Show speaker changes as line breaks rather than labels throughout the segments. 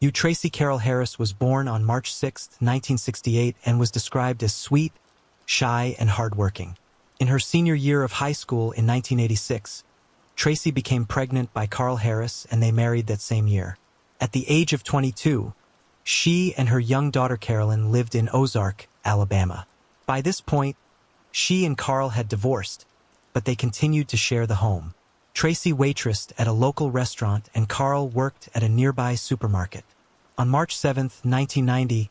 Tracy Carol Harris was born on March 6, 1968 and was described as sweet, shy, and hardworking. In her senior year of high school in 1986, Tracy became pregnant by Carl Harris and they married that same year. At the age of 22, she and her young daughter Carolyn lived in Ozark, Alabama. By this point, she and Carl had divorced, but they continued to share the home. Tracy waitressed at a local restaurant and Carl worked at a nearby supermarket. On March 7, 1990,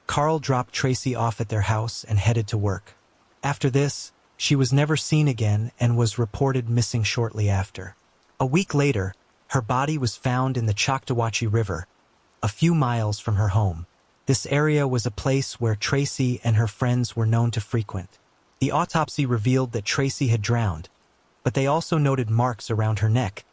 Carl dropped Tracy off at their house and headed to work. After this, she was never seen again and was reported missing shortly after. A week later, her body was found in the Choctawhatchee River, a few miles from her home. This area was a place where Tracy and her friends were known to frequent. The autopsy revealed that Tracy had drowned, but they also noted marks around her neck,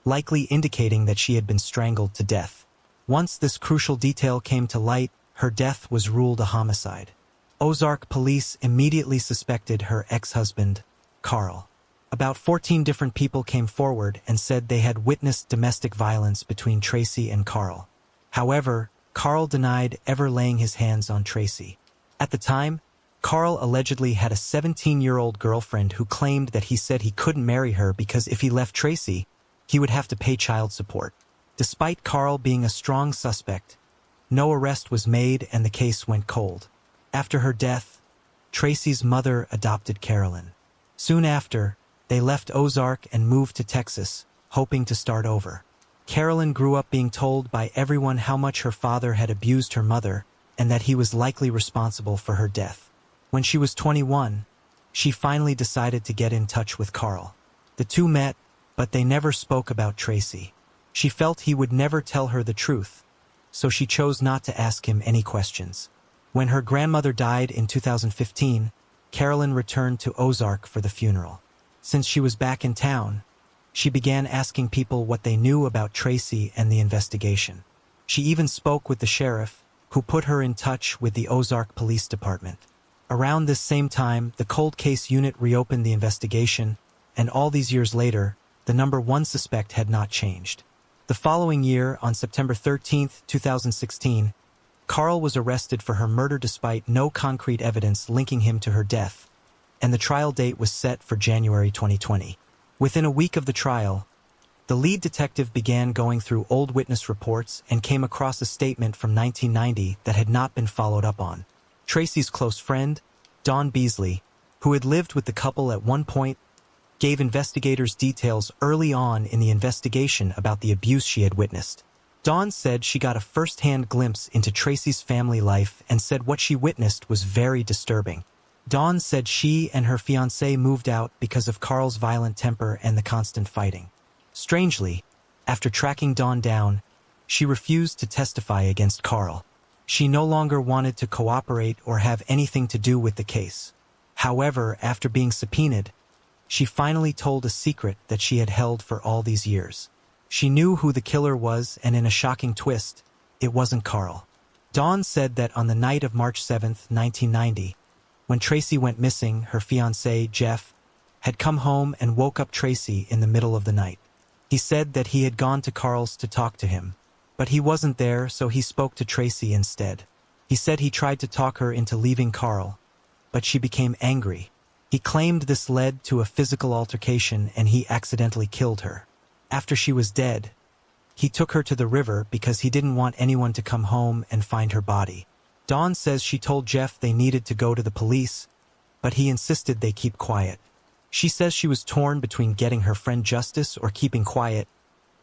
likely indicating that she had been strangled to death. Once this crucial detail came to light, her death was ruled a homicide. Ozark police immediately suspected her ex-husband, Carl. About 14 different people came forward and said they had witnessed domestic violence between Tracy and Carl. However, Carl denied ever laying his hands on Tracy. At the time, Carl allegedly had a 17-year-old girlfriend who claimed that he said he couldn't marry her because if he left Tracy, he would have to pay child support. Despite Carl being a strong suspect, no arrest was made and the case went cold. After her death, Tracy's mother adopted Carolyn. Soon after, they left Ozark and moved to Texas, hoping to start over. Carolyn grew up being told by everyone how much her father had abused her mother and that he was likely responsible for her death. When she was 21, she finally decided to get in touch with Carl. The two met, but they never spoke about Tracy. She felt he would never tell her the truth, so she chose not to ask him any questions. When her grandmother died in 2015, Carolyn returned to Ozark for the funeral. Since she was back in town, she began asking people what they knew about Tracy and the investigation. She even spoke with the sheriff, who put her in touch with the Ozark Police Department. Around this same time, the cold case unit reopened the investigation, and all these years later, the number one suspect had not changed. The following year, on September 13, 2016, Carl was arrested for her murder despite no concrete evidence linking him to her death, and the trial date was set for January 2020. Within a week of the trial, the lead detective began going through old witness reports and came across a statement from 1990 that had not been followed up on. Tracy's close friend, Dawn Beasley, who had lived with the couple at one point, gave investigators details early on in the investigation about the abuse she had witnessed. Dawn said she got a first-hand glimpse into Tracy's family life and said what she witnessed was very disturbing. Dawn said she and her fiancé moved out because of Carl's violent temper and the constant fighting. Strangely, after tracking Dawn down, she refused to testify against Carl. She no longer wanted to cooperate or have anything to do with the case. However, after being subpoenaed, she finally told a secret that she had held for all these years. She knew who the killer was, and in a shocking twist, it wasn't Carl. Dawn said that on the night of March 7, 1990, when Tracy went missing, her fiancé, Jeff, had come home and woke up Tracy in the middle of the night. He said that he had gone to Carl's to talk to him, but he wasn't there, so he spoke to Tracy instead. He said he tried to talk her into leaving Carl, but she became angry. He claimed this led to a physical altercation and he accidentally killed her. After she was dead, he took her to the river because he didn't want anyone to come home and find her body. Dawn says she told Jeff they needed to go to the police, but he insisted they keep quiet. She says she was torn between getting her friend justice or keeping quiet,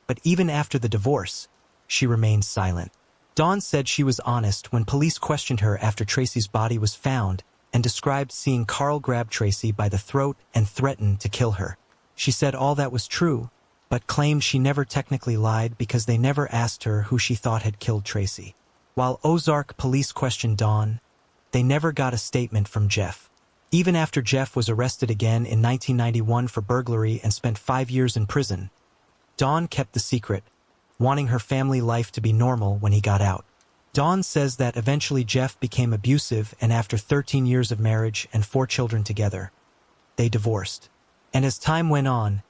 but even after the divorce, she remained silent. Dawn said she was honest when police questioned her after Tracy's body was found and described seeing Carl grab Tracy by the throat and threaten to kill her. She said all that was true, but claimed she never technically lied because they never asked her who she thought had killed Tracy. While Ozark police questioned Dawn, they never got a statement from Jeff. Even after Jeff was arrested again in 1991 for burglary and spent 5 years in prison, Dawn kept the secret, wanting her family life to be normal when he got out. Dawn says that eventually Jeff became abusive, and after 13 years of marriage and 4 children together, they divorced. And as time went on,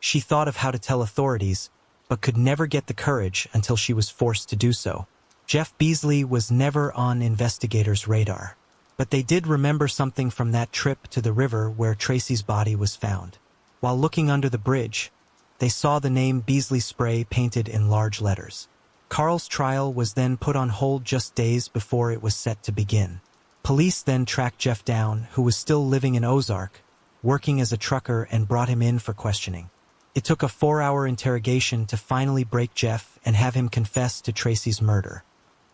she thought of how to tell authorities, but could never get the courage until she was forced to do so. Jeff Beasley was never on investigators' radar, but they did remember something from that trip to the river where Tracy's body was found. While looking under the bridge, they saw the name Beasley Spray painted in large letters. Carl's trial was then put on hold just days before it was set to begin. Police then tracked Jeff down, who was still living in Ozark, working as a trucker, and brought him in for questioning. It took a 4-hour interrogation to finally break Jeff and have him confess to Tracy's murder.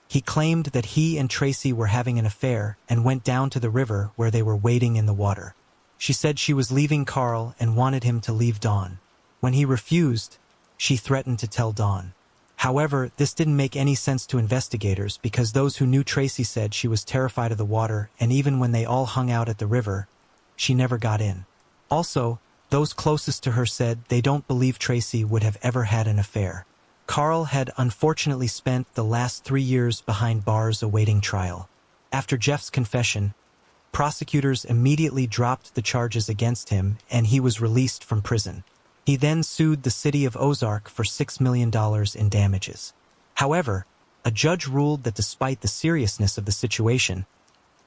He claimed that he and Tracy were having an affair and went down to the river where they were wading in the water. She said she was leaving Carl and wanted him to leave Dawn. When he refused, she threatened to tell Dawn. However, this didn't make any sense to investigators because those who knew Tracy said she was terrified of the water, and even when they all hung out at the river, she never got in. Also, those closest to her said they don't believe Tracy would have ever had an affair. Carl had unfortunately spent the last 3 years behind bars awaiting trial. After Jeff's confession, prosecutors immediately dropped the charges against him and he was released from prison. He then sued the city of Ozark for $6 million in damages. However, a judge ruled that despite the seriousness of the situation,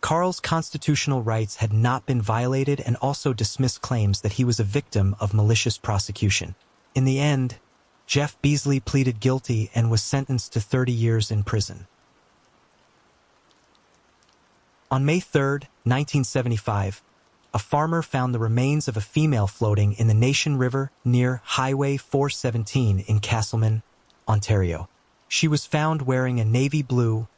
Carl's constitutional rights had not been violated and also dismissed claims that he was a victim of malicious prosecution. In the end, Jeff Beasley pleaded guilty and was sentenced to 30 years in prison. On May 3, 1975, a farmer found the remains of a female floating in the Nation River near Highway 417 in Castleman, Ontario. She was found wearing a navy blue,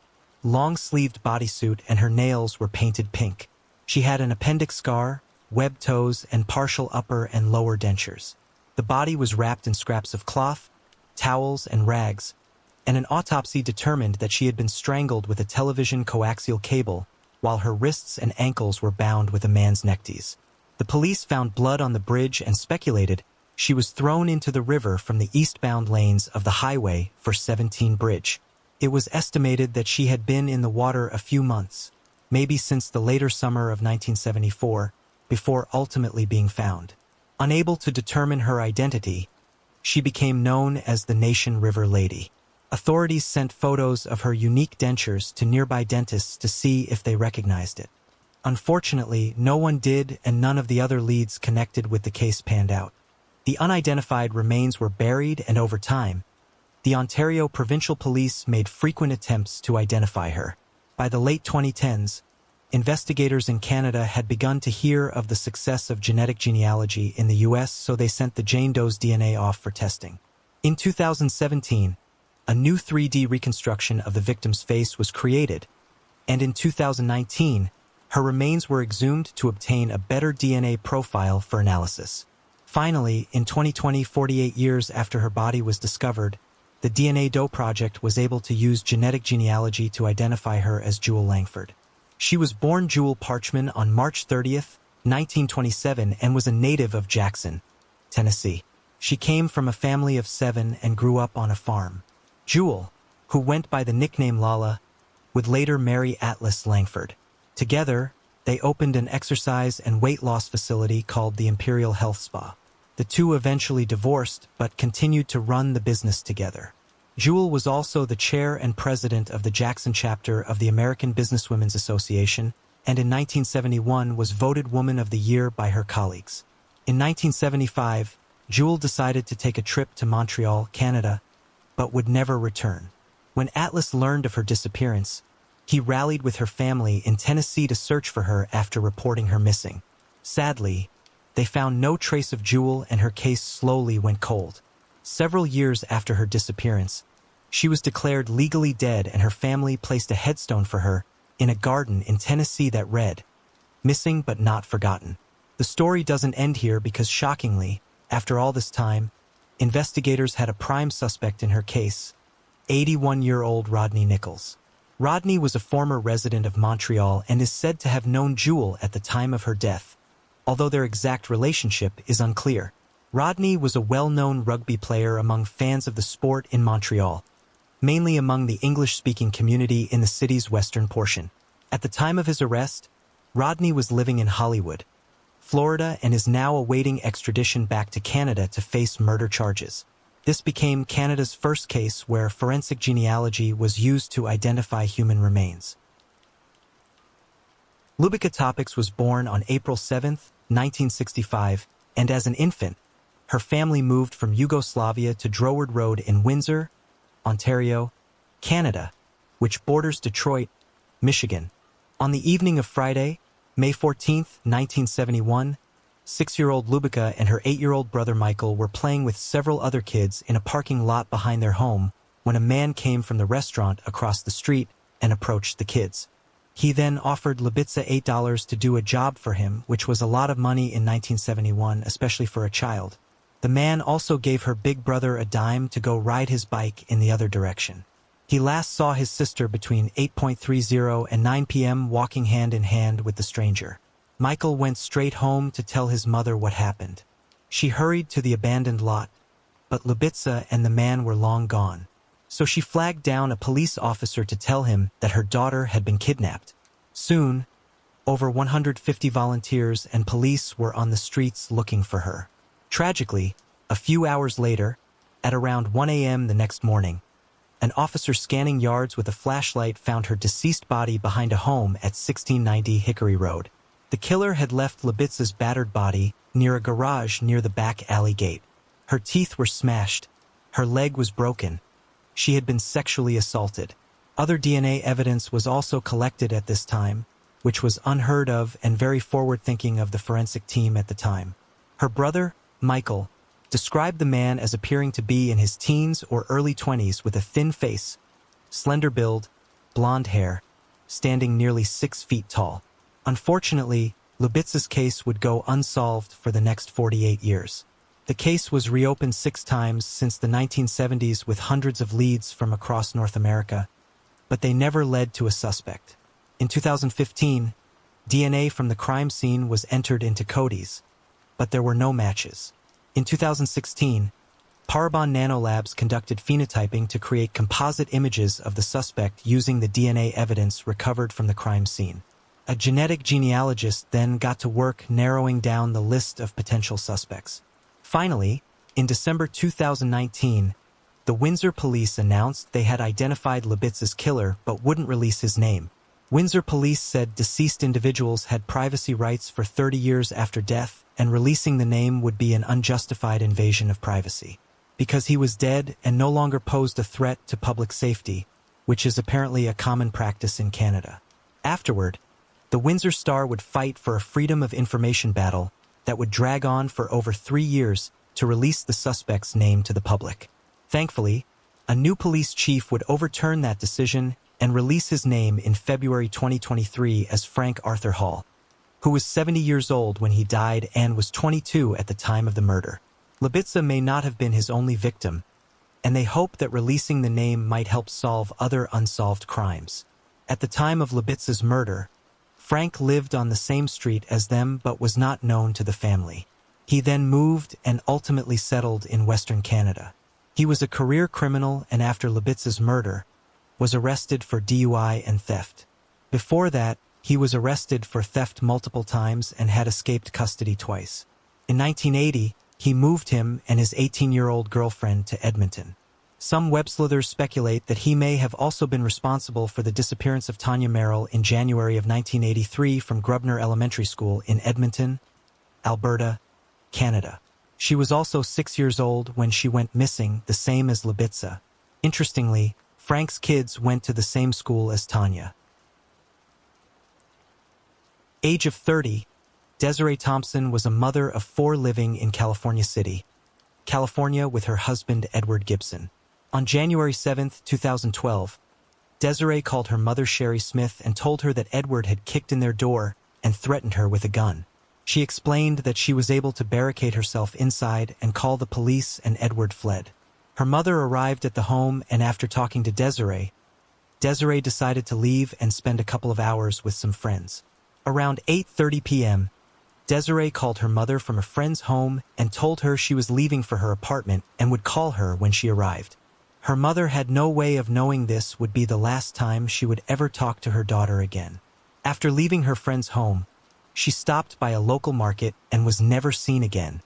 long-sleeved bodysuit and her nails were painted pink. She had an appendix scar, webbed toes, and partial upper and lower dentures. The body was wrapped in scraps of cloth, towels, and rags, and an autopsy determined that she had been strangled with a television coaxial cable while her wrists and ankles were bound with a man's neckties. The police found blood on the bridge and speculated she was thrown into the river from the eastbound lanes of the Highway 417 bridge. It was estimated that she had been in the water a few months, maybe since the later summer of 1974, before ultimately being found. Unable to determine her identity, she became known as the Nation River Lady. Authorities sent photos of her unique dentures to nearby dentists to see if they recognized it. Unfortunately, no one did, and none of the other leads connected with the case panned out. The unidentified remains were buried, and over time, the Ontario Provincial Police made frequent attempts to identify her. By the late 2010s, investigators in Canada had begun to hear of the success of genetic genealogy in the US, so they sent the Jane Doe's DNA off for testing. In 2017, a new 3D reconstruction of the victim's face was created, and in 2019, her remains were exhumed to obtain a better DNA profile for analysis. Finally, in 2020, 48 years after her body was discovered, the DNA Doe Project was able to use genetic genealogy to identify her as Jewel Langford. She was born Jewel Parchman on March 30th, 1927, and was a native of Jackson, Tennessee. She came from a family of 7 and grew up on a farm. Jewel, who went by the nickname Lala, would later marry Atlas Langford. Together, they opened an exercise and weight loss facility called the Imperial Health Spa. The two eventually divorced, but continued to run the business together. Jewel was also the chair and president of the Jackson chapter of the American Businesswomen's Association, and in 1971 was voted Woman of the Year by her colleagues. In 1975, Jewel decided to take a trip to Montreal, Canada, but would never return. When Atlas learned of her disappearance, he rallied with her family in Tennessee to search for her after reporting her missing. Sadly, they found no trace of Jewel, and her case slowly went cold. Several years after her disappearance, she was declared legally dead, and her family placed a headstone for her in a garden in Tennessee that read, "Missing but not forgotten." The story doesn't end here because, shockingly, after all this time, investigators had a prime suspect in her case, 81-year-old Rodney Nichols. Rodney was a former resident of Montreal and is said to have known Jewel at the time of her death, although their exact relationship is unclear. Rodney was a well-known rugby player among fans of the sport in Montreal, mainly among the English-speaking community in the city's western portion. At the time of his arrest, Rodney was living in Hollywood, Florida, and is now awaiting extradition back to Canada to face murder charges. This became Canada's first case where forensic genealogy was used to identify human remains. Luba Topics was born on April 7, 1965, and as an infant, her family moved from Yugoslavia to Droward Road in Windsor, Ontario, Canada, which borders Detroit, Michigan. On the evening of Friday, May 14, 1971, 6-year-old Luba and her 8-year-old brother Michael were playing with several other kids in a parking lot behind their home when a man came from the restaurant across the street and approached the kids. He then offered Luba $8 to do a job for him, which was a lot of money in 1971, especially for a child. The man also gave her big brother a dime to go ride his bike in the other direction. He last saw his sister between 8:30 and 9 p.m. walking hand in hand with the stranger. Michael went straight home to tell his mother what happened. She hurried to the abandoned lot, but Luba and the man were long gone. So she flagged down a police officer to tell him that her daughter had been kidnapped. Soon, over 150 volunteers and police were on the streets looking for her. Tragically, a few hours later, at around 1 a.m. the next morning, an officer scanning yards with a flashlight found her deceased body behind a home at 1690 Hickory Road. The killer had left Luba's battered body near a garage near the back alley gate. Her teeth were smashed. Her leg was broken. She had been sexually assaulted. Other DNA evidence was also collected at this time, which was unheard of and very forward-thinking of the forensic team at the time. Her brother, Michael, described the man as appearing to be in his teens or early 20s with a thin face, slender build, blonde hair, standing nearly 6 feet tall. Unfortunately, Luba's case would go unsolved for the next 48 years. The case was reopened 6 times since the 1970s with hundreds of leads from across North America, but they never led to a suspect. In 2015, DNA from the crime scene was entered into Cody's, but there were no matches. In 2016, Parabon Nanolabs conducted phenotyping to create composite images of the suspect using the DNA evidence recovered from the crime scene. A genetic genealogist then got to work narrowing down the list of potential suspects. Finally, in December 2019, the Windsor police announced they had identified Luba's killer but wouldn't release his name. Windsor police said deceased individuals had privacy rights for 30 years after death, and releasing the name would be an unjustified invasion of privacy. Because he was dead and no longer posed a threat to public safety, which is apparently a common practice in Canada. Afterward, the Windsor Star would fight for a freedom of information battle that would drag on for over 3 years to release the suspect's name to the public. Thankfully, a new police chief would overturn that decision and release his name in February 2023 as Frank Arthur Hall, who was 70 years old when he died and was 22 at the time of the murder. Luba may not have been his only victim, and they hope that releasing the name might help solve other unsolved crimes. At the time of Luba's murder, Frank lived on the same street as them but was not known to the family. He then moved and ultimately settled in Western Canada. He was a career criminal and after Luba's murder, was arrested for DUI and theft. Before that, he was arrested for theft multiple times and had escaped custody twice. In 1980, he moved him and his 18-year-old girlfriend to Edmonton. Some web sleuthers speculate that he may have also been responsible for the disappearance of Tanya Merrill in January of 1983 from Grubner Elementary School in Edmonton, Alberta, Canada. She was also 6 years old when she went missing, the same as Luba. Interestingly, Frank's kids went to the same school as Tanya. Age of 30, Desiree Thompson was a mother of 4 living in California City, California with her husband Edward Gibson. On January 7, 2012, Desiree called her mother Sherry Smith and told her that Edward had kicked in their door and threatened her with a gun. She explained that she was able to barricade herself inside and call the police, and Edward fled. Her mother arrived at the home, and after talking to Desiree decided to leave and spend a couple of hours with some friends. Around 8:30 p.m., Desiree called her mother from a friend's home and told her she was leaving for her apartment and would call her when she arrived. Her mother had no way of knowing this would be the last time she would ever talk to her daughter again. After leaving her friend's home, she stopped by a local market and was never seen again.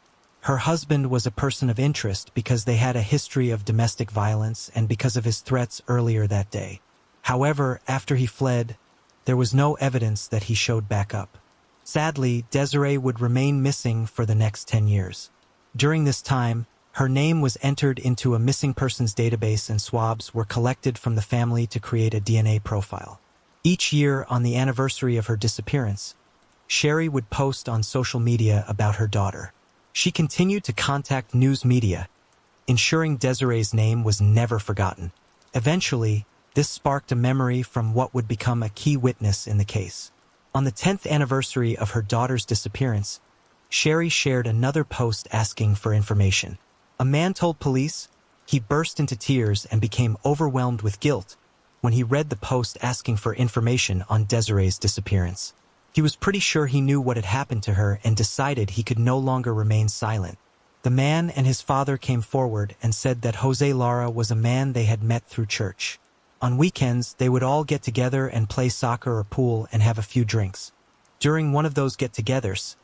Her husband was a person of interest because they had a history of domestic violence and because of his threats earlier that day. However, after he fled, there was no evidence that he showed back up. Sadly, Desiree would remain missing for the next 10 years. During this time, her name was entered into a missing persons database and swabs were collected from the family to create a DNA profile. Each year, on the anniversary of her disappearance, Sherry would post on social media about her daughter. She continued to contact news media, ensuring Desiree's name was never forgotten. Eventually, this sparked a memory from what would become a key witness in the case. On the 10th anniversary of her daughter's disappearance, Sherry shared another post asking for information. A man told police he burst into tears and became overwhelmed with guilt when he read the post asking for information on Desiree's disappearance. He was pretty sure he knew what had happened to her and decided he could no longer remain silent. The man and his father came forward and said that Jose Lara was a man they had met through church. On weekends, they would all get together and play soccer or pool and have a few drinks. During one of those get-togethers,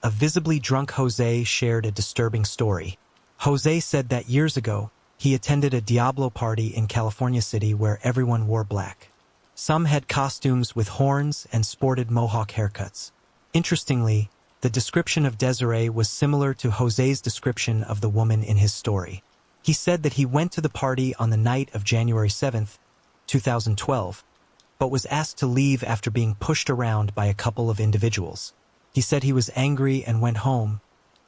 a visibly drunk Jose shared a disturbing story. Jose said that years ago, he attended a Diablo party in California City where everyone wore black. Some had costumes with horns and sported mohawk haircuts. Interestingly, the description of Desiree was similar to Jose's description of the woman in his story. He said that he went to the party on the night of January 7, 2012, but was asked to leave after being pushed around by a couple of individuals. He said he was angry and went home,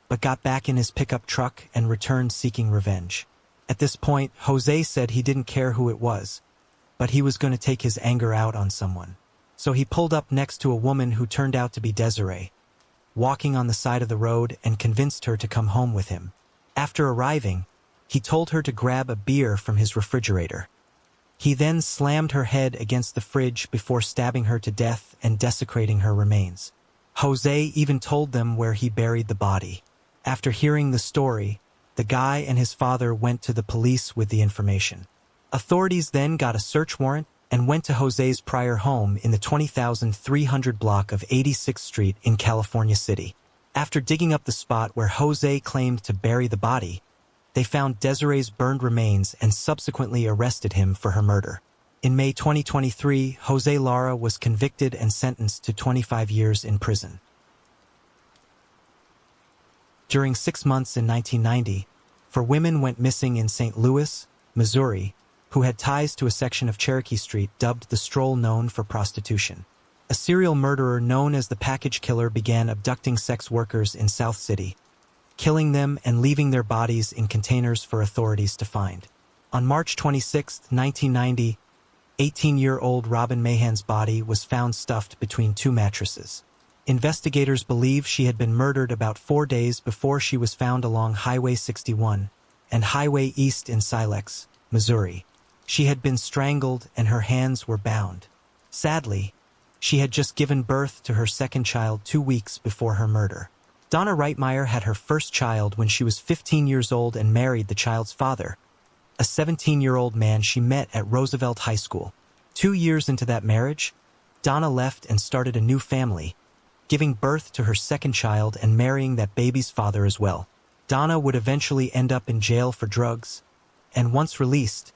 but got back in his pickup truck and returned seeking revenge. At this point, Jose said he didn't care who it was, but he was going to take his anger out on someone. So he pulled up next to a woman who turned out to be Desiree, walking on the side of the road, and convinced her to come home with him. After arriving, he told her to grab a beer from his refrigerator. He then slammed her head against the fridge before stabbing her to death and desecrating her remains. Jose even told them where he buried the body. After hearing the story, the guy and his father went to the police with the information. Authorities then got a search warrant and went to Jose's prior home in the 20,300 block of 86th Street in California City. After digging up the spot where Jose claimed to bury the body, they found Desiree's burned remains and subsequently arrested him for her murder. In May 2023, Jose Lara was convicted and sentenced to 25 years in prison. During 6 months in 1990, 4 women went missing in St. Louis, Missouri, who had ties to a section of Cherokee Street dubbed the Stroll, known for prostitution. A serial murderer known as the Package Killer began abducting sex workers in South City, killing them and leaving their bodies in containers for authorities to find. On March 26, 1990, 18-year-old Robin Mahan's body was found stuffed between 2 mattresses. Investigators believe she had been murdered about 4 days before she was found along Highway 61 and Highway East in Silex, Missouri. She had been strangled and her hands were bound. Sadly, she had just given birth to her second child 2 weeks before her murder. Donna Reitmeyer had her first child when she was 15 years old and married the child's father, a 17-year-old man she met at Roosevelt High School. 2 years into that marriage, Donna left and started a new family, giving birth to her second child and marrying that baby's father as well. Donna would eventually end up in jail for drugs, and once released,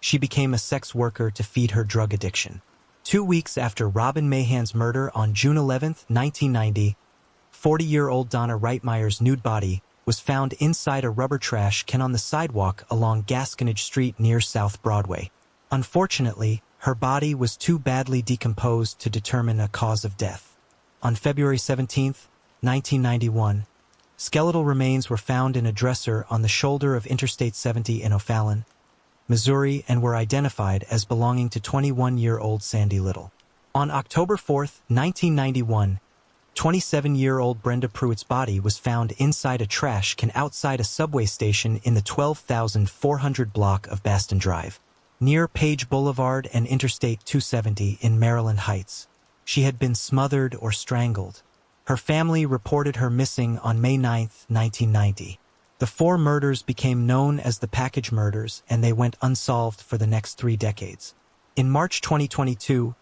she became a sex worker to feed her drug addiction. 2 weeks after Robin Mahan's murder on June 11, 1990, 40-year-old Donna Reitmeyer's nude body was found inside a rubber trash can on the sidewalk along Gasconage Street near South Broadway. Unfortunately, her body was too badly decomposed to determine a cause of death. On February 17, 1991, skeletal remains were found in a dresser on the shoulder of Interstate 70 in O'Fallon, Missouri, and were identified as belonging to 21-year-old Sandy Little. On October 4, 1991, 27-year-old Brenda Pruitt's body was found inside a trash can outside a subway station in the 12,400 block of Baston Drive, near Page Boulevard and Interstate 270 in Maryland Heights. She had been smothered or strangled. Her family reported her missing on May 9, 1990. The 4 murders became known as the Package Murders, and they went unsolved for the next 3 decades. In March 2022,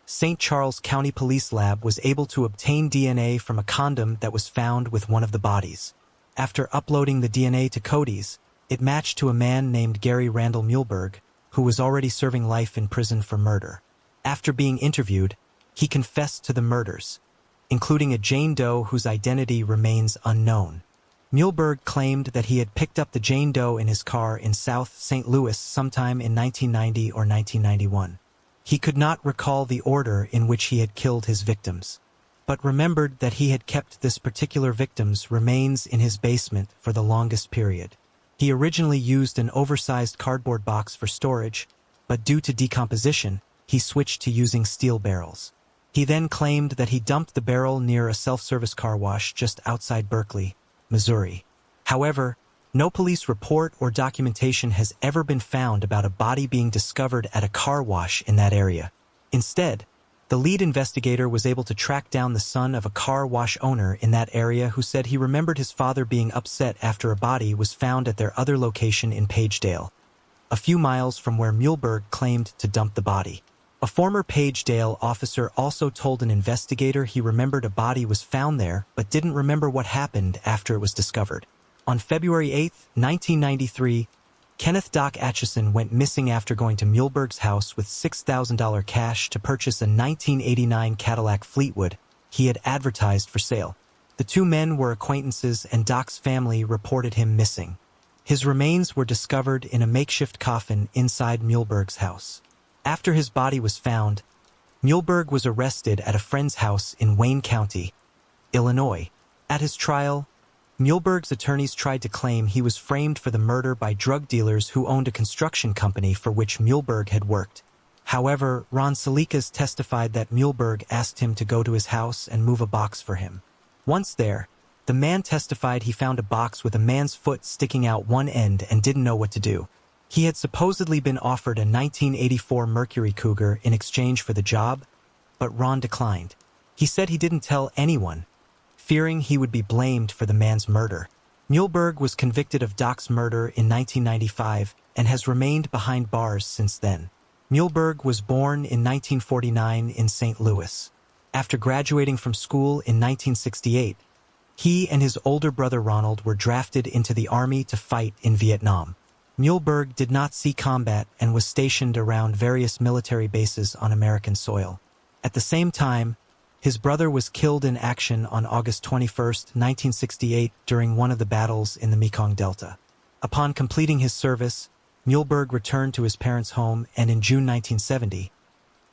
St. Charles County Police Lab was able to obtain DNA from a condom that was found with one of the bodies. After uploading the DNA to Cody's, it matched to a man named Gary Randall Muehlberg, who was already serving life in prison for murder. After being interviewed, he confessed to the murders, including a Jane Doe whose identity remains unknown. Muehlberg claimed that he had picked up the Jane Doe in his car in South St. Louis sometime in 1990 or 1991. He could not recall the order in which he had killed his victims, but remembered that he had kept this particular victim's remains in his basement for the longest period. He originally used an oversized cardboard box for storage, but due to decomposition, he switched to using steel barrels. He then claimed that he dumped the barrel near a self-service car wash just outside Berkeley, Missouri. However, no police report or documentation has ever been found about a body being discovered at a car wash in that area. Instead, the lead investigator was able to track down the son of a car wash owner in that area who said he remembered his father being upset after a body was found at their other location in Pagedale, a few miles from where Muehlberg claimed to dump the body. A former Pagedale officer also told an investigator he remembered a body was found there but didn't remember what happened after it was discovered. On February 8, 1993, Kenneth Doc Atchison went missing after going to Muehlberg's house with $6,000 cash to purchase a 1989 Cadillac Fleetwood he had advertised for sale. The two men were acquaintances and Doc's family reported him missing. His remains were discovered in a makeshift coffin inside Muehlberg's house. After his body was found, Muehlberg was arrested at a friend's house in Wayne County, Illinois. At his trial, Muehlberg's attorneys tried to claim he was framed for the murder by drug dealers who owned a construction company for which Muehlberg had worked. However, Ron Salikas testified that Muehlberg asked him to go to his house and move a box for him. Once there, the man testified he found a box with a man's foot sticking out one end and didn't know what to do. He had supposedly been offered a 1984 Mercury Cougar in exchange for the job, but Ron declined. He said he didn't tell anyone, fearing he would be blamed for the man's murder. Muehlberg was convicted of Doc's murder in 1995 and has remained behind bars since then. Muehlberg was born in 1949 in St. Louis. After graduating from school in 1968, he and his older brother Ronald were drafted into the Army to fight in Vietnam. Muehlberg did not see combat and was stationed around various military bases on American soil. At the same time, his brother was killed in action on August 21, 1968, during one of the battles in the Mekong Delta. Upon completing his service, Muehlberg returned to his parents' home, and in June 1970,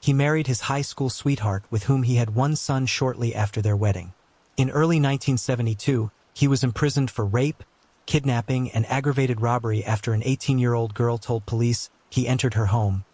he married his high school sweetheart with whom he had one son shortly after their wedding. In early 1972, he was imprisoned for rape, kidnapping, and aggravated robbery after an 18-year-old girl told police he entered her home,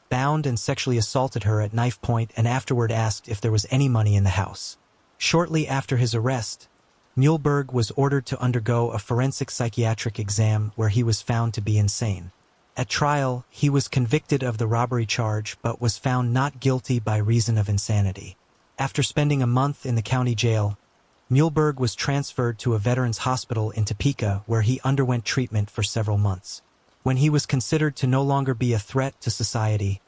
bound and sexually assaulted her at knife point, and afterward asked if there was any money in the house. Shortly after his arrest, Muehlberg was ordered to undergo a forensic psychiatric exam where he was found to be insane. At trial, he was convicted of the robbery charge but was found not guilty by reason of insanity. After spending a month in the county jail, Muehlberg was transferred to a veterans hospital in Topeka where he underwent treatment for several months. When he was considered to no longer be a threat to society,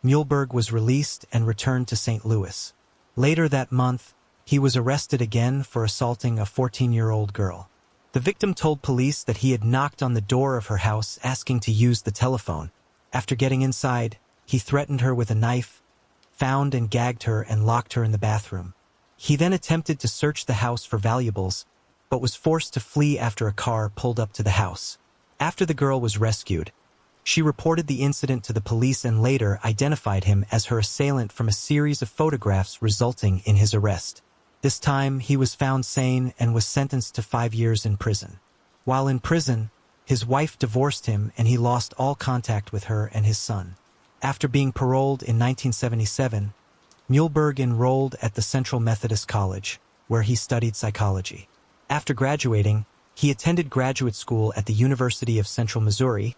Muehlberg was released and returned to St. Louis. Later that month, he was arrested again for assaulting a 14-year-old girl. The victim told police that he had knocked on the door of her house asking to use the telephone. After getting inside, he threatened her with a knife, found and gagged her, and locked her in the bathroom. He then attempted to search the house for valuables, but was forced to flee after a car pulled up to the house. After the girl was rescued, she reported the incident to the police and later identified him as her assailant from a series of photographs resulting in his arrest. This time, he was found sane and was sentenced to 5 years in prison. While in prison, his wife divorced him and he lost all contact with her and his son. After being paroled in 1977, Muehlberg enrolled at the Central Methodist College, where he studied psychology. After graduating, he attended graduate school at the University of Central Missouri,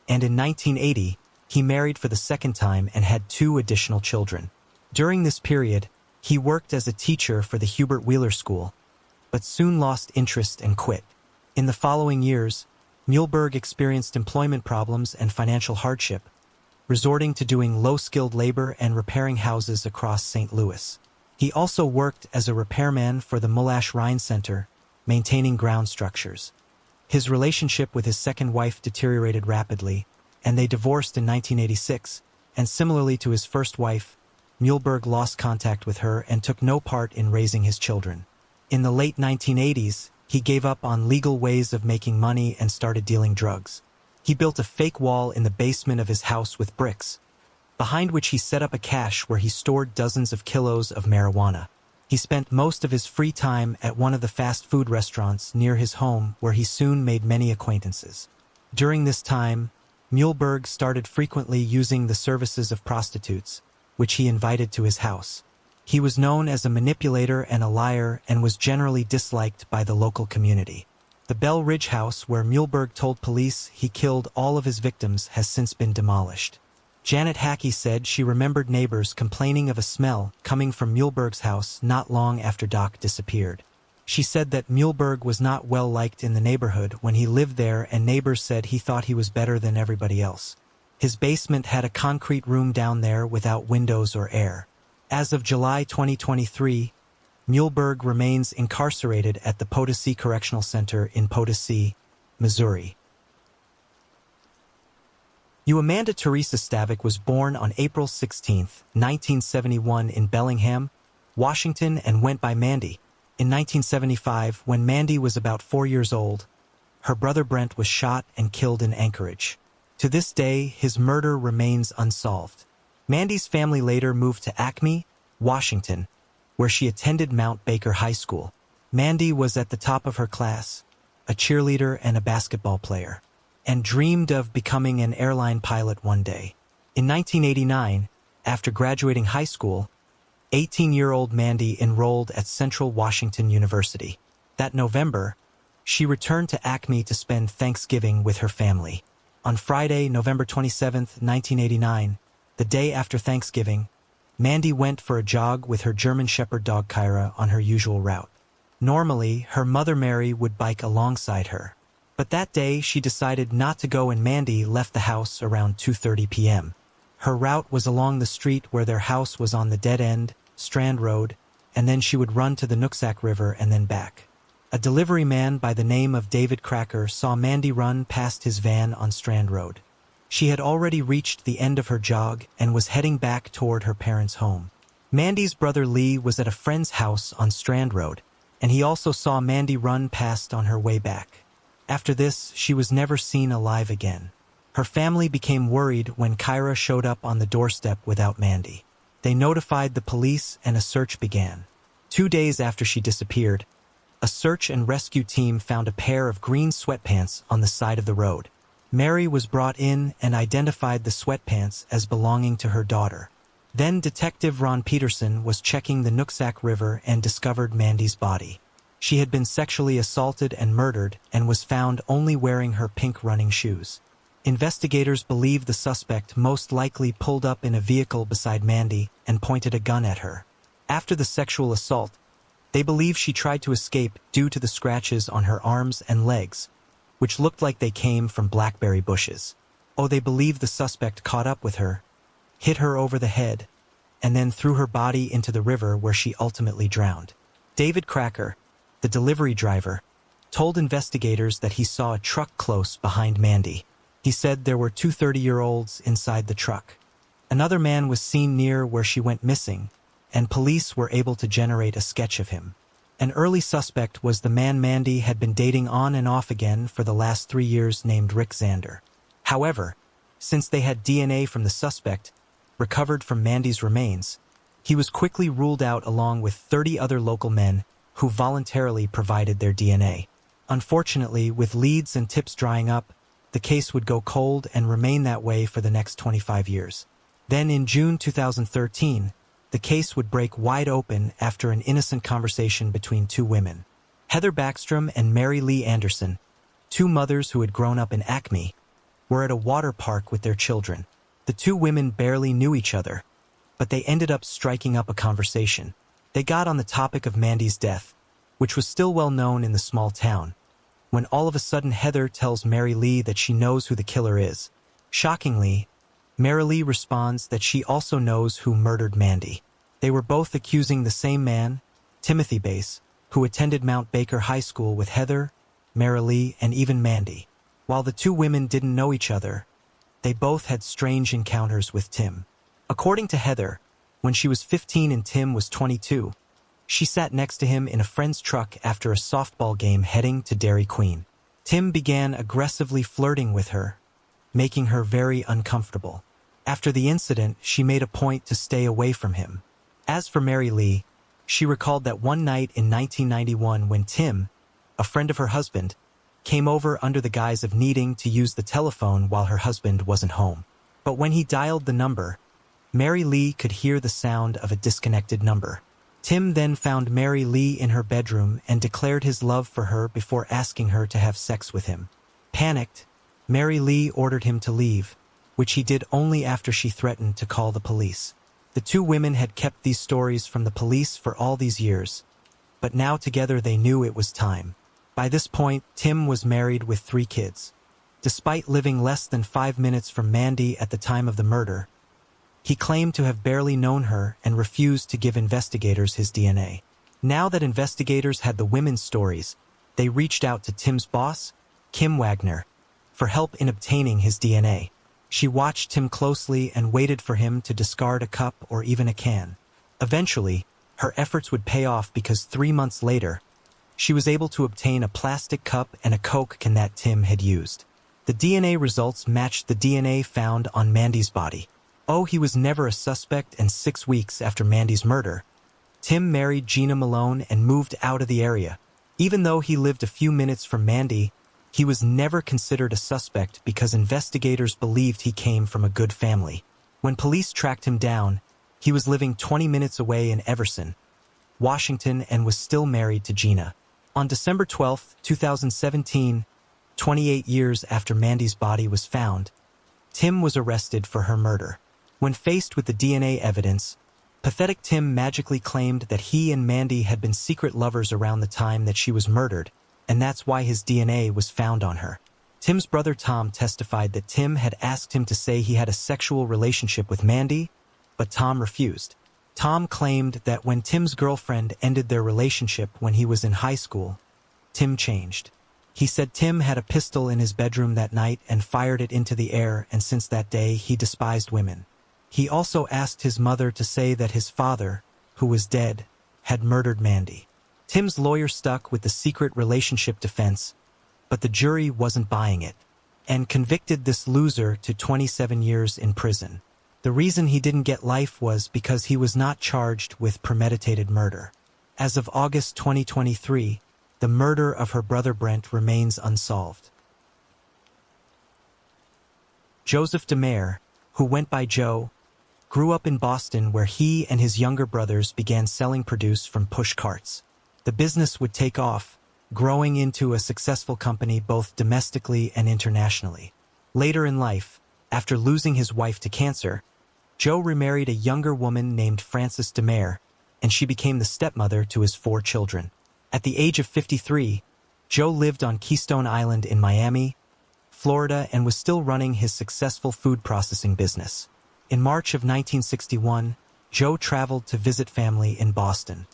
and in 1980, he married for the second time and had 2 additional children. During this period, he worked as a teacher for the Hubert Wheeler School, but soon lost interest and quit. In the following years, Muehlberg experienced employment problems and financial hardship, resorting to doing low-skilled labor and repairing houses across St. Louis. He also worked as a repairman for the Moulash Rhine Center, maintaining ground structures. His relationship with his second wife deteriorated rapidly, and they divorced in 1986, and similarly to his first wife, Muehlberg lost contact with her and took no part in raising his children. In the late 1980s, he gave up on legal ways of making money and started dealing drugs. He built a fake wall in the basement of his house with bricks, behind which he set up a cache where he stored dozens of kilos of marijuana. He spent most of his free time at one of the fast food restaurants near his home, where he soon made many acquaintances. During this time, Muehlberg started frequently using the services of prostitutes, which he invited to his house. He was known as a manipulator and a liar and was generally disliked by the local community. The Bell Ridge house where Muehlberg told police he killed all of his victims has since been demolished. Janet Hackey said she remembered neighbors complaining of a smell coming from Muehlberg's house not long after Doc disappeared. She said that Muehlberg was not well liked in the neighborhood when he lived there, and neighbors said he thought he was better than everybody else. His basement had a concrete room down there without windows or air. As of July 2023, Muehlberg remains incarcerated at the Potosi Correctional Center in Potosi, Missouri. Amanda Teresa Stavic was born on April 16, 1971 in Bellingham, Washington, and went by Mandy. In 1975, when Mandy was about 4 years old, her brother Brent was shot and killed in Anchorage. To this day, his murder remains unsolved. Mandy's family later moved to Acme, Washington, where she attended Mount Baker High School. Mandy was at the top of her class, a cheerleader and a basketball player, and dreamed of becoming an airline pilot one day. In 1989, after graduating high school, 18-year-old Mandy enrolled at Central Washington University. That November, she returned to Acme to spend Thanksgiving with her family. On Friday, November 27, 1989, the day after Thanksgiving, Mandy went for a jog with her German Shepherd dog Kyra on her usual route. Normally, her mother Mary would bike alongside her, but that day she decided not to go, and Mandy left the house around 2:30 p.m. Her route was along the street where their house was on the dead end, Strand Road, and then she would run to the Nooksack River and then back. A delivery man by the name of David Cracker saw Mandy run past his van on Strand Road. She had already reached the end of her jog and was heading back toward her parents' home. Mandy's brother Lee was at a friend's house on Strand Road, and he also saw Mandy run past on her way back. After this, she was never seen alive again. Her family became worried when Kyra showed up on the doorstep without Mandy. They notified the police and a search began. 2 days after she disappeared, a search and rescue team found a pair of green sweatpants on the side of the road. Mary was brought in and identified the sweatpants as belonging to her daughter. Then Detective Ron Peterson was checking the Nooksack River and discovered Mandy's body. She had been sexually assaulted and murdered and was found only wearing her pink running shoes. Investigators believe the suspect most likely pulled up in a vehicle beside Mandy and pointed a gun at her. After the sexual assault, they believe she tried to escape due to the scratches on her arms and legs, which looked like they came from blackberry bushes. They believe the suspect caught up with her, hit her over the head, and then threw her body into the river where she ultimately drowned. David Cracker, the delivery driver, told investigators that he saw a truck close behind Mandy. He said there were 2 30-year-olds inside the truck. Another man was seen near where she went missing, and police were able to generate a sketch of him. An early suspect was the man Mandy had been dating on and off again for the last 3 years, named Rick Zander. However, since they had DNA from the suspect, recovered from Mandy's remains, he was quickly ruled out along with 30 other local men who voluntarily provided their DNA. Unfortunately, with leads and tips drying up, the case would go cold and remain that way for the next 25 years. Then in June 2013, the case would break wide open after an innocent conversation between 2 women. Heather Backstrom and Mary Lee Anderson, 2 mothers who had grown up in Acme, were at a water park with their children. The 2 women barely knew each other, but they ended up striking up a conversation. They got on the topic of Mandy's death, which was still well known in the small town, when all of a sudden Heather tells Mary Lee that she knows who the killer is. Shockingly, Mary Lee responds that she also knows who murdered Mandy. They were both accusing the same man, Timothy Bass, who attended Mount Baker High School with Heather, Mary Lee, and even Mandy. While the two women didn't know each other, they both had strange encounters with Tim. According to Heather, when she was 15 and Tim was 22, she sat next to him in a friend's truck after a softball game heading to Dairy Queen. Tim began aggressively flirting with her, making her very uncomfortable. After the incident, she made a point to stay away from him. As for Mary Lee, she recalled that one night in 1991 when Tim, a friend of her husband, came over under the guise of needing to use the telephone while her husband wasn't home. But when he dialed the number, Mary Lee could hear the sound of a disconnected number. Tim then found Mary Lee in her bedroom and declared his love for her before asking her to have sex with him. Panicked, Mary Lee ordered him to leave, which he did only after she threatened to call the police. The two women had kept these stories from the police for all these years, but now together they knew it was time. By this point, Tim was married with 3 kids. Despite living less than 5 minutes from Mandy at the time of the murder, he claimed to have barely known her and refused to give investigators his DNA. Now that investigators had the women's stories, they reached out to Tim's boss, Kim Wagner, for help in obtaining his DNA. She watched Tim closely and waited for him to discard a cup or even a can. Eventually, her efforts would pay off because 3 months later, she was able to obtain a plastic cup and a Coke can that Tim had used. The DNA results matched the DNA found on Mandy's body. Oh, he was never a suspect, and 6 weeks after Mandy's murder, Tim married Gina Malone and moved out of the area. Even though he lived a few minutes from Mandy, he was never considered a suspect because investigators believed he came from a good family. When police tracked him down, he was living 20 minutes away in Everson, Washington, and was still married to Gina. On December 12, 2017, 28 years after Mandy's body was found, Tim was arrested for her murder. When faced with the DNA evidence, pathetic Tim magically claimed that he and Mandy had been secret lovers around the time that she was murdered, and that's why his DNA was found on her. Tim's brother Tom testified that Tim had asked him to say he had a sexual relationship with Mandy, but Tom refused. Tom claimed that when Tim's girlfriend ended their relationship when he was in high school, Tim changed. He said Tim had a pistol in his bedroom that night and fired it into the air, and since that day he despised women. He also asked his mother to say that his father, who was dead, had murdered Mandy. Tim's lawyer stuck with the secret relationship defense, but the jury wasn't buying it, and convicted this loser to 27 years in prison. The reason he didn't get life was because he was not charged with premeditated murder. As of August 2023, the murder of her brother Brent remains unsolved. Joseph Demare, who went by Joe, grew up in Boston where he and his younger brothers began selling produce from push carts. The business would take off, growing into a successful company both domestically and internationally. Later in life, after losing his wife to cancer, Joe remarried a younger woman named Frances Demare, and she became the stepmother to his 4 children. At the age of 53, Joe lived on Keystone Island in Miami, Florida, and was still running his successful food processing business. In March of 1961, Joe traveled to visit family in Boston.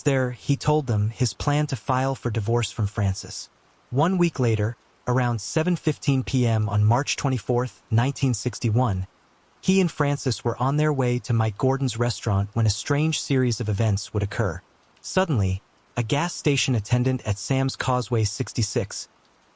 There, he told them his plan to file for divorce from Frances. 1 week later, around 7:15 p.m. on March 24, 1961, he and Frances were on their way to Mike Gordon's restaurant when a strange series of events would occur. Suddenly, a gas station attendant at Sam's Causeway 66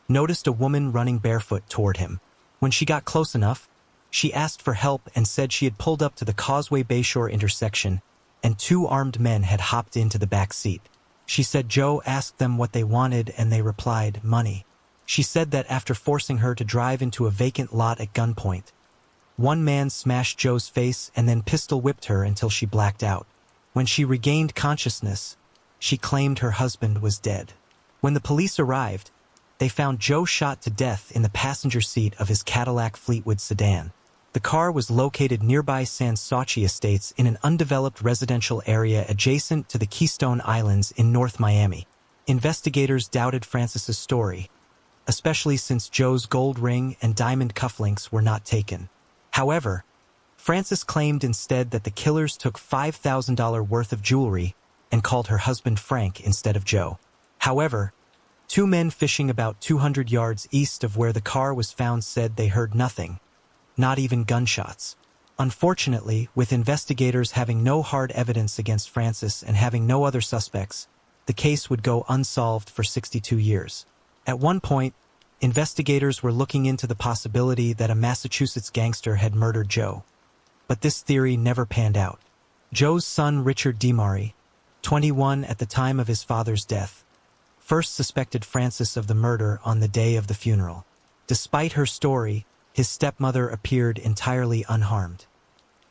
noticed a woman running barefoot toward him. When she got close enough, she asked for help and said she had pulled up to the Causeway Bayshore intersection and 2 armed men had hopped into the back seat. She said Joe asked them what they wanted and they replied, money. She said that after forcing her to drive into a vacant lot at gunpoint, one man smashed Joe's face and then pistol whipped her until she blacked out. When she regained consciousness, she claimed her husband was dead. When the police arrived, they found Joe shot to death in the passenger seat of his Cadillac Fleetwood sedan. The car was located nearby San Sauci Estates in an undeveloped residential area adjacent to the Keystone Islands in North Miami. Investigators doubted Frances's story, especially since Joe's gold ring and diamond cufflinks were not taken. However, Frances claimed instead that the killers took $5,000 worth of jewelry, and called her husband Frank instead of Joe. However, two men fishing about 200 yards east of where the car was found said they heard nothing, not even gunshots. Unfortunately, with investigators having no hard evidence against Frances and having no other suspects, the case would go unsolved for 62 years. At one point, investigators were looking into the possibility that a Massachusetts gangster had murdered Joe. But this theory never panned out. Joe's son Richard Demare, 21 at the time of his father's death, first suspected Frances of the murder on the day of the funeral. Despite her story, his stepmother appeared entirely unharmed.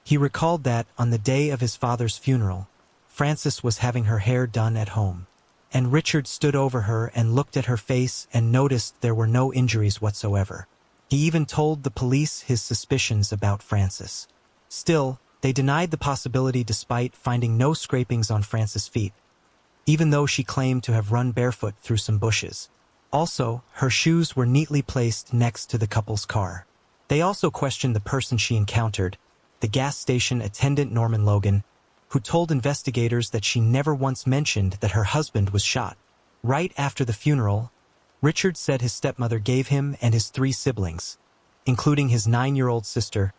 He recalled that, on the day of his father's funeral, Frances was having her hair done at home, and Richard stood over her and looked at her face and noticed there were no injuries whatsoever. He even told the police his suspicions about Frances. Still, they denied the possibility despite finding no scrapings on Frances' feet, even though she claimed to have run barefoot through some bushes. Also, her shoes were neatly placed next to the couple's car. They also questioned the person she encountered, the gas station attendant Norman Logan, who told investigators that she never once mentioned that her husband was shot. Right after the funeral, Richard said his stepmother gave him and his 3 siblings, including his 9-year-old sister,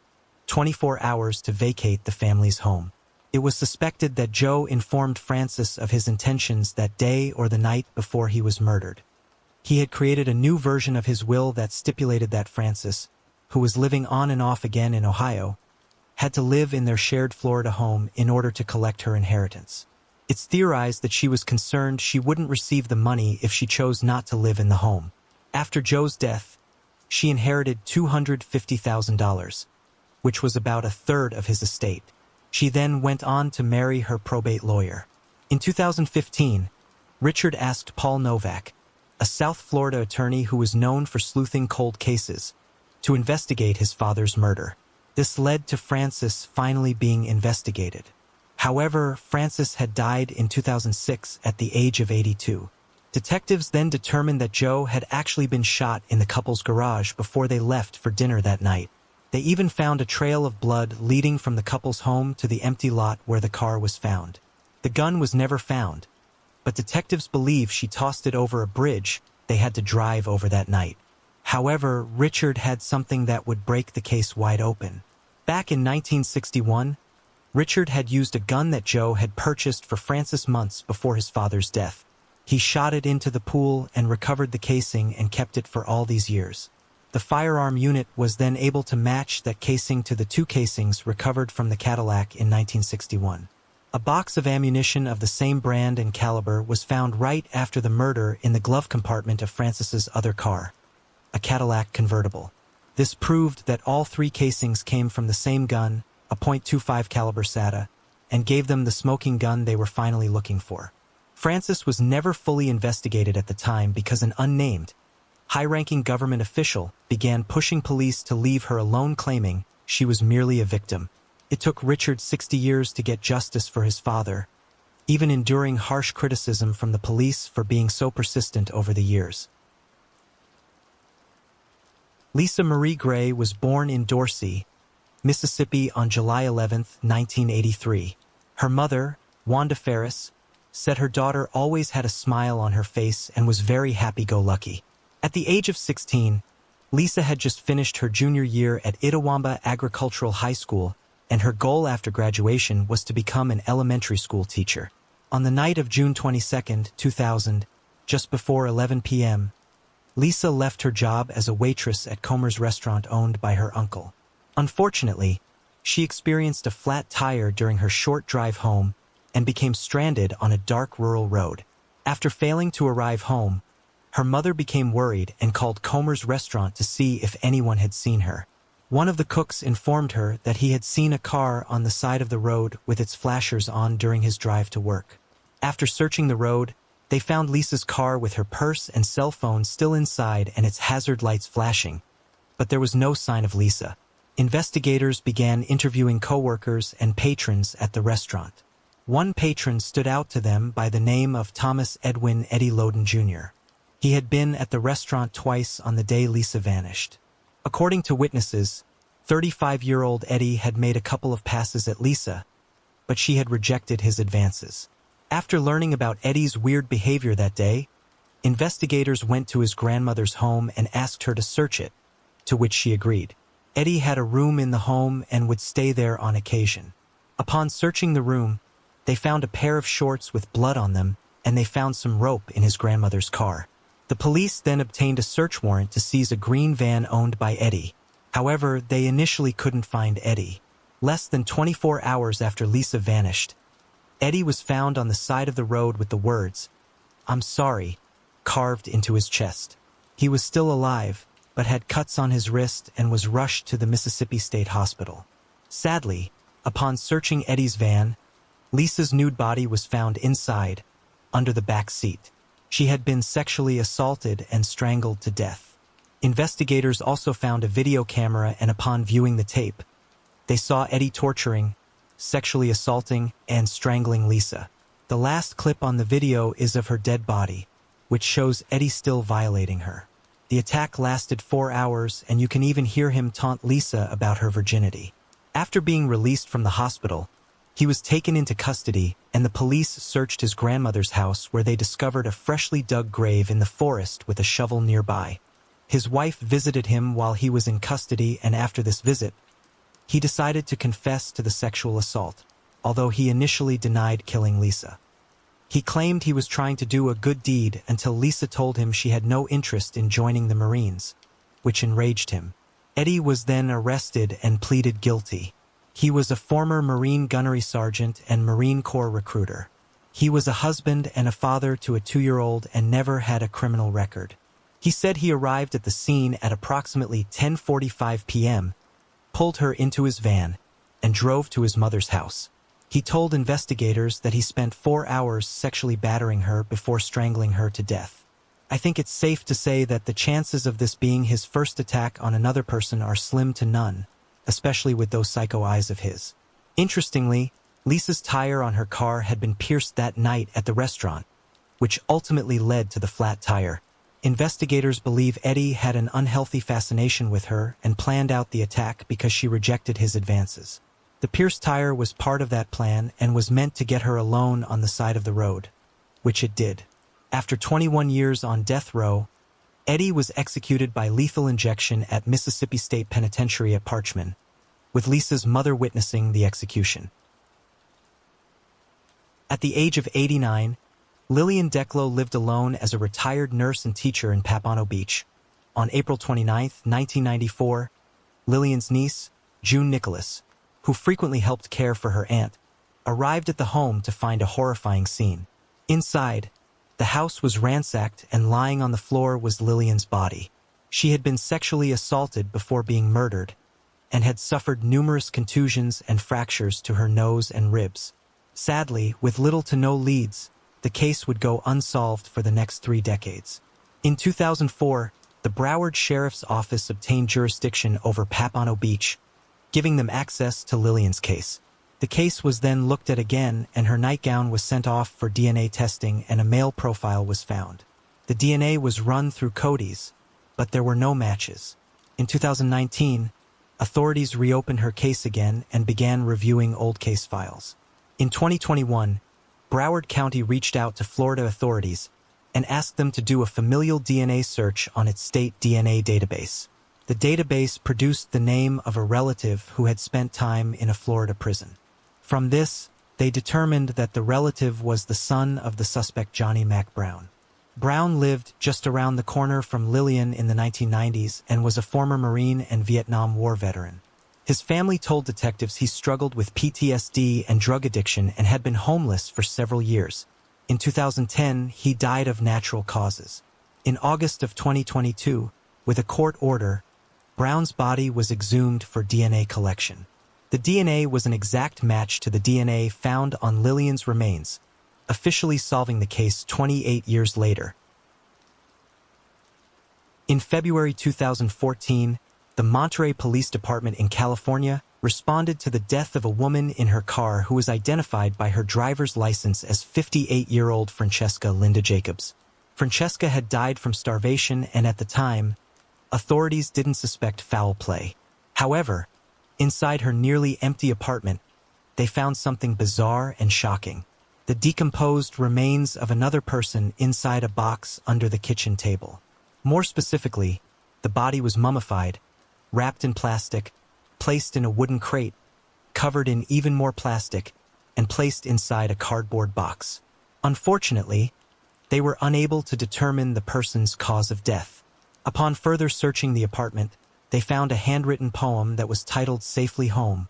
24 hours to vacate the family's home. It was suspected that Joe informed Frances of his intentions that day or the night before he was murdered. He had created a new version of his will that stipulated that Frances, who was living on and off again in Ohio, had to live in their shared Florida home in order to collect her inheritance. It's theorized that she was concerned she wouldn't receive the money if she chose not to live in the home. After Joe's death, she inherited $250,000, which was about a third of his estate. She then went on to marry her probate lawyer. In 2015, Richard asked Paul Novak, a South Florida attorney who was known for sleuthing cold cases, to investigate his father's murder. This led to Frances finally being investigated. However, Frances had died in 2006 at the age of 82. Detectives then determined that Joe had actually been shot in the couple's garage before they left for dinner that night. They even found a trail of blood leading from the couple's home to the empty lot where the car was found. The gun was never found, but detectives believe she tossed it over a bridge they had to drive over that night. However, Richard had something that would break the case wide open. Back in 1961, Richard had used a gun that Joe had purchased for Frances months before his father's death. He shot it into the pool and recovered the casing and kept it for all these years. The firearm unit was then able to match that casing to the 2 casings recovered from the Cadillac in 1961. A box of ammunition of the same brand and caliber was found right after the murder in the glove compartment of Frances's other car, a Cadillac convertible. This proved that all 3 casings came from the same gun, a .25 caliber SATA, and gave them the smoking gun they were finally looking for. Frances was never fully investigated at the time because an unnamed, high-ranking government official began pushing police to leave her alone, claiming she was merely a victim. It took Richard 60 years to get justice for his father, even enduring harsh criticism from the police for being so persistent over the years. Lisa Marie Gray was born in Dorsey, Mississippi on July 11, 1983. Her mother, Wanda Ferris, said her daughter always had a smile on her face and was very happy-go-lucky. At the age of 16, Lisa had just finished her junior year at Itawamba Agricultural High School, and her goal after graduation was to become an elementary school teacher. On the night of June 22, 2000, just before 11 p.m., Lisa left her job as a waitress at Comer's restaurant owned by her uncle. Unfortunately, she experienced a flat tire during her short drive home and became stranded on a dark rural road. After failing to arrive home, her mother became worried and called Comer's restaurant to see if anyone had seen her. One of the cooks informed her that he had seen a car on the side of the road with its flashers on during his drive to work. After searching the road, they found Lisa's car with her purse and cell phone still inside and its hazard lights flashing, but there was no sign of Lisa. Investigators began interviewing coworkers and patrons at the restaurant. One patron stood out to them by the name of Thomas Edwin Eddie Loden Jr. He had been at the restaurant twice on the day Lisa vanished. According to witnesses, 35-year-old Eddie had made a couple of passes at Lisa, but she had rejected his advances. After learning about Eddie's weird behavior that day, investigators went to his grandmother's home and asked her to search it, to which she agreed. Eddie had a room in the home and would stay there on occasion. Upon searching the room, they found a pair of shorts with blood on them, and they found some rope in his grandmother's car. The police then obtained a search warrant to seize a green van owned by Eddie. However, they initially couldn't find Eddie. Less than 24 hours after Lisa vanished, Eddie was found on the side of the road with the words, "I'm sorry," carved into his chest. He was still alive, but had cuts on his wrist and was rushed to the Mississippi State Hospital. Sadly, upon searching Eddie's van, Lisa's nude body was found inside, under the back seat. She had been sexually assaulted and strangled to death. Investigators also found a video camera, and upon viewing the tape, they saw Eddie torturing, sexually assaulting, and strangling Lisa. The last clip on the video is of her dead body, which shows Eddie still violating her. The attack lasted 4 hours, and you can even hear him taunt Lisa about her virginity. After being released from the hospital, he was taken into custody, and the police searched his grandmother's house, where they discovered a freshly dug grave in the forest with a shovel nearby. His wife visited him while he was in custody, and after this visit, he decided to confess to the sexual assault, although he initially denied killing Lisa. He claimed he was trying to do a good deed until Lisa told him she had no interest in joining the Marines, which enraged him. Eddie was then arrested and pleaded guilty. He was a former Marine gunnery sergeant and Marine Corps recruiter. He was a husband and a father to a 2-year-old and never had a criminal record. He said he arrived at the scene at approximately 10:45 p.m., pulled her into his van, and drove to his mother's house. He told investigators that he spent 4 hours sexually battering her before strangling her to death. I think it's safe to say that the chances of this being his first attack on another person are slim to none, especially with those psycho eyes of his. Interestingly, Lisa's tire on her car had been pierced that night at the restaurant, which ultimately led to the flat tire. Investigators believe Eddie had an unhealthy fascination with her and planned out the attack because she rejected his advances. The pierced tire was part of that plan and was meant to get her alone on the side of the road, which it did. After 21 years on death row, Eddie was executed by lethal injection at Mississippi State Penitentiary at Parchman, with Lisa's mother witnessing the execution. At the age of 89, Lillian DeCl lived alone as a retired nurse and teacher in Papono Beach. On April 29, 1994, Lillian's niece, June Nicholas, who frequently helped care for her aunt, arrived at the home to find a horrifying scene. Inside, the house was ransacked, and lying on the floor was Lillian's body. She had been sexually assaulted before being murdered, and had suffered numerous contusions and fractures to her nose and ribs. Sadly, with little to no leads, the case would go unsolved for the next 3 decades. In 2004, the Broward Sheriff's Office obtained jurisdiction over Papono Beach, giving them access to Lillian's case. The case was then looked at again, and her nightgown was sent off for DNA testing, and a male profile was found. The DNA was run through Cody's, but there were no matches. In 2019, authorities reopened her case again and began reviewing old case files. In 2021, Broward County reached out to Florida authorities and asked them to do a familial DNA search on its state DNA database. The database produced the name of a relative who had spent time in a Florida prison. From this, they determined that the relative was the son of the suspect Johnny Mac Brown. Brown lived just around the corner from Lillian in the 1990s and was a former Marine and Vietnam War veteran. His family told detectives he struggled with PTSD and drug addiction and had been homeless for several years. In 2010, he died of natural causes. In August of 2022, with a court order, Brown's body was exhumed for DNA collection. The DNA was an exact match to the DNA found on Lillian's remains, officially solving the case 28 years later. In February 2014, the Monterey Police Department in California responded to the death of a woman in her car who was identified by her driver's license as 58-year-old Francesca Linda Jacobs. Francesca had died from starvation, and at the time, authorities didn't suspect foul play. However, inside her nearly empty apartment, they found something bizarre and shocking. The the decomposed remains of another person inside a box under the kitchen table. More specifically, the body was mummified, wrapped in plastic, placed in a wooden crate, covered in even more plastic, and placed inside a cardboard box. Unfortunately, they were unable to determine the person's cause of death. Upon further searching the apartment, they found a handwritten poem that was titled Safely Home,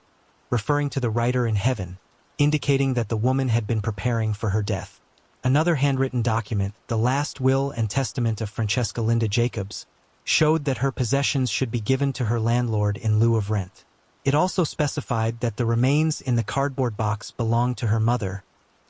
referring to the writer in heaven, indicating that the woman had been preparing for her death. Another handwritten document, the last will and testament of Francesca Linda Jacobs, showed that her possessions should be given to her landlord in lieu of rent. It also specified that the remains in the cardboard box belonged to her mother,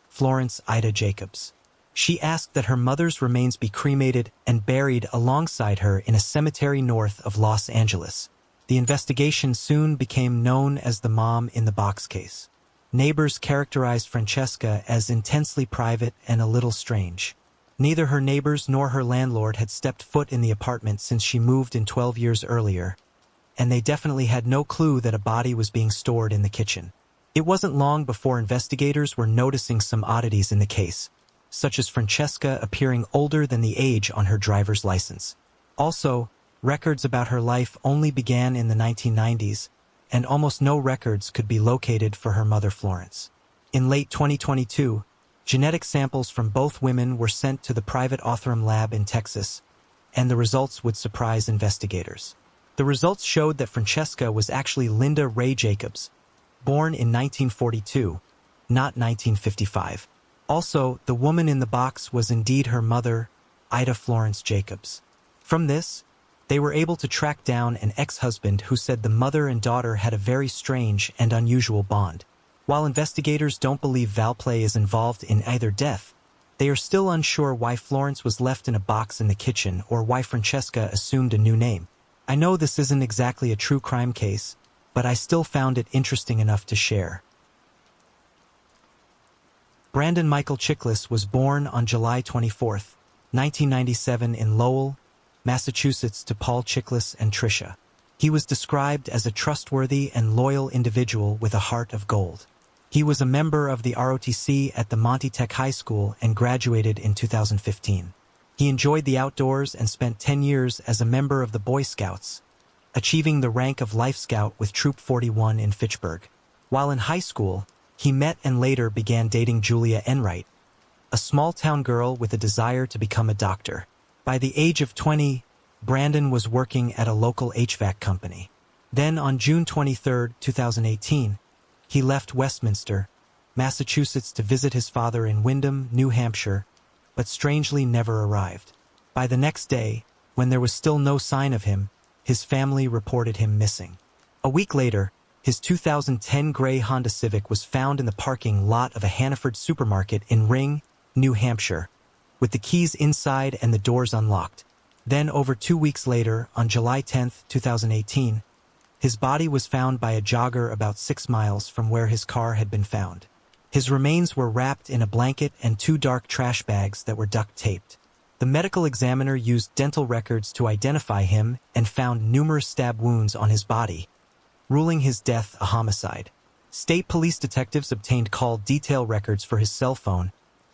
Florence Ida Jacobs. She asked that her mother's remains be cremated and buried alongside her in a cemetery north of Los Angeles. The investigation soon became known as the Mom in the Box case. Neighbors characterized Francesca as intensely private and a little strange. Neither her neighbors nor her landlord had stepped foot in the apartment since she moved in 12 years earlier, and they definitely had no clue that a body was being stored in the kitchen. It wasn't long before investigators were noticing some oddities in the case, such as Francesca appearing older than the age on her driver's license. Also, records about her life only began in the 1990s, and almost no records could be located for her mother Florence. In late 2022, genetic samples from both women were sent to the private Othram lab in Texas, and the results would surprise investigators. The results showed that Francesca was actually Linda Ray Jacobs, born in 1942, not 1955. Also, the woman in the box was indeed her mother, Ida Florence Jacobs. From this, they were able to track down an ex-husband who said the mother and daughter had a very strange and unusual bond. While investigators don't believe foul play is involved in either death, they are still unsure why Florence was left in a box in the kitchen or why Francesca assumed a new name. I know this isn't exactly a true crime case, but I still found it interesting enough to share. Brandon Michael Chicklas was born on July 24, 1997 in Lowell, Massachusetts to Paul Chicklas and Tricia. He was described as a trustworthy and loyal individual with a heart of gold. He was a member of the ROTC at the Monty Tech High School and graduated in 2015. He enjoyed the outdoors and spent 10 years as a member of the Boy Scouts, achieving the rank of Life Scout with Troop 41 in Fitchburg. While in high school, he met and later began dating Julia Enright, a small-town girl with a desire to become a doctor. By the age of 20, Brandon was working at a local HVAC company. Then on June 23, 2018, he left Westminster, Massachusetts to visit his father in Windham, New Hampshire, but strangely never arrived. By the next day, when there was still no sign of him, his family reported him missing. A week later, his 2010 gray Honda Civic was found in the parking lot of a Hannaford supermarket in Ring, New Hampshire, with the keys inside and the doors unlocked. Then, over 2 weeks later, on July 10, 2018, his body was found by a jogger about 6 miles from where his car had been found. His remains were wrapped in a blanket and 2 dark trash bags that were duct-taped. The medical examiner used dental records to identify him and found numerous stab wounds on his body, ruling his death a homicide. State police detectives obtained call detail records for his cell phone,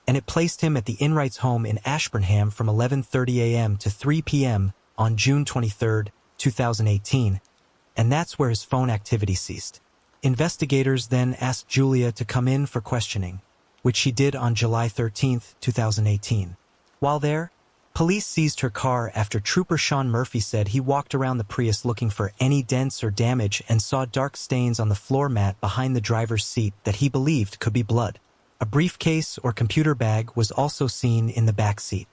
and it placed him at the Enrights' home in Ashburnham from 11:30 a.m. to 3 p.m. on June 23, 2018, and that's where his phone activity ceased. Investigators then asked Julia to come in for questioning, which she did on July 13, 2018. While there, police seized her car after Trooper Sean Murphy said he walked around the Prius looking for any dents or damage and saw dark stains on the floor mat behind the driver's seat that he believed could be blood. A briefcase or computer bag was also seen in the back seat.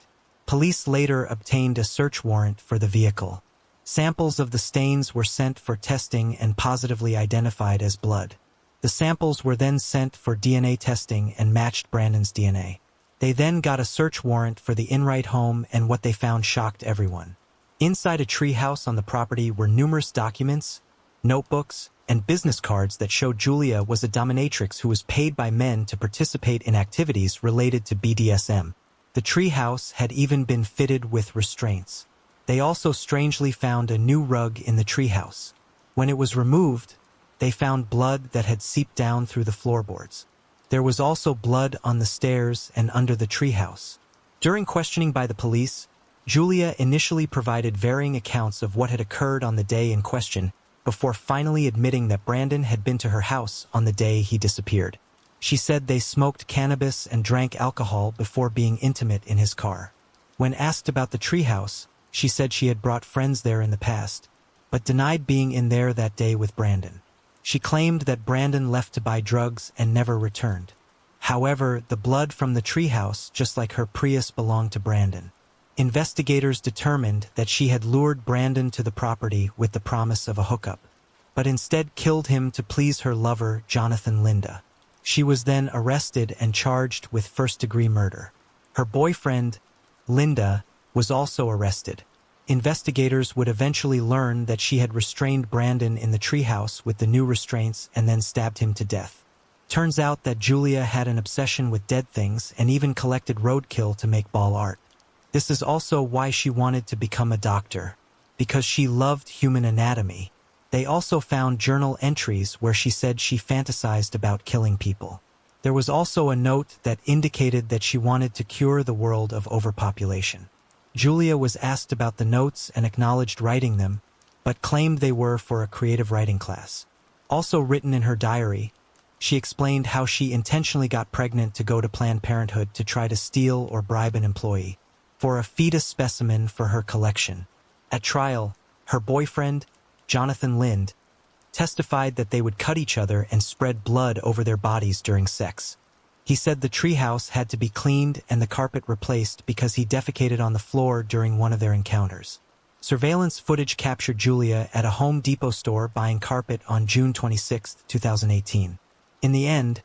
Police later obtained a search warrant for the vehicle. Samples of the stains were sent for testing and positively identified as blood. The samples were then sent for DNA testing and matched Brandon's DNA. They then got a search warrant for the Enright home, and what they found shocked everyone. Inside a treehouse on the property were numerous documents, notebooks, and business cards that showed Julia was a dominatrix who was paid by men to participate in activities related to BDSM. The treehouse had even been fitted with restraints. They also strangely found a new rug in the treehouse. When it was removed, they found blood that had seeped down through the floorboards. There was also blood on the stairs and under the treehouse. During questioning by the police, Julia initially provided varying accounts of what had occurred on the day in question, before finally admitting that Brandon had been to her house on the day he disappeared. She said they smoked cannabis and drank alcohol before being intimate in his car. When asked about the treehouse, she said she had brought friends there in the past, but denied being in there that day with Brandon. She claimed that Brandon left to buy drugs and never returned. However, the blood from the treehouse, just like her Prius, belonged to Brandon. Investigators determined that she had lured Brandon to the property with the promise of a hookup, but instead killed him to please her lover, Jonathan Linda. She was then arrested and charged with first-degree murder. Her boyfriend, Linda, was also arrested. Investigators would eventually learn that she had restrained Brandon in the treehouse with the new restraints and then stabbed him to death. Turns out that Julia had an obsession with dead things and even collected roadkill to make ball art. This is also why she wanted to become a doctor, because she loved human anatomy. They also found journal entries where she said she fantasized about killing people. There was also a note that indicated that she wanted to cure the world of overpopulation. Julia was asked about the notes and acknowledged writing them, but claimed they were for a creative writing class. Also written in her diary, she explained how she intentionally got pregnant to go to Planned Parenthood to try to steal or bribe an employee for a fetus specimen for her collection. At trial, her boyfriend, Jonathan Lind, testified that they would cut each other and spread blood over their bodies during sex. He said the treehouse had to be cleaned and the carpet replaced because he defecated on the floor during one of their encounters. Surveillance footage captured Julia at a Home Depot store buying carpet on June 26, 2018. In the end,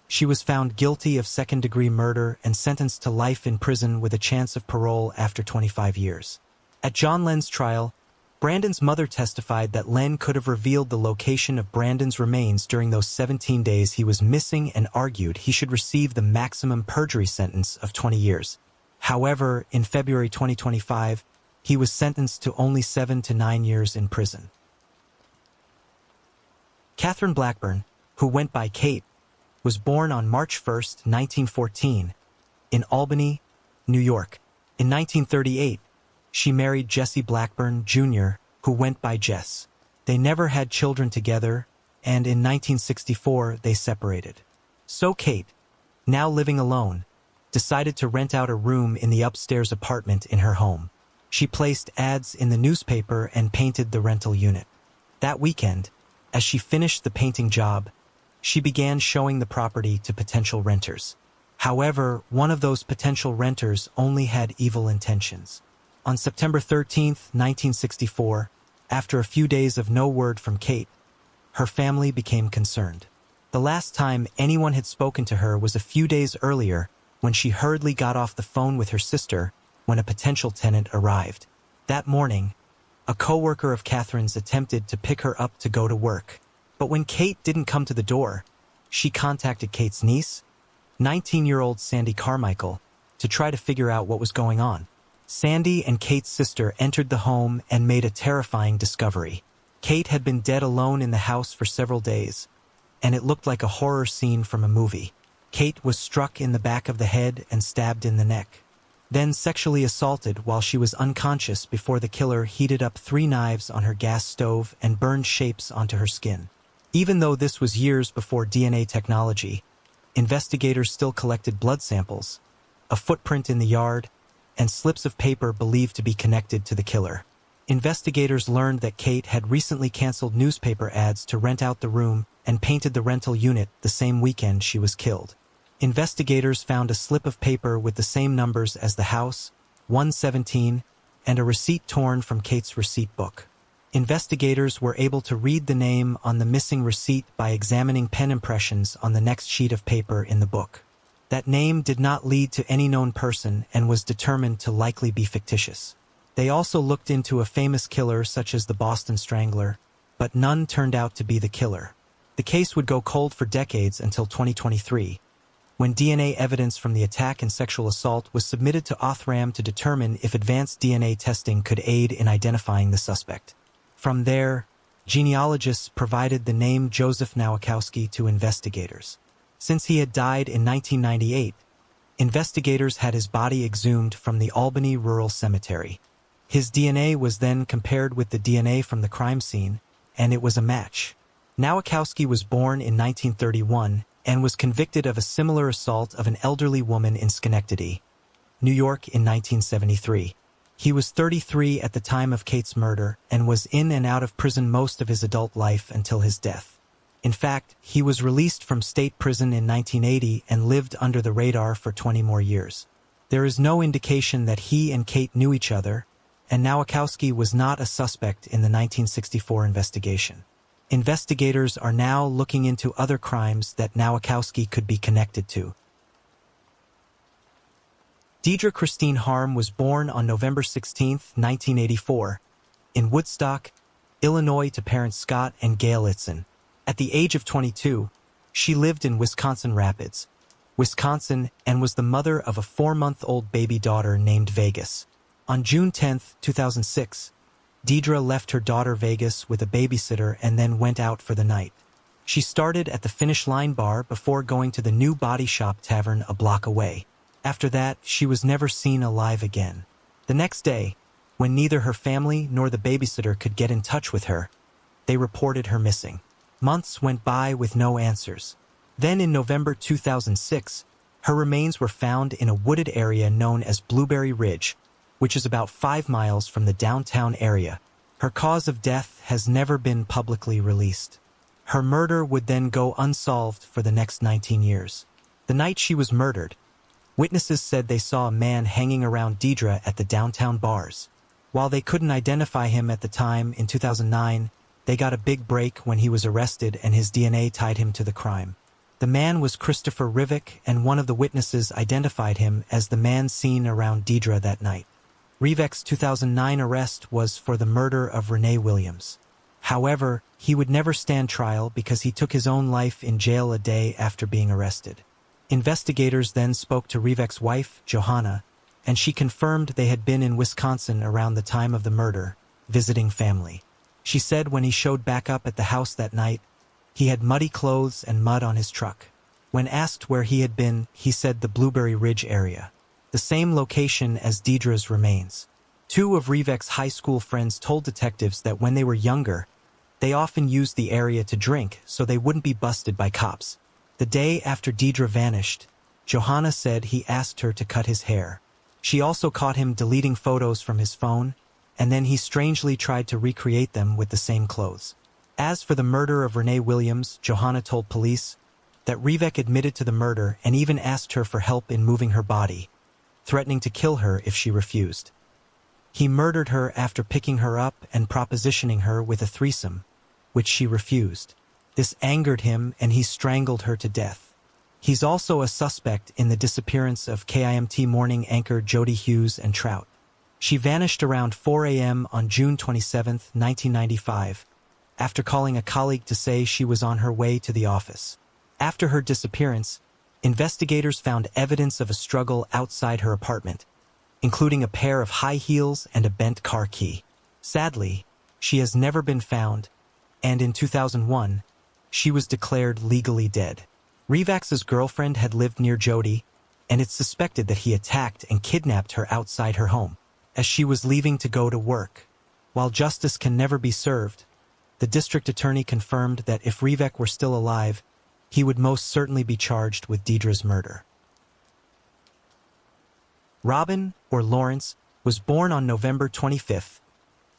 she was found guilty of second-degree murder and sentenced to life in prison with a chance of parole after 25 years. At John Len's trial, Brandon's mother testified that Len could have revealed the location of Brandon's remains during those 17 days he was missing and argued he should receive the maximum perjury sentence of 20 years. However, in February 2025, he was sentenced to only 7 to 9 years in prison. Catherine Blackburn, who went by Kate, was born on March 1, 1914, in Albany, New York. In 1938, she married Jesse Blackburn, Jr., who went by Jess. They never had children together, and in 1964 they separated. So Kate, now living alone, decided to rent out a room in the upstairs apartment in her home. She placed ads in the newspaper and painted the rental unit. That weekend, as she finished the painting job, she began showing the property to potential renters. However, one of those potential renters only had evil intentions. On September 13, 1964, after a few days of no word from Kate, her family became concerned. The last time anyone had spoken to her was a few days earlier when she hurriedly got off the phone with her sister when a potential tenant arrived. That morning, a coworker of Catherine's attempted to pick her up to go to work. But when Kate didn't come to the door, she contacted Kate's niece, 19-year-old Sandy Carmichael, to try to figure out what was going on. Sandy and Kate's sister entered the home and made a terrifying discovery. Kate had been dead alone in the house for several days, and it looked like a horror scene from a movie. Kate was struck in the back of the head and stabbed in the neck, then sexually assaulted while she was unconscious before the killer heated up 3 knives on her gas stove and burned shapes onto her skin. Even though this was years before DNA technology, investigators still collected blood samples, a footprint in the yard, and slips of paper believed to be connected to the killer. Investigators learned that Kate had recently canceled newspaper ads to rent out the room and painted the rental unit the same weekend she was killed. Investigators found a slip of paper with the same numbers as the house, 117, and a receipt torn from Kate's receipt book. Investigators were able to read the name on the missing receipt by examining pen impressions on the next sheet of paper in the book. That name did not lead to any known person and was determined to likely be fictitious. They also looked into a famous killer such as the Boston Strangler, but none turned out to be the killer. The case would go cold for decades until 2023, when DNA evidence from the attack and sexual assault was submitted to Othram to determine if advanced DNA testing could aid in identifying the suspect. From there, genealogists provided the name Joseph Nowakowski to investigators. Since he had died in 1998, investigators had his body exhumed from the Albany Rural Cemetery. His DNA was then compared with the DNA from the crime scene, and it was a match. Nowakowski was born in 1931 and was convicted of a similar assault of an elderly woman in Schenectady, New York in 1973. He was 33 at the time of Kate's murder and was in and out of prison most of his adult life until his death. In fact, he was released from state prison in 1980 and lived under the radar for 20 more years. There is no indication that he and Kate knew each other, and Nowakowski was not a suspect in the 1964 investigation. Investigators are now looking into other crimes that Nowakowski could be connected to. Dedra Christine Harm was born on November 16, 1984, in Woodstock, Illinois to parents Scott and Gail Itzen. At the age of 22, she lived in Wisconsin Rapids, Wisconsin, and was the mother of a 4-month-old baby daughter named Vegas. On June 10, 2006, Dedra left her daughter Vegas with a babysitter and then went out for the night. She started at the Finish Line bar before going to the New Body Shop Tavern a block away. After that, she was never seen alive again. The next day, when neither her family nor the babysitter could get in touch with her, they reported her missing. Months went by with no answers. Then in November 2006, her remains were found in a wooded area known as Blueberry Ridge, which is about 5 miles from the downtown area. Her cause of death has never been publicly released. Her murder would then go unsolved for the next 19 years. The night she was murdered, witnesses said they saw a man hanging around Dedra at the downtown bars. While they couldn't identify him at the time, in 2009, they got a big break when he was arrested and his DNA tied him to the crime. The man was Christopher Rivik, and one of the witnesses identified him as the man seen around Dedra that night. Rivik's 2009 arrest was for the murder of Renee Williams. However, he would never stand trial because he took his own life in jail a day after being arrested. Investigators then spoke to Rivik's wife, Johanna, and she confirmed they had been in Wisconsin around the time of the murder, visiting family. She said when he showed back up at the house that night, he had muddy clothes and mud on his truck. When asked where he had been, he said the Blueberry Ridge area, the same location as Dedra's remains. 2 of Rivik's high school friends told detectives that when they were younger, they often used the area to drink so they wouldn't be busted by cops. The day after Dedra vanished, Johanna said he asked her to cut his hair. She also caught him deleting photos from his phone, and then he strangely tried to recreate them with the same clothes. As for the murder of Renee Williams, Johanna told police that Rivik admitted to the murder and even asked her for help in moving her body, threatening to kill her if she refused. He murdered her after picking her up and propositioning her with a threesome, which she refused. This angered him and he strangled her to death. He's also a suspect in the disappearance of KIMT morning anchor Jody Hughes and Trout. She vanished around 4 a.m. on June 27, 1995, after calling a colleague to say she was on her way to the office. After her disappearance, investigators found evidence of a struggle outside her apartment, including a pair of high heels and a bent car key. Sadly, she has never been found, and in 2001, she was declared legally dead. Rivik's girlfriend had lived near Jody, and it's suspected that he attacked and kidnapped her outside her home as she was leaving to go to work. While justice can never be served, the district attorney confirmed that if Rivik were still alive, he would most certainly be charged with Dedra's murder. Robin, or Lawrence, was born on November 25,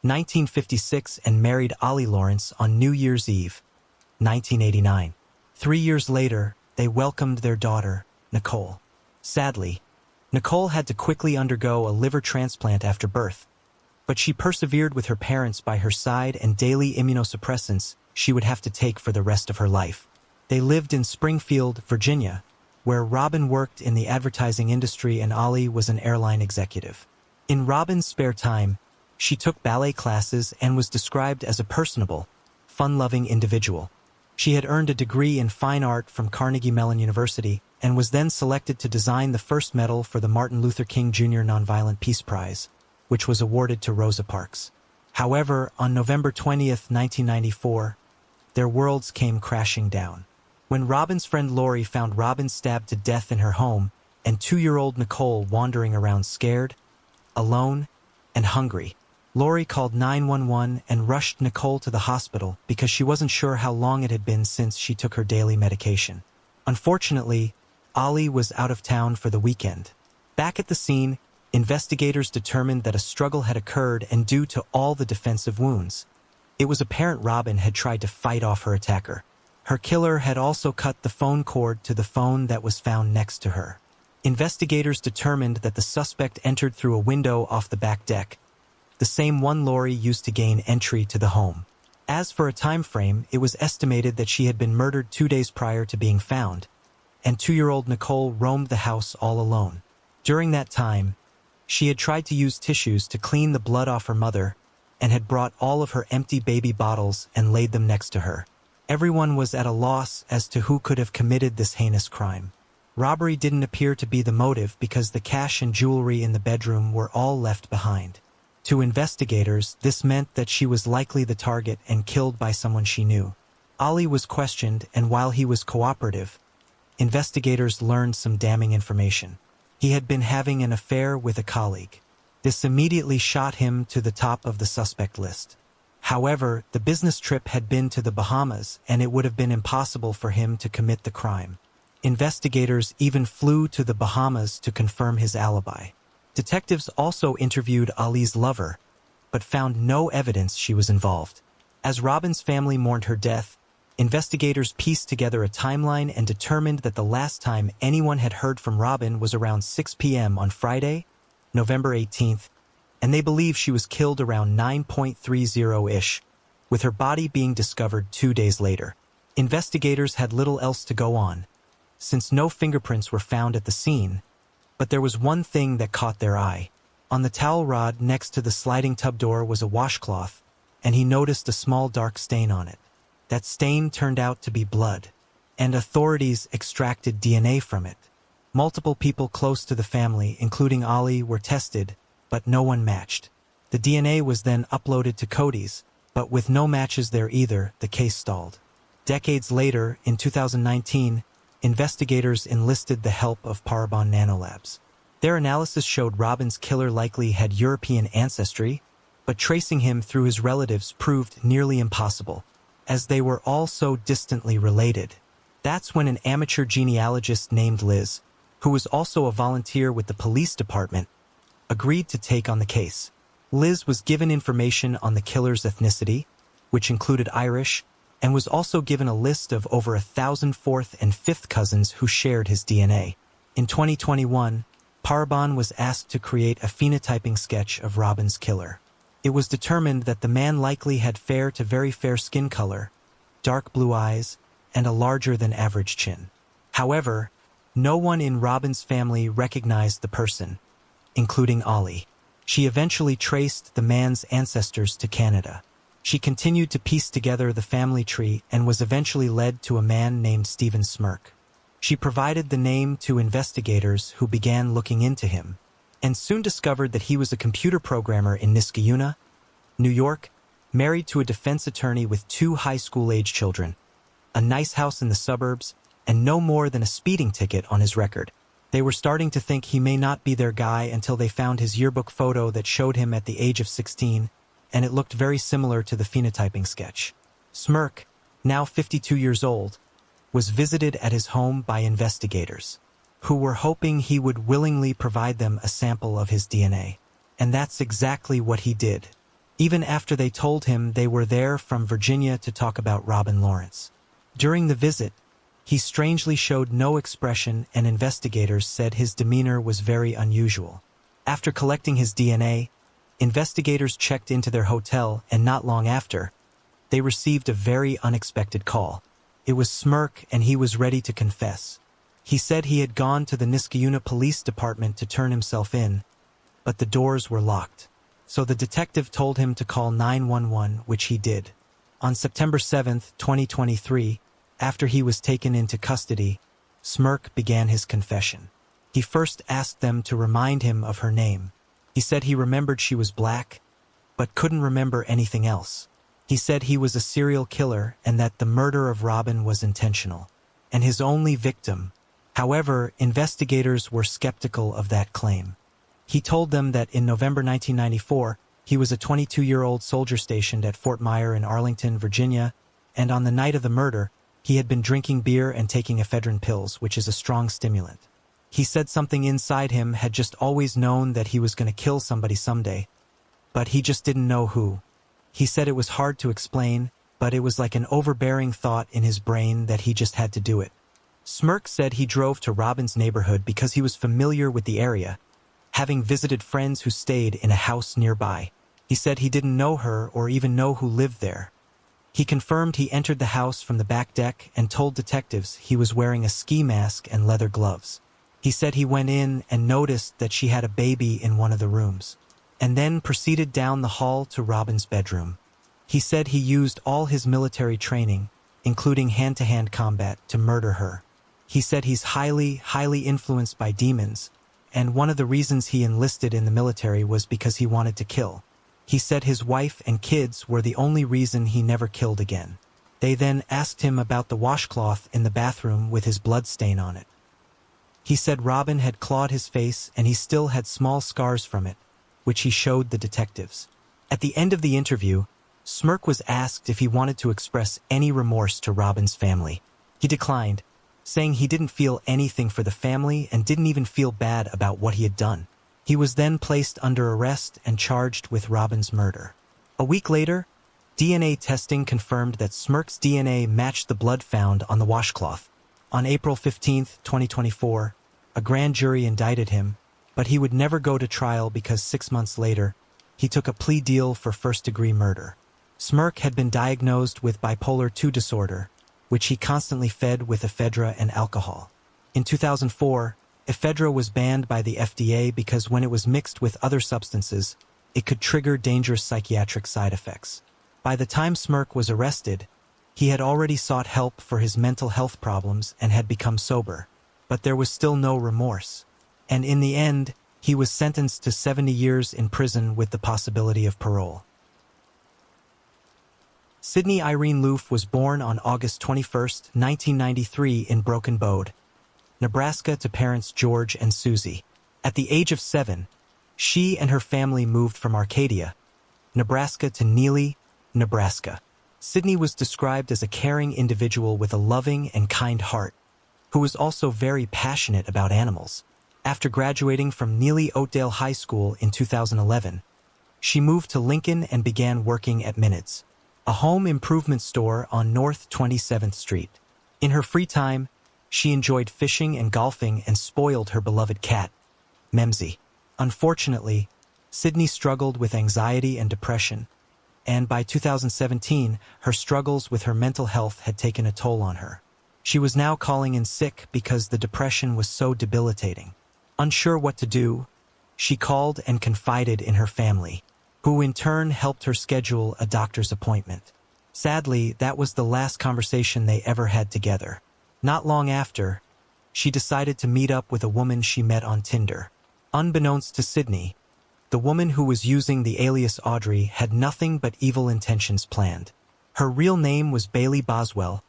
1956 and married Ollie Lawrence on New Year's Eve, 1989. 3 years later, they welcomed their daughter, Nicole. Sadly, Nicole had to quickly undergo a liver transplant after birth, but she persevered with her parents by her side and daily immunosuppressants she would have to take for the rest of her life. They lived in Springfield, Virginia, where Robin worked in the advertising industry and Ollie was an airline executive. In Robin's spare time, she took ballet classes and was described as a personable, fun-loving individual. She had earned a degree in fine art from Carnegie Mellon University and was then selected to design the first medal for the Martin Luther King Jr. Nonviolent Peace Prize, which was awarded to Rosa Parks. However, on November 20, 1994, their worlds came crashing down. When Robin's friend Lori found Robin stabbed to death in her home and 2-year-old Nicole wandering around scared, alone, and hungry, Lori called 911 and rushed Nicole to the hospital because she wasn't sure how long it had been since she took her daily medication. Unfortunately, Ollie was out of town for the weekend. Back at the scene, investigators determined that a struggle had occurred, and due to all the defensive wounds, it was apparent Robin had tried to fight off her attacker. Her killer had also cut the phone cord to the phone that was found next to her. Investigators determined that the suspect entered through a window off the back deck, the same one Lori used to gain entry to the home. As for a time frame, it was estimated that she had been murdered 2 days prior to being found, and 2-year-old Nicole roamed the house all alone. During that time, she had tried to use tissues to clean the blood off her mother and had brought all of her empty baby bottles and laid them next to her. Everyone was at a loss as to who could have committed this heinous crime. Robbery didn't appear to be the motive because the cash and jewelry in the bedroom were all left behind. To investigators, this meant that she was likely the target and killed by someone she knew. Ollie was questioned, and while he was cooperative, investigators learned some damning information. He had been having an affair with a colleague. This immediately shot him to the top of the suspect list. However, the business trip had been to the Bahamas, and it would have been impossible for him to commit the crime. Investigators even flew to the Bahamas to confirm his alibi. Detectives also interviewed Ollie's lover, but found no evidence she was involved. As Robin's family mourned her death, investigators pieced together a timeline and determined that the last time anyone had heard from Robin was around 6 p.m. on Friday, November 18th, and they believe she was killed around 9:30-ish, with her body being discovered 2 days later. Investigators had little else to go on, since no fingerprints were found at the scene, but there was one thing that caught their eye. On the towel rod next to the sliding tub door was a washcloth, and he noticed a small dark stain on it. That stain turned out to be blood, and authorities extracted DNA from it. Multiple people close to the family, including Ollie, were tested, but no one matched. The DNA was then uploaded to Cody's, but with no matches there either, the case stalled. Decades later, in 2019, investigators enlisted the help of Parabon Nanolabs. Their analysis showed Robin's killer likely had European ancestry, but tracing him through his relatives proved nearly impossible, as they were all so distantly related. That's when an amateur genealogist named Liz, who was also a volunteer with the police department, agreed to take on the case. Liz was given information on the killer's ethnicity, which included Irish, and was also given a list of over 1,000 fourth and fifth cousins who shared his DNA. In 2021, Parabon was asked to create a phenotyping sketch of Robin's killer. It was determined that the man likely had fair to very fair skin color, dark blue eyes, and a larger than average chin. However, no one in Robin's family recognized the person, including Ollie. She eventually traced the man's ancestors to Canada. She continued to piece together the family tree and was eventually led to a man named Stephen Smirk. She provided the name to investigators who began looking into him, and soon discovered that he was a computer programmer in Niskayuna, New York, married to a defense attorney with 2 high school-age children, a nice house in the suburbs, and no more than a speeding ticket on his record. They were starting to think he may not be their guy until they found his yearbook photo that showed him at the age of 16, and it looked very similar to the phenotyping sketch. Smirk, now 52 years old, was visited at his home by investigators, who were hoping he would willingly provide them a sample of his DNA. And that's exactly what he did, even after they told him they were there from Virginia to talk about Robin Lawrence. During the visit, he strangely showed no expression, and investigators said his demeanor was very unusual. After collecting his DNA, investigators checked into their hotel, and not long after, they received a very unexpected call. It was Smirk, and he was ready to confess. He said he had gone to the Niskayuna Police Department to turn himself in, but the doors were locked. So the detective told him to call 911, which he did. On September 7, 2023, after he was taken into custody, Smirk began his confession. He first asked them to remind him of her name. He said he remembered she was black, but couldn't remember anything else. He said he was a serial killer and that the murder of Robin was intentional. and his only victim. However, investigators were skeptical of that claim. He told them that in November 1994, he was a 22-year-old soldier stationed at Fort Myer in Arlington, Virginia, and on the night of the murder, he had been drinking beer and taking ephedrine pills, which is a strong stimulant. He said something inside him had just always known that he was going to kill somebody someday, but he just didn't know who. He said it was hard to explain, but it was like an overbearing thought in his brain that he just had to do it. Smirk said he drove to Robin's neighborhood because he was familiar with the area, having visited friends who stayed in a house nearby. He said he didn't know her or even know who lived there. He confirmed he entered the house from the back deck and told detectives he was wearing a ski mask and leather gloves. He said he went in and noticed that she had a baby in one of the rooms, and then proceeded down the hall to Robin's bedroom. He said he used all his military training, including hand-to-hand combat, to murder her. He said he's highly influenced by demons, and one of the reasons he enlisted in the military was because he wanted to kill. He said his wife and kids were the only reason he never killed again. They then asked him about the washcloth in the bathroom with his blood stain on it. He said Robin had clawed his face and he still had small scars from it, which he showed the detectives. At the end of the interview, Smirk was asked if he wanted to express any remorse to Robin's family. He declined, saying he didn't feel anything for the family and didn't even feel bad about what he had done. He was then placed under arrest and charged with Robin's murder. A week later, DNA testing confirmed that Smirk's DNA matched the blood found on the washcloth. On April 15, 2024, a grand jury indicted him, but he would never go to trial because 6 months later, he took a plea deal for first-degree murder. Smirk had been diagnosed with bipolar II disorder, which he constantly fed with ephedra and alcohol. In 2004, ephedra was banned by the FDA because when it was mixed with other substances, it could trigger dangerous psychiatric side effects. By the time Smirk was arrested, he had already sought help for his mental health problems and had become sober, but there was still no remorse. And in the end, he was sentenced to 70 years in prison with the possibility of parole. Sydney Irene Loofe was born on August 21, 1993 in Broken Bow, Nebraska to parents George and Susie. At the age of 7, she and her family moved from Arcadia, Nebraska to Neely, Nebraska. Sydney was described as a caring individual with a loving and kind heart, who was also very passionate about animals. After graduating from Neely Oakdale High School in 2011, she moved to Lincoln and began working at Minutes, a home improvement store on North 27th Street. In her free time, she enjoyed fishing and golfing and spoiled her beloved cat, Memsy. Unfortunately, Sydney struggled with anxiety and depression, and by 2017, her struggles with her mental health had taken a toll on her. She was now calling in sick because the depression was so debilitating. Unsure what to do, she called and confided in her family, who in turn helped her schedule a doctor's appointment. Sadly, that was the last conversation they ever had together. Not long after, she decided to meet up with a woman she met on Tinder. Unbeknownst to Sydney, the woman who was using the alias Audrey had nothing but evil intentions planned. Her real name was Bailey Boswell,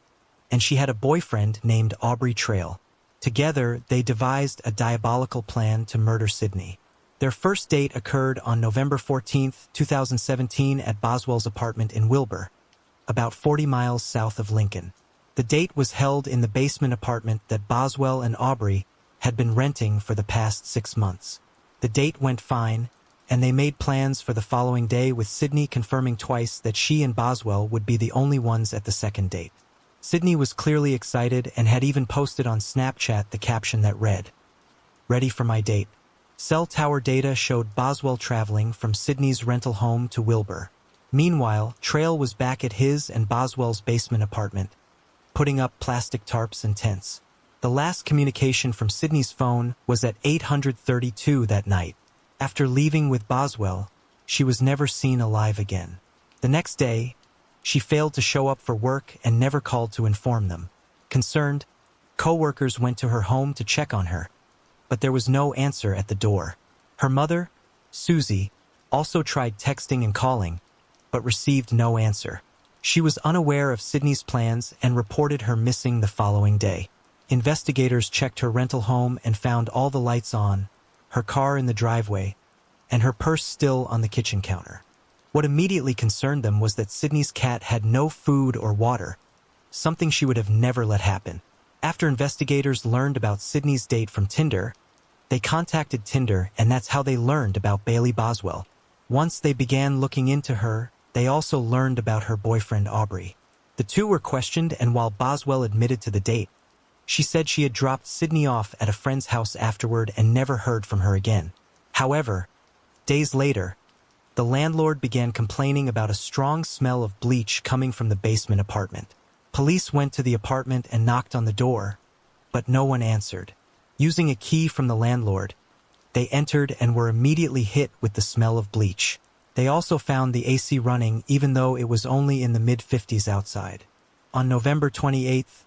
and she had a boyfriend named Aubrey Trail. Together, they devised a diabolical plan to murder Sydney. Their first date occurred on November 14, 2017 at Boswell's apartment in Wilbur, about 40 miles south of Lincoln. The date was held in the basement apartment that Boswell and Aubrey had been renting for the past 6 months. The date went fine, and they made plans for the following day, with Sydney confirming twice that she and Boswell would be the only ones at the second date. Sydney was clearly excited and had even posted on Snapchat the caption that read, "Ready for my date." Cell tower data showed Boswell traveling from Sydney's rental home to Wilbur. Meanwhile, Trail was back at his and Boswell's basement apartment, putting up plastic tarps and tents. The last communication from Sydney's phone was at 8:32 that night. After leaving with Boswell, she was never seen alive again. The next day, she failed to show up for work and never called to inform them. Concerned, co-workers went to her home to check on her, but there was no answer at the door. Her mother, Susie, also tried texting and calling, but received no answer. She was unaware of Sydney's plans and reported her missing the following day. Investigators checked her rental home and found all the lights on, her car in the driveway, and her purse still on the kitchen counter. What immediately concerned them was that Sydney's cat had no food or water, something she would have never let happen. After investigators learned about Sydney's date from Tinder, they contacted Tinder, and that's how they learned about Bailey Boswell. Once they began looking into her, they also learned about her boyfriend Aubrey. The two were questioned, and while Boswell admitted to the date, she said she had dropped Sydney off at a friend's house afterward and never heard from her again. However, days later, the landlord began complaining about a strong smell of bleach coming from the basement apartment. Police went to the apartment and knocked on the door, but no one answered. Using a key from the landlord, they entered and were immediately hit with the smell of bleach. They also found the AC running even though it was only in the mid-50s outside. On November 28th,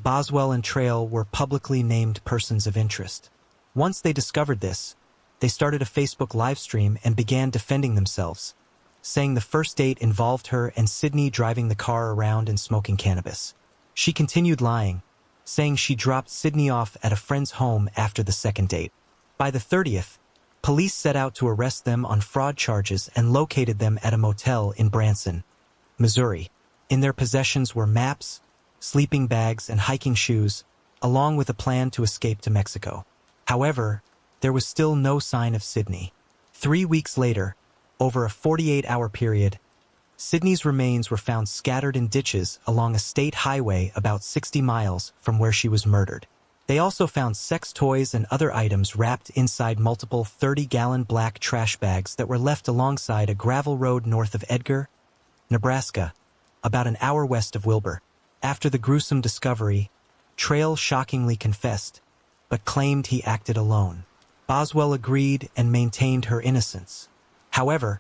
Boswell and Trail were publicly named persons of interest. Once they discovered this, they started a Facebook live stream and began defending themselves, saying the first date involved her and Sydney driving the car around and smoking cannabis. She continued lying, saying she dropped Sydney off at a friend's home after the second date. By the 30th, police set out to arrest them on fraud charges and located them at a motel in Branson, Missouri. In their possessions were maps, sleeping bags, and hiking shoes, along with a plan to escape to Mexico. However, there was still no sign of Sydney. 3 weeks later, over a 48-hour period, Sydney's remains were found scattered in ditches along a state highway about 60 miles from where she was murdered. They also found sex toys and other items wrapped inside multiple 30-gallon black trash bags that were left alongside a gravel road north of Edgar, Nebraska, about an hour west of Wilbur. After the gruesome discovery, Trail shockingly confessed, but claimed he acted alone. Boswell agreed and maintained her innocence. However,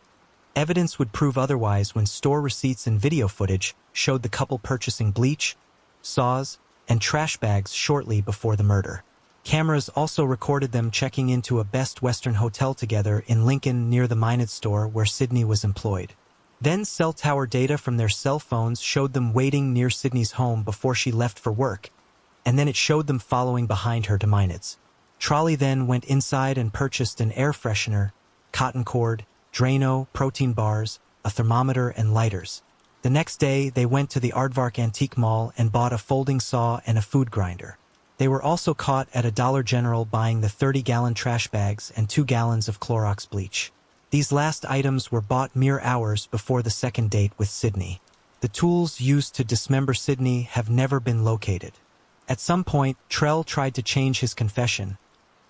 evidence would prove otherwise when store receipts and video footage showed the couple purchasing bleach, saws, and trash bags shortly before the murder. Cameras also recorded them checking into a Best Western hotel together in Lincoln near the Minot store where Sydney was employed. Then cell tower data from their cell phones showed them waiting near Sydney's home before she left for work, and then it showed them following behind her to Minot's. Trolley then went inside and purchased an air freshener, cotton cord, Drano, protein bars, a thermometer, and lighters. The next day, they went to the Aardvark Antique Mall and bought a folding saw and a food grinder. They were also caught at a Dollar General buying the 30-gallon trash bags and 2 gallons of Clorox bleach. These last items were bought mere hours before the second date with Sydney. The tools used to dismember Sydney have never been located. At some point, Trail tried to change his confession,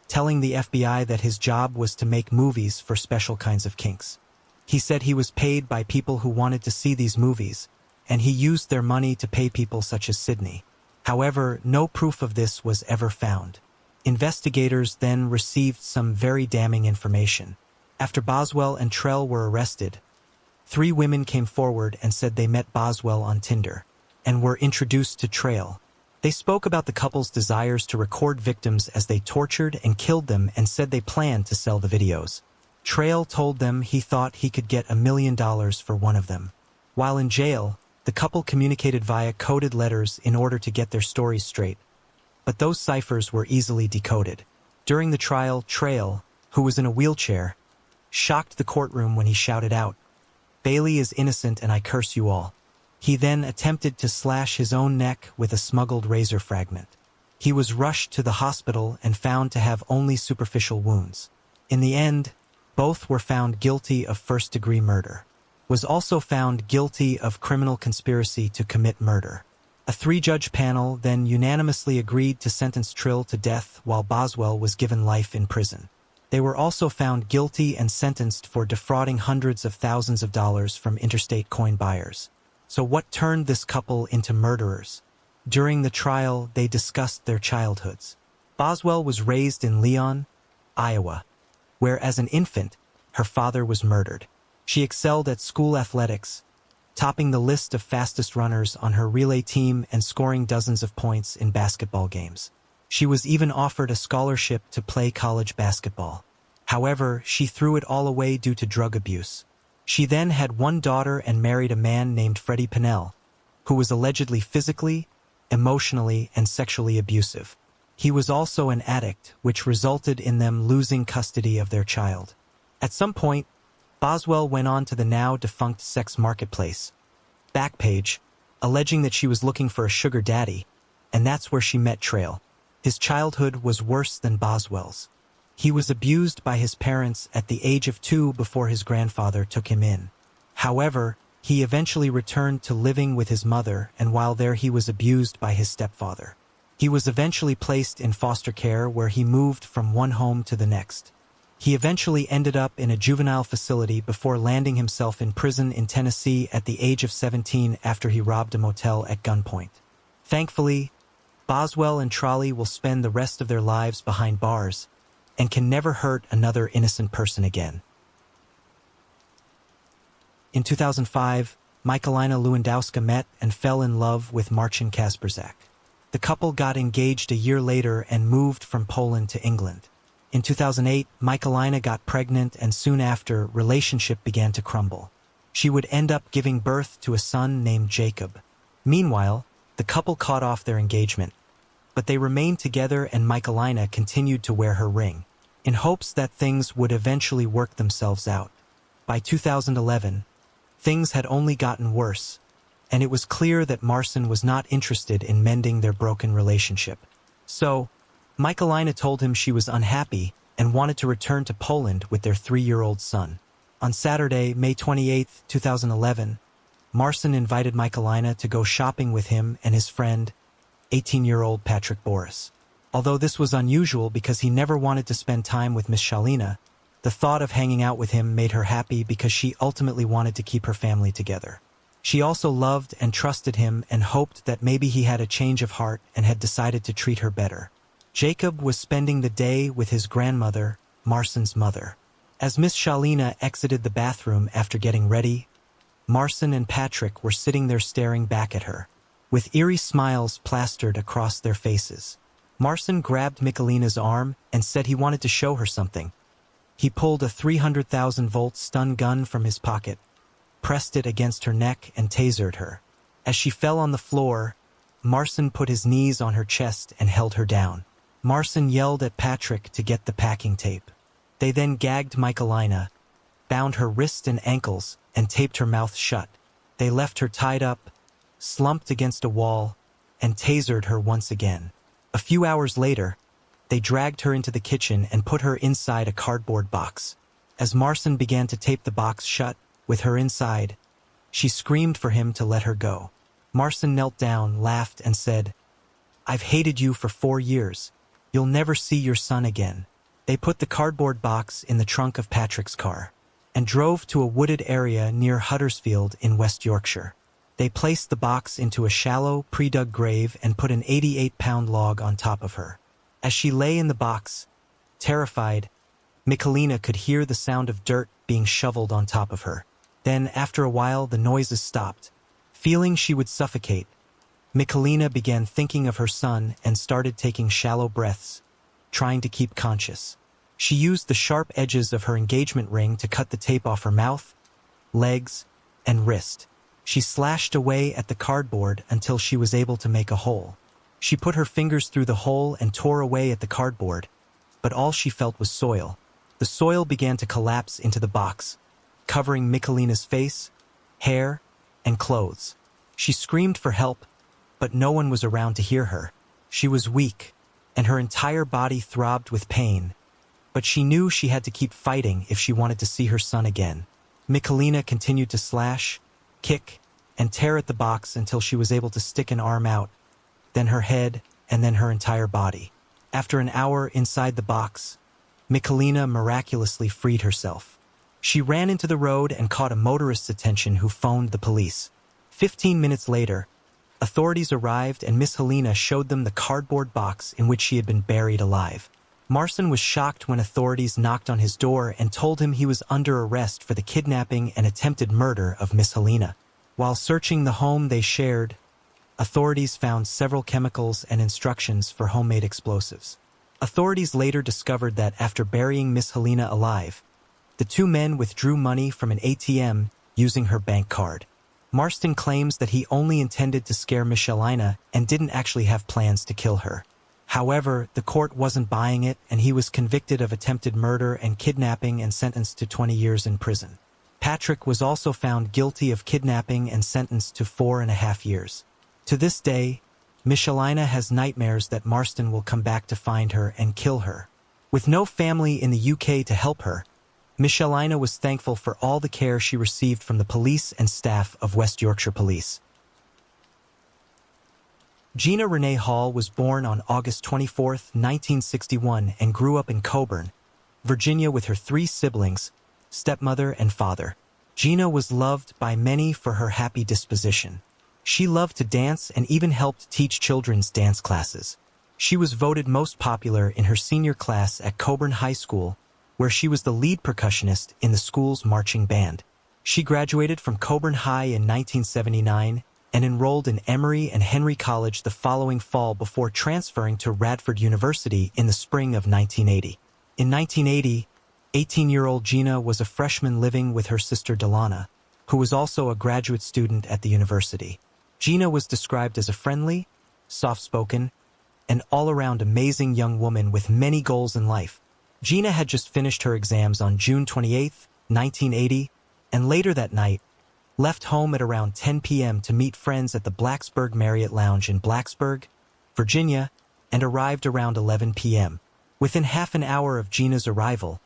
telling the FBI that his job was to make movies for special kinds of kinks. He said he was paid by people who wanted to see these movies, and he used their money to pay people such as Sydney. However, no proof of this was ever found. Investigators then received some very damning information. After Boswell and Trail were arrested, 3 women came forward and said they met Boswell on Tinder and were introduced to Trail. They spoke about the couple's desires to record victims as they tortured and killed them and said they planned to sell the videos. Trail told them he thought he could get $1 million for one of them. While in jail, the couple communicated via coded letters in order to get their stories straight, but those ciphers were easily decoded. During the trial, Trail, who was in a wheelchair, shocked the courtroom when he shouted out, "Bailey is innocent and I curse you all." He then attempted to slash his own neck with a smuggled razor fragment. He was rushed to the hospital and found to have only superficial wounds. In the end, both were found guilty of first-degree murder. Was also found guilty of criminal conspiracy to commit murder. A 3-judge panel then unanimously agreed to sentence Trail to death while Boswell was given life in prison. They were also found guilty and sentenced for defrauding hundreds of thousands of dollars from interstate coin buyers. So what turned this couple into murderers? During the trial, they discussed their childhoods. Boswell was raised in Leon, Iowa, where as an infant, her father was murdered. She excelled at school athletics, topping the list of fastest runners on her relay team and scoring dozens of points in basketball games. She was even offered a scholarship to play college basketball. However, she threw it all away due to drug abuse. She then had 1 daughter and married a man named Freddie Pinnell, who was allegedly physically, emotionally and sexually abusive. He was also an addict, which resulted in them losing custody of their child. At some point, Boswell went on to the now-defunct sex marketplace, Backpage, alleging that she was looking for a sugar daddy, and that's where she met Trail. His childhood was worse than Boswell's. He was abused by his parents at the age of 2 before his grandfather took him in. However, he eventually returned to living with his mother, and while there he was abused by his stepfather. He was eventually placed in foster care where he moved from one home to the next. He eventually ended up in a juvenile facility before landing himself in prison in Tennessee at the age of 17 after he robbed a motel at gunpoint. Thankfully, Boswell and Trolley will spend the rest of their lives behind bars and can never hurt another innocent person again. In 2005, Michelina Lewandowska met and fell in love with Marcin Kasperzak. The couple got engaged a year later and moved from Poland to England. In 2008, Michelina got pregnant and soon after, relationship began to crumble. She would end up giving birth to a son named Jacob. Meanwhile, the couple caught off their engagement, but they remained together and Michelina continued to wear her ring, in hopes that things would eventually work themselves out. By 2011, things had only gotten worse, and it was clear that Marcin was not interested in mending their broken relationship. So, Michelina told him she was unhappy and wanted to return to Poland with their 3-year-old son. On Saturday, May 28, 2011, Marcin invited Michelina to go shopping with him and his friend, 18-year-old Patrick Boris. Although this was unusual because he never wanted to spend time with Michelina, the thought of hanging out with him made her happy because she ultimately wanted to keep her family together. She also loved and trusted him and hoped that maybe he had a change of heart and had decided to treat her better. Jacob was spending the day with his grandmother, Marcin's mother. As Michelina exited the bathroom after getting ready, Marcin and Patrick were sitting there staring back at her, with eerie smiles plastered across their faces. Marcin grabbed Michelina's arm and said he wanted to show her something. He pulled a 300,000-volt stun gun from his pocket, pressed it against her neck and tasered her. As she fell on the floor, Marcin put his knees on her chest and held her down. Marcin yelled at Patrick to get the packing tape. They then gagged Michelina, bound her wrists and ankles, and taped her mouth shut. They left her tied up, slumped against a wall, and tasered her once again. A few hours later, they dragged her into the kitchen and put her inside a cardboard box. As Marcin began to tape the box shut, with her inside, she screamed for him to let her go. Marcin knelt down, laughed, and said, "I've hated you for 4 years. You'll never see your son again." They put the cardboard box in the trunk of Patrick's car and drove to a wooded area near Huddersfield in West Yorkshire. They placed the box into a shallow, pre-dug grave and put an 88-pound log on top of her. As she lay in the box, terrified, Michelina could hear the sound of dirt being shoveled on top of her. Then, after a while, the noises stopped. Feeling she would suffocate, Michelina began thinking of her son and started taking shallow breaths, trying to keep conscious. She used the sharp edges of her engagement ring to cut the tape off her mouth, legs, and wrist. She slashed away at the cardboard until she was able to make a hole. She put her fingers through the hole and tore away at the cardboard, but all she felt was soil. The soil began to collapse into the box, covering Michelina's face, hair, and clothes. She screamed for help, but no one was around to hear her. She was weak, and her entire body throbbed with pain, but she knew she had to keep fighting if she wanted to see her son again. Michelina continued to slash, kick, and tear at the box until she was able to stick an arm out, then her head, and then her entire body. After an hour inside the box, Michelina miraculously freed herself. She ran into the road and caught a motorist's attention who phoned the police. 15 minutes later, authorities arrived and Michelina showed them the cardboard box in which she had been buried alive. Marcin was shocked when authorities knocked on his door and told him he was under arrest for the kidnapping and attempted murder of Michelina. While searching the home they shared, authorities found several chemicals and instructions for homemade explosives. Authorities later discovered that after burying Michelina alive, the two men withdrew money from an ATM using her bank card. Marston claims that he only intended to scare Michelina and didn't actually have plans to kill her. However, the court wasn't buying it, and he was convicted of attempted murder and kidnapping and sentenced to 20 years in prison. Patrick was also found guilty of kidnapping and sentenced to 4.5 years. To this day, Michelina has nightmares that Marston will come back to find her and kill her. With no family in the UK to help her, Michelina was thankful for all the care she received from the police and staff of West Yorkshire Police. Gina Renee Hall was born on August 24, 1961, and grew up in Coburn, Virginia, with her 3 siblings, stepmother and father. Gina was loved by many for her happy disposition. She loved to dance and even helped teach children's dance classes. She was voted most popular in her senior class at Coburn High School, where she was the lead percussionist in the school's marching band. She graduated from Coburn High in 1979 and enrolled in Emory and Henry College the following fall before transferring to Radford University in the spring of 1980. In 1980, 18-year-old Gina was a freshman living with her sister Delana, who was also a graduate student at the university. Gina was described as a friendly, soft-spoken, and all-around amazing young woman with many goals in life. Gina had just finished her exams on June 28, 1980, and later that night, left home at around 10 p.m. to meet friends at the Blacksburg Marriott Lounge in Blacksburg, Virginia, and arrived around 11 p.m. Within half an hour of Gina's arrival,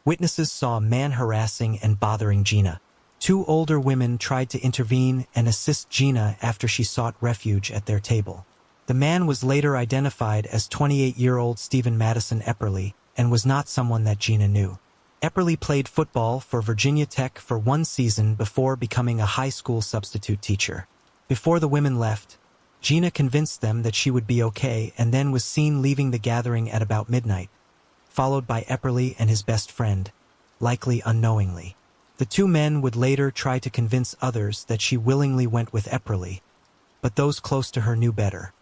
witnesses saw a man harassing and bothering Gina. 2 older women tried to intervene and assist Gina after she sought refuge at their table. The man was later identified as 28-year-old Stephen Madison Epperly and was not someone that Gina knew. Epperly played football for Virginia Tech for 1 season before becoming a high school substitute teacher. Before the women left, Gina convinced them that she would be okay and then was seen leaving the gathering at about midnight, followed by Epperly and his best friend, likely unknowingly. The 2 men would later try to convince others that she willingly went with Epperly, but those close to her knew better.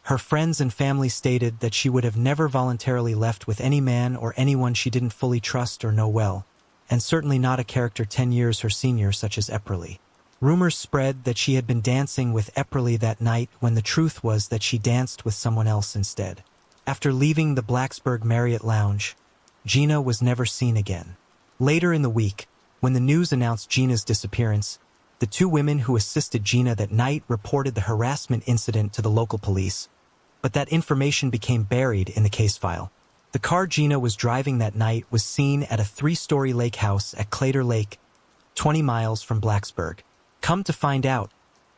Her friends and family stated that she would have never voluntarily left with any man or anyone she didn't fully trust or know well, and certainly not a character 10 years her senior such as Epperly. Rumors spread that she had been dancing with Epperly that night when the truth was that she danced with someone else instead. After leaving the Blacksburg Marriott Lounge, Gina was never seen again. Later in the week, when the news announced Gina's disappearance, the 2 women who assisted Gina that night reported the harassment incident to the local police, but that information became buried in the case file. The car Gina was driving that night was seen at a 3-story lake house at Clater Lake, 20 miles from Blacksburg. Come to find out,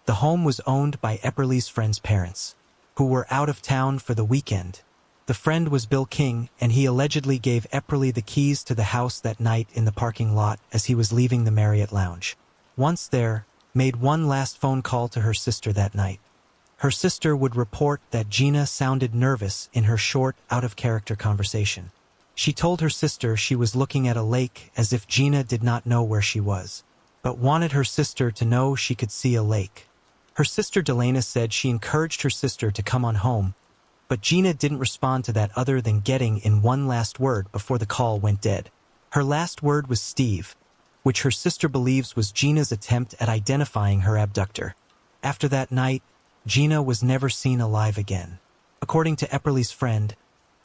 the home was owned by Epperly's friend's parents, who were out of town for the weekend. The friend was Bill King, and he allegedly gave Epperly the keys to the house that night in the parking lot as he was leaving the Marriott Lounge. Once there, made one last phone call to her sister that night. Her sister would report that Gina sounded nervous in her short, out-of-character conversation. She told her sister she was looking at a lake as if Gina did not know where she was, but wanted her sister to know she could see a lake. Her sister Delana said she encouraged her sister to come on home, but Gina didn't respond to that other than getting in one last word before the call went dead. Her last word was Steve, which her sister believes was Gina's attempt at identifying her abductor. After that night, Gina was never seen alive again. According to Epperly's friend,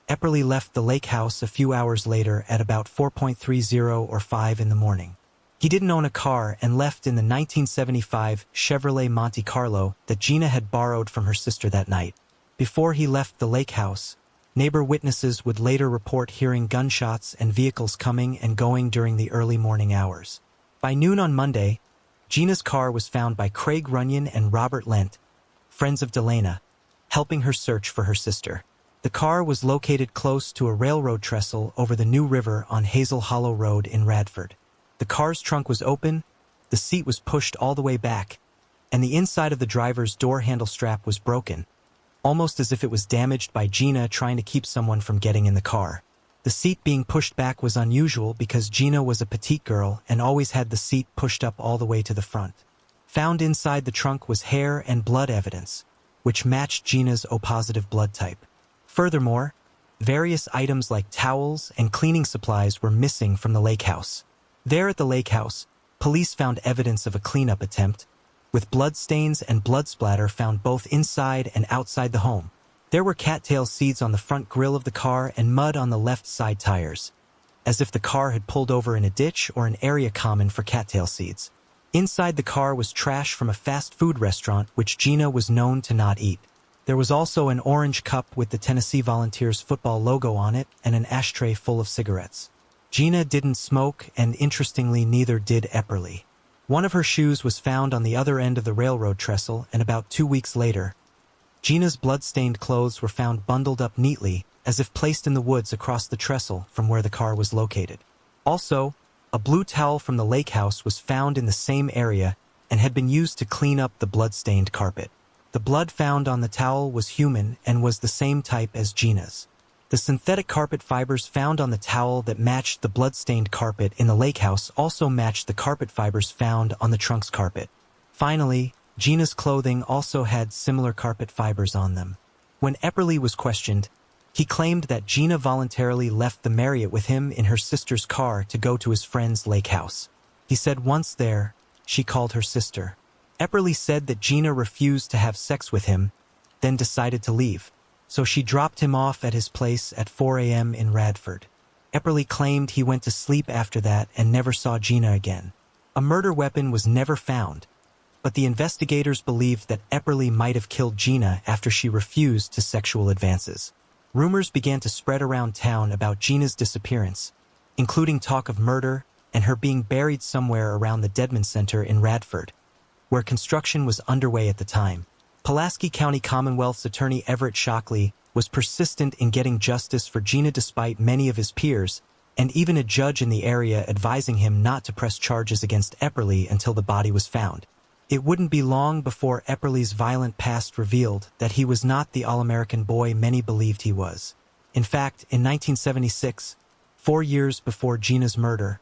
Epperly left the lake house a few hours later at about 4:30 or 5 in the morning. He didn't own a car and left in the 1975 Chevrolet Monte Carlo that Gina had borrowed from her sister that night. Before he left the lake house, neighbor witnesses would later report hearing gunshots and vehicles coming and going during the early morning hours. By noon on Monday, Gina's car was found by Craig Runyon and Robert Lent, friends of Delana, helping her search for her sister. The car was located close to a railroad trestle over the New River on Hazel Hollow Road in Radford. The car's trunk was open, the seat was pushed all the way back, and the inside of the driver's door handle strap was broken, almost as if it was damaged by Gina trying to keep someone from getting in the car. The seat being pushed back was unusual because Gina was a petite girl and always had the seat pushed up all the way to the front. Found inside the trunk was hair and blood evidence, which matched Gina's O-positive blood type. Furthermore, various items like towels and cleaning supplies were missing from the lake house. There at the lake house, police found evidence of a cleanup attempt, with bloodstains and blood splatter found both inside and outside the home. There were cattail seeds on the front grille of the car and mud on the left side tires, as if the car had pulled over in a ditch or an area common for cattail seeds. Inside the car was trash from a fast food restaurant which Gina was known to not eat. There was also an orange cup with the Tennessee Volunteers football logo on it and an ashtray full of cigarettes. Gina didn't smoke, and interestingly neither did Epperly. One of her shoes was found on the other end of the railroad trestle, and about 2 weeks later, Gina's blood-stained clothes were found bundled up neatly, as if placed in the woods across the trestle from where the car was located. Also, a blue towel from the lake house was found in the same area and had been used to clean up the blood-stained carpet. The blood found on the towel was human and was the same type as Gina's. The synthetic carpet fibers found on the towel that matched the blood-stained carpet in the lake house also matched the carpet fibers found on the trunk's carpet. Finally, Gina's clothing also had similar carpet fibers on them. When Epperly was questioned, he claimed that Gina voluntarily left the Marriott with him in her sister's car to go to his friend's lake house. He said once there, she called her sister. Epperly said that Gina refused to have sex with him, then decided to leave, so she dropped him off at his place at 4 a.m. in Radford. Epperly claimed he went to sleep after that and never saw Gina again. A murder weapon was never found, but the investigators believed that Epperly might have killed Gina after she refused to sexual advances. Rumors began to spread around town about Gina's disappearance, including talk of murder and her being buried somewhere around the Dedman Center in Radford, where construction was underway at the time. Pulaski County Commonwealth's attorney Everett Shockley was persistent in getting justice for Gina despite many of his peers, and even a judge in the area advising him not to press charges against Epperly until the body was found. It wouldn't be long before Epperly's violent past revealed that he was not the all-American boy many believed he was. In fact, in 1976, 4 years before Gina's murder,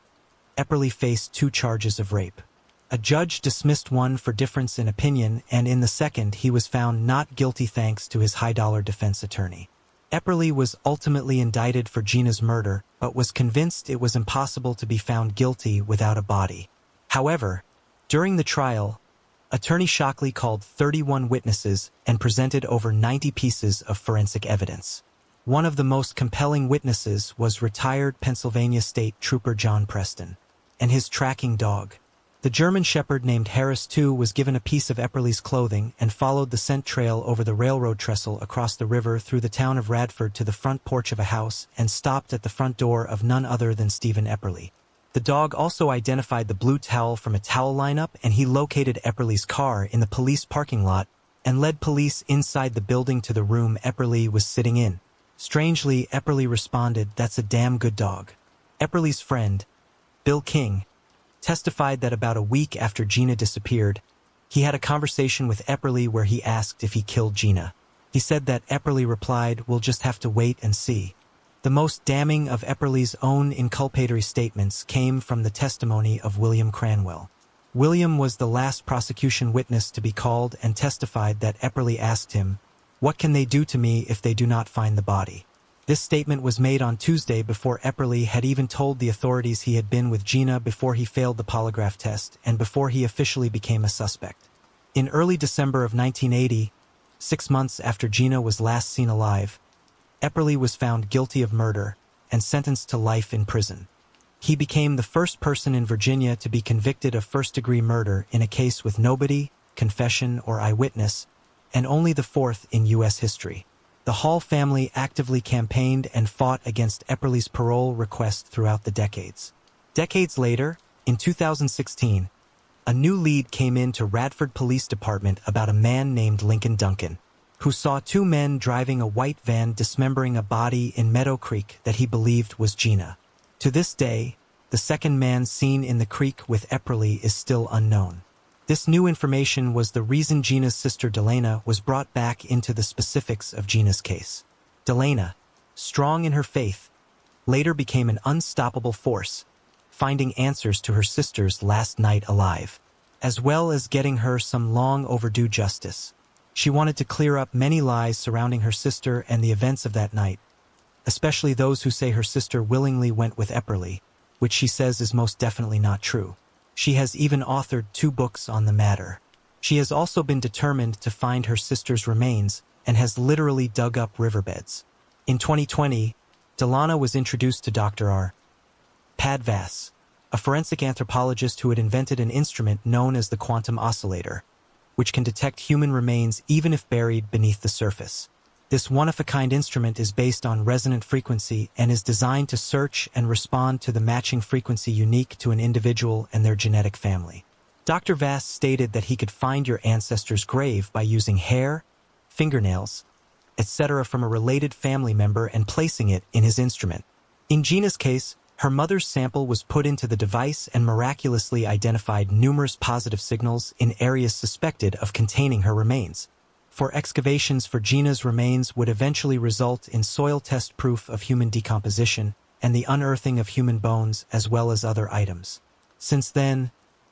Epperly faced 2 charges of rape. A judge dismissed one for difference in opinion, and in the second he was found not guilty thanks to his high-dollar defense attorney. Epperly was ultimately indicted for Gina's murder, but was convinced it was impossible to be found guilty without a body. However, during the trial, Attorney Shockley called 31 witnesses and presented over 90 pieces of forensic evidence. One of the most compelling witnesses was retired Pennsylvania State Trooper John Preston and his tracking dog. The German Shepherd named Harris, too, was given a piece of Epperly's clothing and followed the scent trail over the railroad trestle across the river through the town of Radford to the front porch of a house and stopped at the front door of none other than Stephen Epperly. The dog also identified the blue towel from a towel lineup, and he located Epperly's car in the police parking lot and led police inside the building to the room Epperly was sitting in. Strangely, Epperly responded, "That's a damn good dog." Epperly's friend, Bill King, testified that about a week after Gina disappeared, he had a conversation with Epperly where he asked if he killed Gina. He said that Epperly replied, "We'll just have to wait and see." The most damning of Epperly's own inculpatory statements came from the testimony of William Cranwell. William was the last prosecution witness to be called and testified that Epperly asked him, "What can they do to me if they do not find the body?" This statement was made on Tuesday before Epperly had even told the authorities he had been with Gina before he failed the polygraph test and before he officially became a suspect. In early December of 1980, 6 months after Gina was last seen alive, Epperly was found guilty of murder and sentenced to life in prison. He became the first person in Virginia to be convicted of first-degree murder in a case with nobody, confession, or eyewitness, and only the 4th in U.S. history. The Hall family actively campaigned and fought against Epperly's parole request throughout the decades. Decades later, in 2016, a new lead came into Radford Police Department about a man named Lincoln Duncan, who saw 2 men driving a white van dismembering a body in Meadow Creek that he believed was Gina. To this day, the second man seen in the creek with Epperly is still unknown. This new information was the reason Gina's sister Delana was brought back into the specifics of Gina's case. Delana, strong in her faith, later became an unstoppable force, finding answers to her sister's last night alive, as well as getting her some long overdue justice. She wanted to clear up many lies surrounding her sister and the events of that night, especially those who say her sister willingly went with Epperly, which she says is most definitely not true. She has even authored 2 books on the matter. She has also been determined to find her sister's remains and has literally dug up riverbeds. In 2020, Delana was introduced to Dr. R. Padvas, a forensic anthropologist who had invented an instrument known as the quantum oscillator, which can detect human remains even if buried beneath the surface. This one-of-a-kind instrument is based on resonant frequency and is designed to search and respond to the matching frequency unique to an individual and their genetic family. Dr. Vass stated that he could find your ancestor's grave by using hair, fingernails, etc. from a related family member and placing it in his instrument. In Gina's case, her mother's sample was put into the device and miraculously identified numerous positive signals in areas suspected of containing her remains. For excavations for Gina's remains would eventually result in soil test proof of human decomposition and the unearthing of human bones as well as other items. Since then,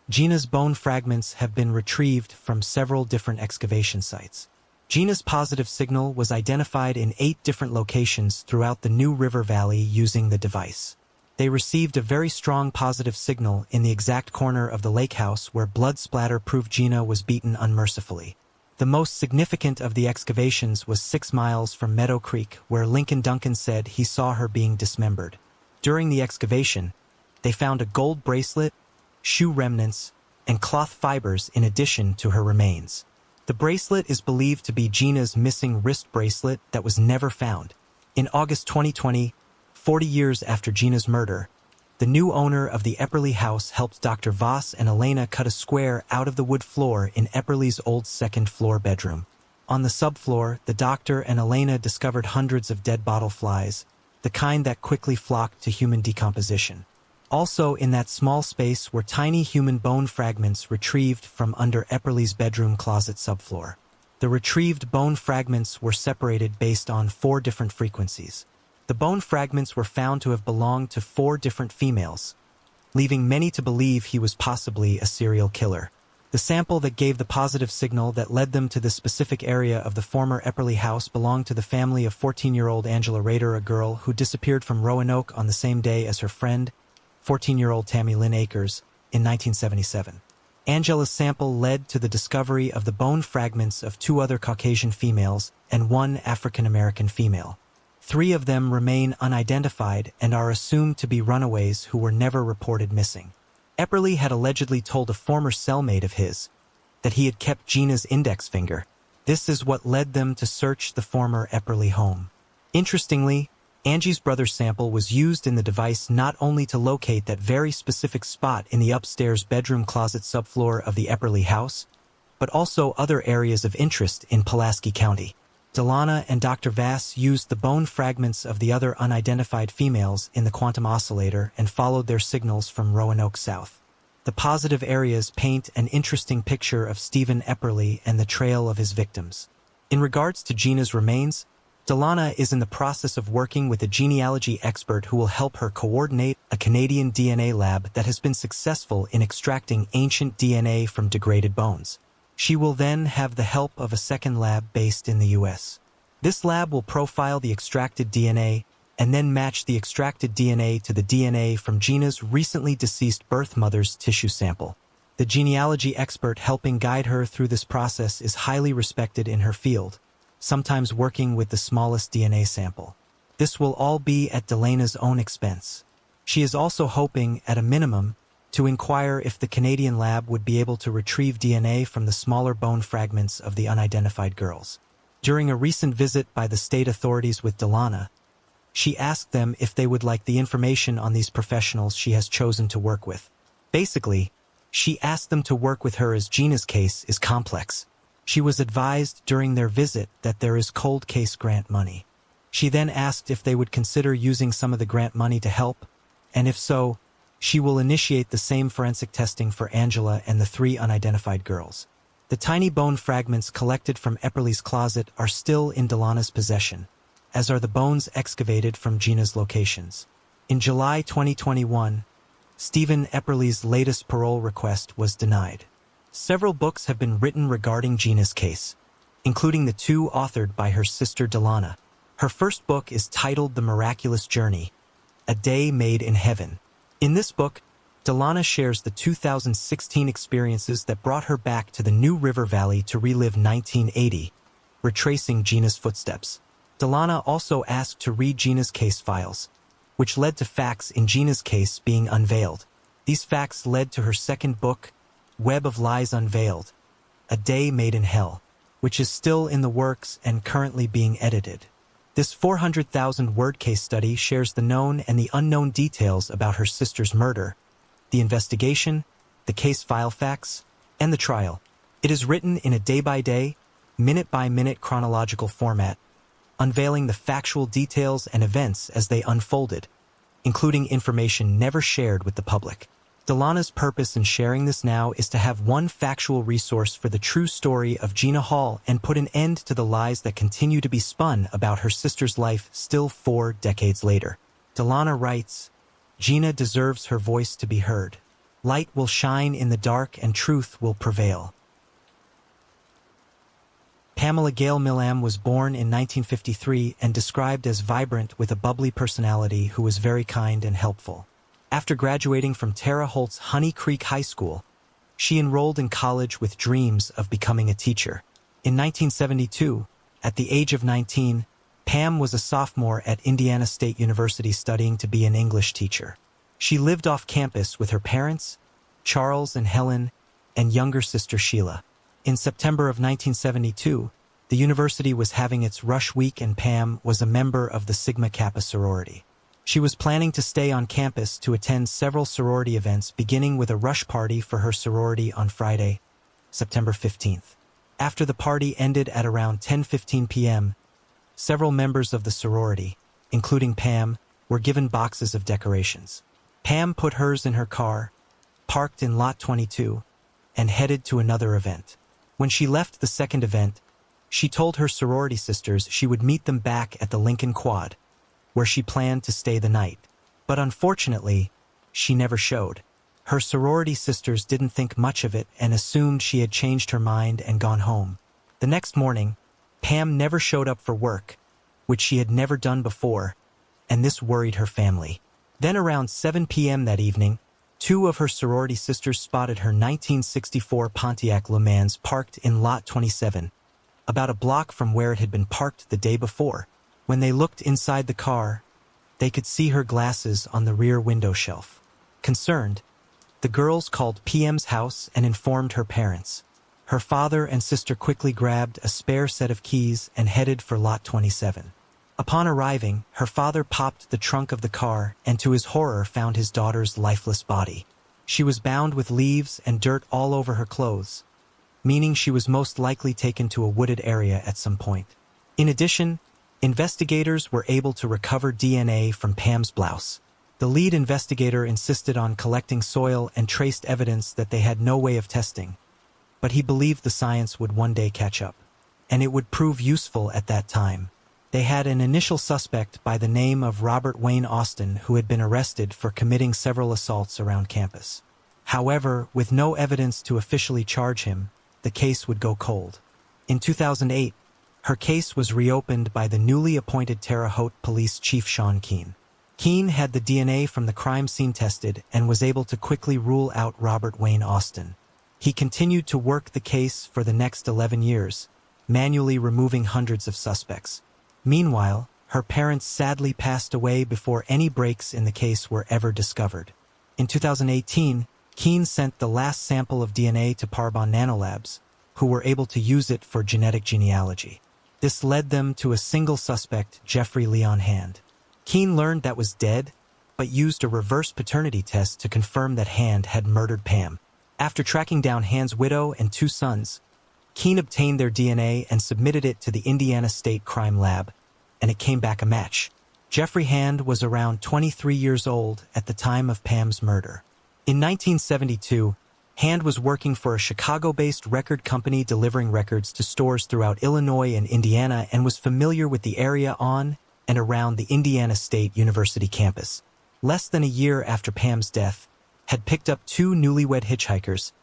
Gina's bone fragments have been retrieved from several different excavation sites. Gina's positive signal was identified in 8 different locations throughout the New River Valley using the device. They received a very strong positive signal in the exact corner of the lake house where blood splatter proved Gina was beaten unmercifully. The most significant of the excavations was 6 miles from Meadow Creek, where Lincoln Duncan said he saw her being dismembered. During the excavation, they found a gold bracelet, shoe remnants, and cloth fibers in addition to her remains. The bracelet is believed to be Gina's missing wrist bracelet that was never found. In August 2020, 40 years after Gina's murder, the new owner of the Epperly house helped Dr. Voss and Elena cut a square out of the wood floor in Epperly's old second-floor bedroom. On the subfloor, the doctor and Elena discovered hundreds of dead bottle flies, the kind that quickly flocked to human decomposition. Also in that small space were tiny human bone fragments retrieved from under Epperly's bedroom closet subfloor. The retrieved bone fragments were separated based on 4 different frequencies. The bone fragments were found to have belonged to 4 different females, leaving many to believe he was possibly a serial killer. The sample that gave the positive signal that led them to the specific area of the former Epperly house belonged to the family of 14-year-old Angela Rader, a girl who disappeared from Roanoke on the same day as her friend, 14-year-old Tammy Lynn Akers, in 1977. Angela's sample led to the discovery of the bone fragments of 2 other Caucasian females and 1 African-American female. 3 of them remain unidentified and are assumed to be runaways who were never reported missing. Epperly had allegedly told a former cellmate of his that he had kept Gina's index finger. This is what led them to search the former Epperly home. Interestingly, Angie's brother's sample was used in the device not only to locate that very specific spot in the upstairs bedroom closet subfloor of the Epperly house, but also other areas of interest in Pulaski County. Delana and Dr. Vass used the bone fragments of the other unidentified females in the quantum oscillator and followed their signals from Roanoke south. The positive areas paint an interesting picture of Stephen Epperly and the trail of his victims. In regards to Gina's remains, Delana is in the process of working with a genealogy expert who will help her coordinate a Canadian DNA lab that has been successful in extracting ancient DNA from degraded bones. She will then have the help of a second lab based in the U.S. This lab will profile the extracted DNA and then match the extracted DNA to the DNA from Gina's recently deceased birth mother's tissue sample. The genealogy expert helping guide her through this process is highly respected in her field, sometimes working with the smallest DNA sample. This will all be at Delana's own expense. She is also hoping, at a minimum, to inquire if the Canadian lab would be able to retrieve DNA from the smaller bone fragments of the unidentified girls. During a recent visit by the state authorities with Delana, she asked them if they would like the information on these professionals she has chosen to work with. Basically, she asked them to work with her as Gina's case is complex. She was advised during their visit that there is cold case grant money. She then asked if they would consider using some of the grant money to help, and if so, she will initiate the same forensic testing for Angela and the 3 unidentified girls. The tiny bone fragments collected from Epperly's closet are still in Delana's possession, as are the bones excavated from Gina's locations. In July 2021, Stephen Epperly's latest parole request was denied. Several books have been written regarding Gina's case, including the 2 authored by her sister Delana. Her first book is titled The Miraculous Journey, A Day Made in Heaven. In this book, Delana shares the 2016 experiences that brought her back to the New River Valley to relive 1980, retracing Gina's footsteps. Delana also asked to read Gina's case files, which led to facts in Gina's case being unveiled. These facts led to her second book, Web of Lies Unveiled, A Day Made in Hell, which is still in the works and currently being edited. This 400,000-word case study shares the known and the unknown details about her sister's murder, the investigation, the case file facts, and the trial. It is written in a day-by-day, minute-by-minute chronological format, unveiling the factual details and events as they unfolded, including information never shared with the public. Delana's purpose in sharing this now is to have one factual resource for the true story of Gina Hall and put an end to the lies that continue to be spun about her sister's life still 4 decades later. Delana writes, "Gina deserves her voice to be heard. Light will shine in the dark and truth will prevail." Pamela Milam was born in 1953 and described as vibrant with a bubbly personality who was very kind and helpful. After graduating from Terre Hautte's Honey Creek High School, she enrolled in college with dreams of becoming a teacher. In 1972, at the age of 19, Pam was a sophomore at Indiana State University studying to be an English teacher. She lived off campus with her parents, Charles and Helen, and younger sister Sheila. In September of 1972, the university was having its Rush Week and Pam was a member of the Sigma Kappa sorority. She was planning to stay on campus to attend several sorority events, beginning with a rush party for her sorority on Friday, September 15th. After the party ended at around 10:15 p.m., several members of the sorority, including Pam, were given boxes of decorations. Pam put hers in her car, parked in Lot 22, and headed to another event. When she left the second event, she told her sorority sisters she would meet them back at the Lincoln Quad, where she planned to stay the night. But unfortunately, she never showed. Her sorority sisters didn't think much of it and assumed she had changed her mind and gone home. The next morning, Pam never showed up for work, which she had never done before, and this worried her family. Then around 7 p.m. that evening, 2 of her sorority sisters spotted her 1964 Pontiac Le Mans parked in Lot 27, about a block from where it had been parked the day before. When they looked inside the car, they could see her glasses on the rear window shelf. Concerned, the girls called PM's house and informed her parents. Her father and sister quickly grabbed a spare set of keys and headed for Lot 27. Upon arriving, her father popped the trunk of the car and to his horror found his daughter's lifeless body. She was bound with leaves and dirt all over her clothes, meaning she was most likely taken to a wooded area at some point. In addition, investigators were able to recover DNA from Pam's blouse. The lead investigator insisted on collecting soil and traced evidence that they had no way of testing, but he believed the science would one day catch up, and it would prove useful at that time. They had an initial suspect by the name of Robert Wayne Austin who had been arrested for committing several assaults around campus. However, with no evidence to officially charge him, the case would go cold. In 2008, her case was reopened by the newly appointed Terre Haute Police Chief Sean Keane. Keane had the DNA from the crime scene tested and was able to quickly rule out Robert Wayne Austin. He continued to work the case for the next 11 years, manually removing hundreds of suspects. Meanwhile, her parents sadly passed away before any breaks in the case were ever discovered. In 2018, Keane sent the last sample of DNA to Parbon Nanolabs, who were able to use it for genetic genealogy. This led them to a single suspect, Jeffrey Leon Hand. Keane learned that was dead, but used a reverse paternity test to confirm that Hand had murdered Pam. After tracking down Hand's widow and 2 sons, Keane obtained their DNA and submitted it to the Indiana State Crime Lab, and it came back a match. Jeffrey Hand was around 23 years old at the time of Pam's murder. In 1972, Hand was working for a Chicago-based record company delivering records to stores throughout Illinois and Indiana and was familiar with the area on and around the Indiana State University campus. Less than a year after Pam's death, had picked up 2 newlywed hitchhikers,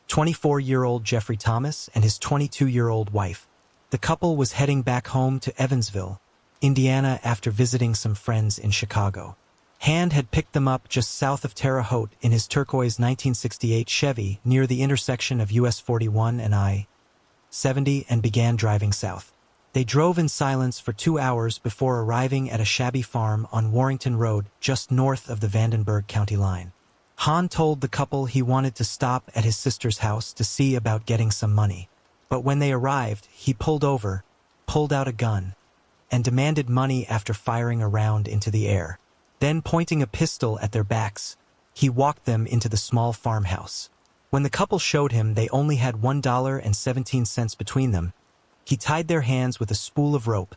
24-year-old Jeffrey Thomas and his 22-year-old wife. The couple was heading back home to Evansville, Indiana after visiting some friends in Chicago. Hand had picked them up just south of Terre Haute in his turquoise 1968 Chevy near the intersection of US 41 and I-70 and began driving south. They drove in silence for 2 hours before arriving at a shabby farm on Warrington Road just north of the Vandenberg County line. Han told the couple he wanted to stop at his sister's house to see about getting some money. But when they arrived, he pulled over, pulled out a gun, and demanded money after firing a round into the air. Then, pointing a pistol at their backs, he walked them into the small farmhouse. When the couple showed him they only had $1.17 between them, he tied their hands with a spool of rope,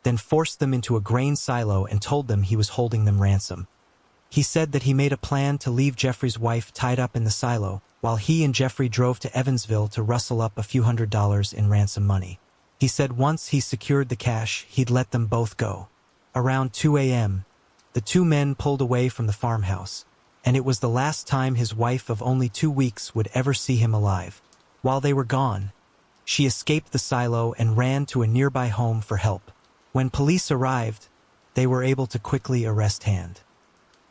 then forced them into a grain silo and told them he was holding them ransom. He said that he made a plan to leave Jeffrey's wife tied up in the silo, while he and Jeffrey drove to Evansville to rustle up a few $100s in ransom money. He said once he secured the cash, he'd let them both go. Around 2 a.m., the two men pulled away from the farmhouse, and it was the last time his wife of only 2 weeks would ever see him alive. While they were gone, she escaped the silo and ran to a nearby home for help. When police arrived, they were able to quickly arrest Hand.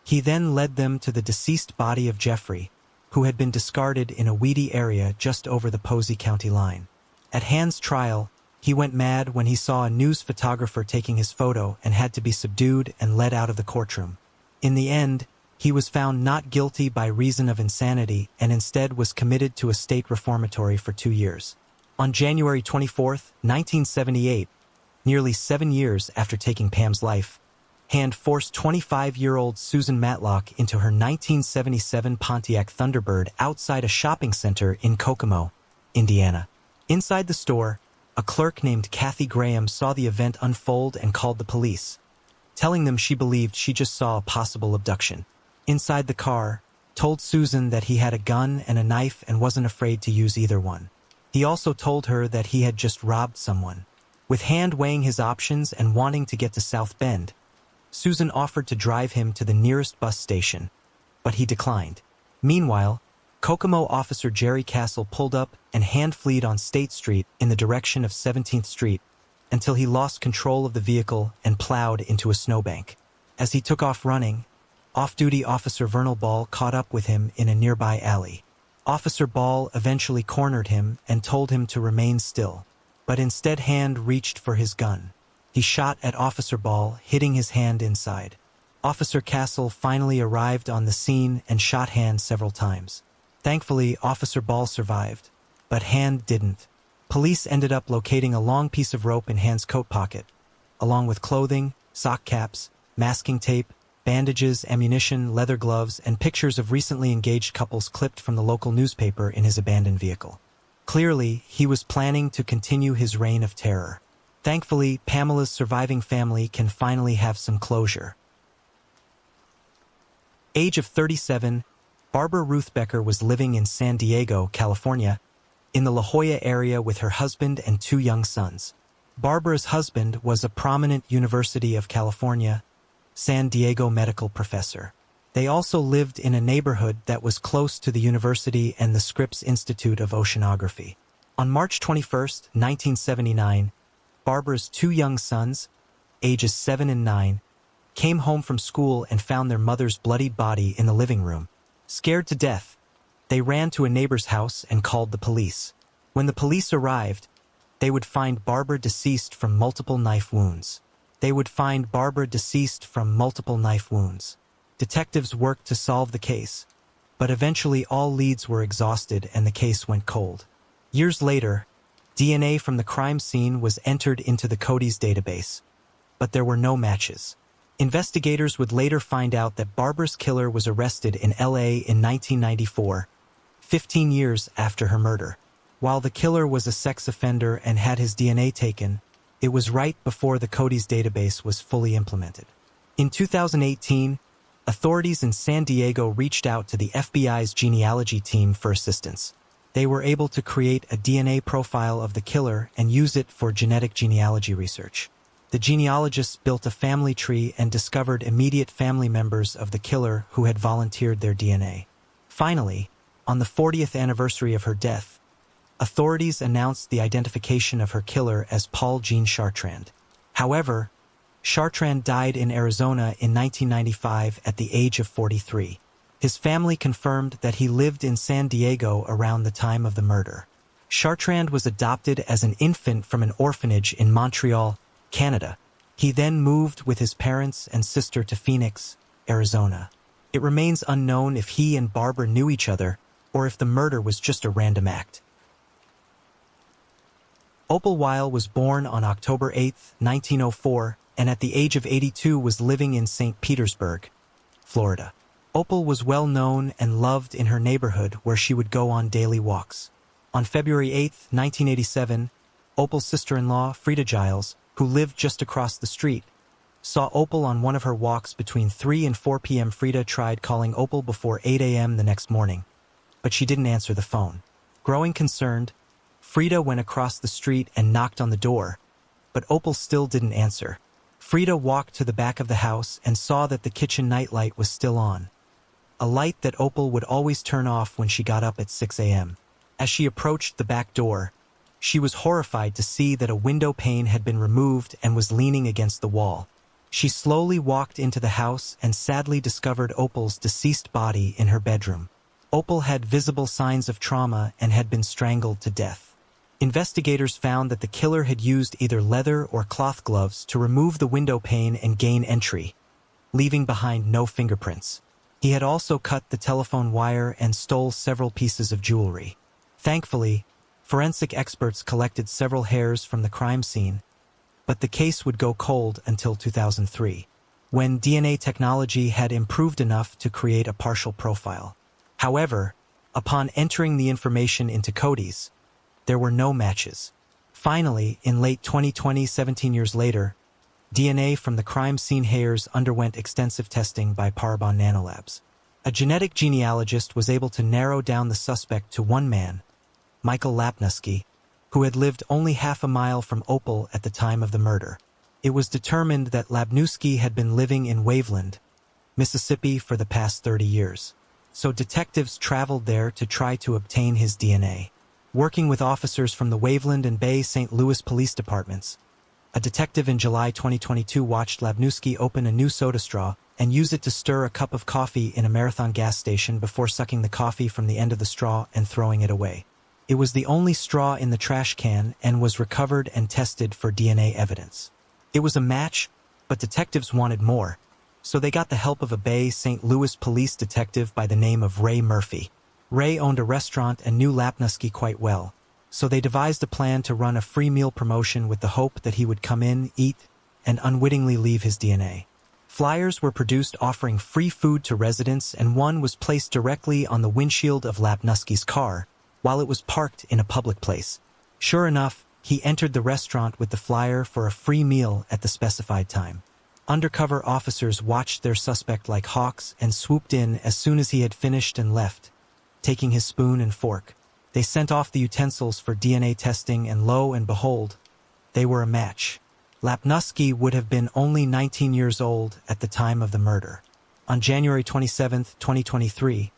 He then led them to the deceased body of Jeffrey, who had been discarded in a weedy area just over the Posey County line. At Hand's trial, he went mad when he saw a news photographer taking his photo and had to be subdued and led out of the courtroom. In the end, he was found not guilty by reason of insanity and instead was committed to a state reformatory for 2 years. On January 24, 1978, nearly 7 years after taking Pam's life, Hand forced 25-year-old Susan Matlock into her 1977 Pontiac Thunderbird outside a shopping center in Kokomo, Indiana. Inside the store, a clerk named Kathy Graham saw the event unfold and called the police, telling them she believed she just saw a possible abduction. Inside the car, told Susan that he had a gun and a knife and wasn't afraid to use either one. He also told her that he had just robbed someone. With Hand weighing his options and wanting to get to South Bend, Susan offered to drive him to the nearest bus station, but he declined. Meanwhile, Kokomo officer Jerry Castle pulled up and Hand fled on State Street in the direction of 17th Street until he lost control of the vehicle and plowed into a snowbank. As he took off running, off-duty Officer Vernal Ball caught up with him in a nearby alley. Officer Ball eventually cornered him and told him to remain still, but instead Hand reached for his gun. He shot at Officer Ball, hitting his hand inside. Officer Castle finally arrived on the scene and shot Hand several times. Thankfully, Officer Ball survived, but Hand didn't. Police ended up locating a long piece of rope in Hand's coat pocket, along with clothing, sock caps, masking tape, bandages, ammunition, leather gloves, and pictures of recently engaged couples clipped from the local newspaper in his abandoned vehicle. Clearly, he was planning to continue his reign of terror. Thankfully, Pamela's surviving family can finally have some closure. Age of 37, Barbara Ruth Becker was living in San Diego, California, in the La Jolla area with her husband and 2 young sons. Barbara's husband was a prominent University of California, San Diego medical professor. They also lived in a neighborhood that was close to the university and the Scripps Institute of Oceanography. On March 21, 1979, Barbara's 2 young sons, ages 7 and 9, came home from school and found their mother's bloodied body in the living room. Scared to death, they ran to a neighbor's house and called the police. When the police arrived, they would find Barbara deceased from multiple knife wounds. Detectives worked to solve the case, but eventually all leads were exhausted and the case went cold. Years later, DNA from the crime scene was entered into the Cody's database, but there were no matches. Investigators would later find out that Barbara's killer was arrested in LA in 1994, 15 years after her murder. While the killer was a sex offender and had his DNA taken, it was right before the Cody's database was fully implemented. In 2018, authorities in San Diego reached out to the FBI's genealogy team for assistance. They were able to create a DNA profile of the killer and use it for genetic genealogy research. The genealogists built a family tree and discovered immediate family members of the killer who had volunteered their DNA. Finally, on the 40th anniversary of her death, authorities announced the identification of her killer as Paul Jean Chartrand. However, Chartrand died in Arizona in 1995 at the age of 43. His family confirmed that he lived in San Diego around the time of the murder. Chartrand was adopted as an infant from an orphanage in Montreal, Canada. He then moved with his parents and sister to Phoenix, Arizona. It remains unknown if he and Barbara knew each other or if the murder was just a random act. Opal Wild was born on October 8, 1904, and at the age of 82 was living in St. Petersburg, Florida. Opal was well known and loved in her neighborhood where she would go on daily walks. On February 8, 1987, Opal's sister-in-law, Frida Giles, who lived just across the street, saw Opal on one of her walks between 3 and 4 p.m. Frida tried calling Opal before 8 a.m. the next morning, but she didn't answer the phone. Growing concerned, Frida went across the street and knocked on the door, but Opal still didn't answer. Frida walked to the back of the house and saw that the kitchen nightlight was still on, a light that Opal would always turn off when she got up at 6 a.m. As she approached the back door, she was horrified to see that a window pane had been removed and was leaning against the wall. She slowly walked into the house and sadly discovered Opal's deceased body in her bedroom. Opal had visible signs of trauma and had been strangled to death. Investigators found that the killer had used either leather or cloth gloves to remove the window pane and gain entry, leaving behind no fingerprints. He had also cut the telephone wire and stole several pieces of jewelry. Thankfully, forensic experts collected several hairs from the crime scene, but the case would go cold until 2003, when DNA technology had improved enough to create a partial profile. However, upon entering the information into Cody's, there were no matches. Finally, in late 2020, 17 years later, DNA from the crime scene hairs underwent extensive testing by Parabon Nanolabs. A genetic genealogist was able to narrow down the suspect to one man, Michael Lapnusky, who had lived only half a mile from Opal at the time of the murder. It was determined that Lapnusky had been living in Waveland, Mississippi for the past 30 years. So detectives traveled there to try to obtain his DNA. Working with officers from the Waveland and Bay St. Louis police departments, a detective in July 2022 watched Lapnusky open a new soda straw and use it to stir a cup of coffee in a Marathon gas station before sucking the coffee from the end of the straw and throwing it away. It was the only straw in the trash can and was recovered and tested for DNA evidence. It was a match, but detectives wanted more, so they got the help of a Bay St. Louis police detective by the name of Ray Murphy. Ray owned a restaurant and knew Lapnusky quite well, so they devised a plan to run a free meal promotion with the hope that he would come in, eat, and unwittingly leave his DNA. Flyers were produced offering free food to residents, and one was placed directly on the windshield of Lapnusky's car while it was parked in a public place. Sure enough, he entered the restaurant with the flyer for a free meal at the specified time. Undercover officers watched their suspect like hawks and swooped in as soon as he had finished and left, taking his spoon and fork. They sent off the utensils for DNA testing, and lo and behold, they were a match. Lapnusky would have been only 19 years old at the time of the murder. On January 27, 2023,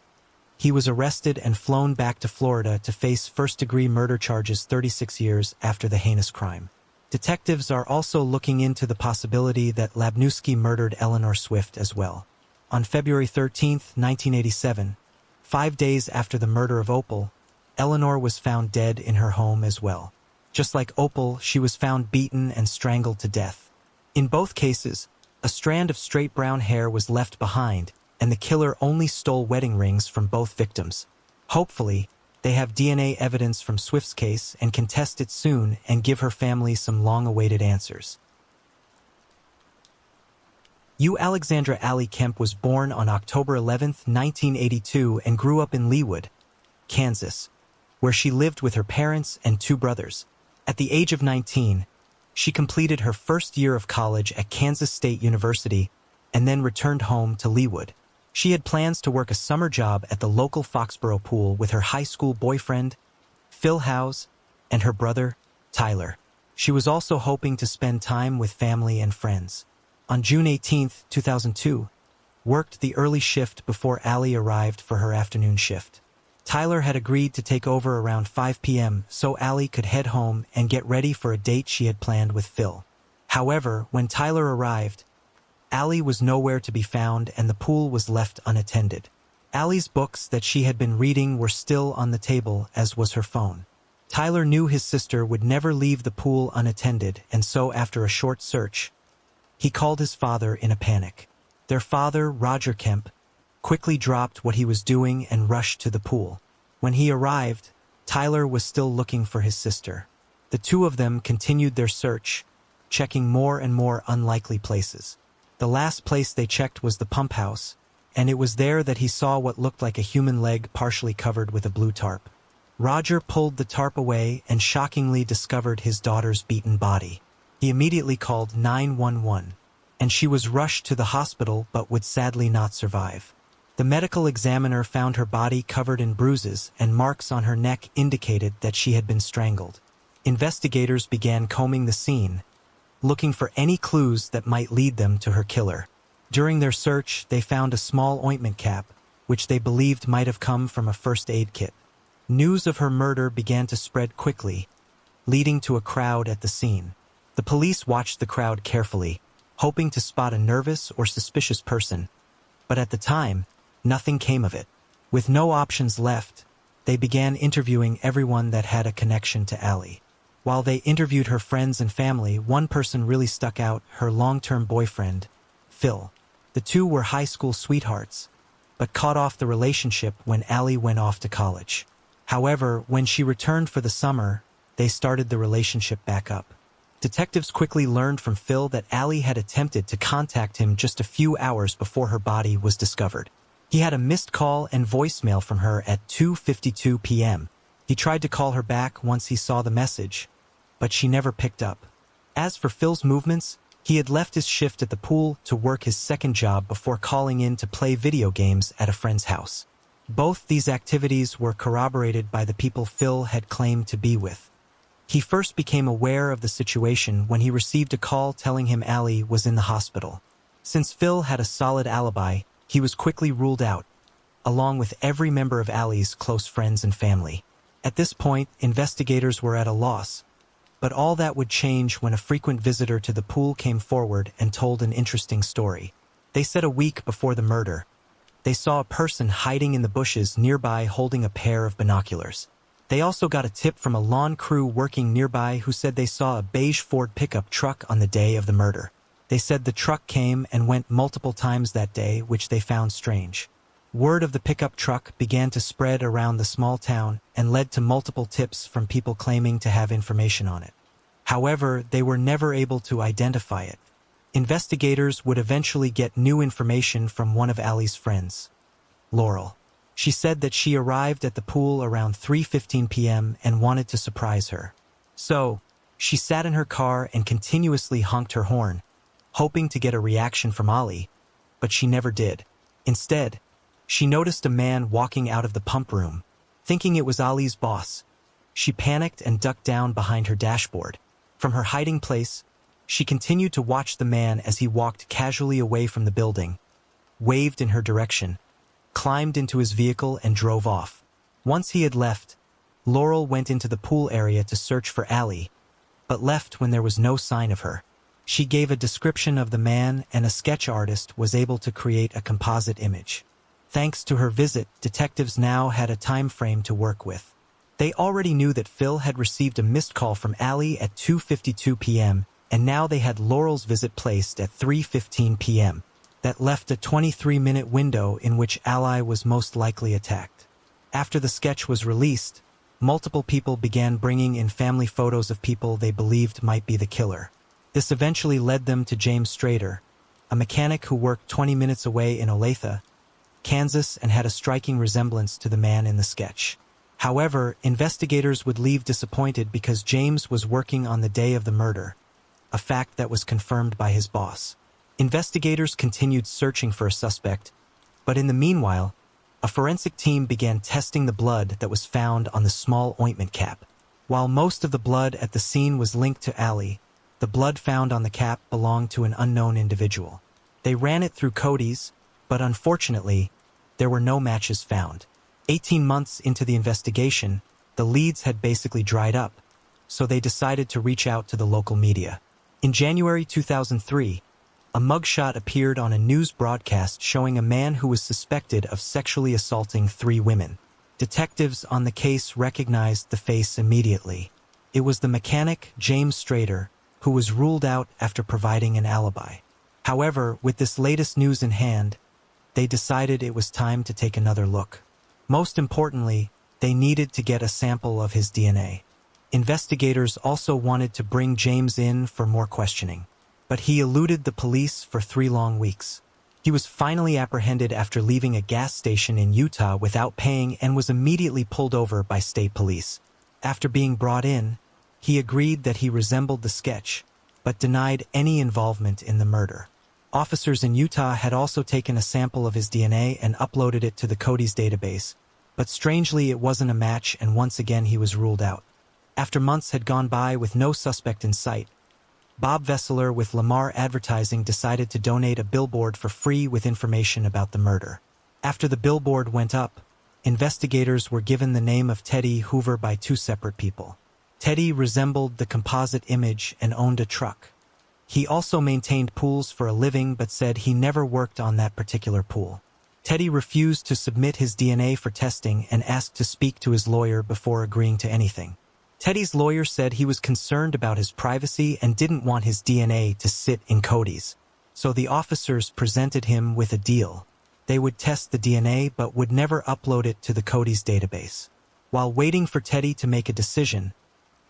he was arrested and flown back to Florida to face first-degree murder charges 36 years after the heinous crime. Detectives are also looking into the possibility that Lapnusky murdered Eleanor Swift as well. On February 13, 1987, 5 days after the murder of Opal, Eleanor was found dead in her home as well. Just like Opal, she was found beaten and strangled to death. In both cases, a strand of straight brown hair was left behind, and the killer only stole wedding rings from both victims. Hopefully, they have DNA evidence from Swift's case and can test it soon and give her family some long-awaited answers. Alexandra Kemp was born on October 11, 1982 and grew up in Leawood, Kansas, where she lived with her parents and 2 brothers. At the age of 19, she completed her first year of college at Kansas State University and then returned home to Leawood. She had plans to work a summer job at the local Foxborough pool with her high school boyfriend, Phil Howes, and her brother, Tyler. She was also hoping to spend time with family and friends. On June 18, 2002, worked the early shift before Allie arrived for her afternoon shift. Tyler had agreed to take over around 5 p.m. so Allie could head home and get ready for a date she had planned with Phil. However, when Tyler arrived, Allie was nowhere to be found and the pool was left unattended. Allie's books that she had been reading were still on the table, as was her phone. Tyler knew his sister would never leave the pool unattended, and so after a short search, he called his father in a panic. Their father, Roger Kemp, quickly dropped what he was doing and rushed to the pool. When he arrived, Tyler was still looking for his sister. The two of them continued their search, checking more and more unlikely places. The last place they checked was the pump house, and it was there that he saw what looked like a human leg partially covered with a blue tarp. Roger pulled the tarp away and shockingly discovered his daughter's beaten body. He immediately called 911, and she was rushed to the hospital but would sadly not survive. The medical examiner found her body covered in bruises, and marks on her neck indicated that she had been strangled. Investigators began combing the scene, looking for any clues that might lead them to her killer. During their search, they found a small ointment cap, which they believed might have come from a first aid kit. News of her murder began to spread quickly, leading to a crowd at the scene. The police watched the crowd carefully, hoping to spot a nervous or suspicious person, but at the time, nothing came of it. With no options left, they began interviewing everyone that had a connection to Allie. While they interviewed her friends and family, one person really stuck out: her long-term boyfriend, Phil. The two were high school sweethearts, but cut off the relationship when Allie went off to college. However, when she returned for the summer, they started the relationship back up. Detectives quickly learned from Phil that Allie had attempted to contact him just a few hours before her body was discovered. He had a missed call and voicemail from her at 2:52 p.m. He tried to call her back once he saw the message, but she never picked up. As for Phil's movements, he had left his shift at the pool to work his second job before calling in to play video games at a friend's house. Both these activities were corroborated by the people Phil had claimed to be with. He first became aware of the situation when he received a call telling him Allie was in the hospital. Since Phil had a solid alibi, he was quickly ruled out, along with every member of Allie's close friends and family. At this point, investigators were at a loss, but all that would change when a frequent visitor to the pool came forward and told an interesting story. They said a week before the murder, they saw a person hiding in the bushes nearby holding a pair of binoculars. They also got a tip from a lawn crew working nearby who said they saw a beige Ford pickup truck on the day of the murder. They said the truck came and went multiple times that day, which they found strange. Word of the pickup truck began to spread around the small town and led to multiple tips from people claiming to have information on it. However, they were never able to identify it. Investigators would eventually get new information from one of Allie's friends, Laurel. She said that she arrived at the pool around 3:15 p.m. and wanted to surprise her. So, she sat in her car and continuously honked her horn, hoping to get a reaction from Allie, but she never did. Instead, she noticed a man walking out of the pump room. Thinking it was Allie's boss, she panicked and ducked down behind her dashboard. From her hiding place, she continued to watch the man as he walked casually away from the building, waved in her direction, climbed into his vehicle and drove off. Once he had left, Laurel went into the pool area to search for Allie, but left when there was no sign of her. She gave a description of the man, and a sketch artist was able to create a composite image. Thanks to her visit, detectives now had a time frame to work with. They already knew that Phil had received a missed call from Allie at 2:52 p.m., and now they had Laurel's visit placed at 3:15 p.m. That left a 23-minute window in which Allie was most likely attacked. After the sketch was released, multiple people began bringing in family photos of people they believed might be the killer. This eventually led them to James Strader, a mechanic who worked 20 minutes away in Olathe, Kansas, and had a striking resemblance to the man in the sketch. However, investigators would leave disappointed because James was working on the day of the murder, a fact that was confirmed by his boss. Investigators continued searching for a suspect, but in the meanwhile, a forensic team began testing the blood that was found on the small ointment cap. While most of the blood at the scene was linked to Allie, the blood found on the cap belonged to an unknown individual. They ran it through Cody's, but unfortunately, there were no matches found. 18 months into the investigation, the leads had basically dried up, so they decided to reach out to the local media. In January 2003, a mugshot appeared on a news broadcast showing a man who was suspected of sexually assaulting 3 women. Detectives on the case recognized the face immediately. It was the mechanic, James Strader, who was ruled out after providing an alibi. However, with this latest news in hand, they decided it was time to take another look. Most importantly, they needed to get a sample of his DNA. Investigators also wanted to bring James in for more questioning, but he eluded the police for 3 long weeks. He was finally apprehended after leaving a gas station in Utah without paying and was immediately pulled over by state police. After being brought in, he agreed that he resembled the sketch, but denied any involvement in the murder. Officers in Utah had also taken a sample of his DNA and uploaded it to the Cody's database, but strangely it wasn't a match and once again he was ruled out. After months had gone by with no suspect in sight, Bob Vesseler with Lamar Advertising decided to donate a billboard for free with information about the murder. After the billboard went up, investigators were given the name of Teddy Hoover by 2 separate people. Teddy resembled the composite image and owned a truck. He also maintained pools for a living but said he never worked on that particular pool. Teddy refused to submit his DNA for testing and asked to speak to his lawyer before agreeing to anything. Teddy's lawyer said he was concerned about his privacy and didn't want his DNA to sit in Cody's. So the officers presented him with a deal. They would test the DNA but would never upload it to the Cody's database. While waiting for Teddy to make a decision,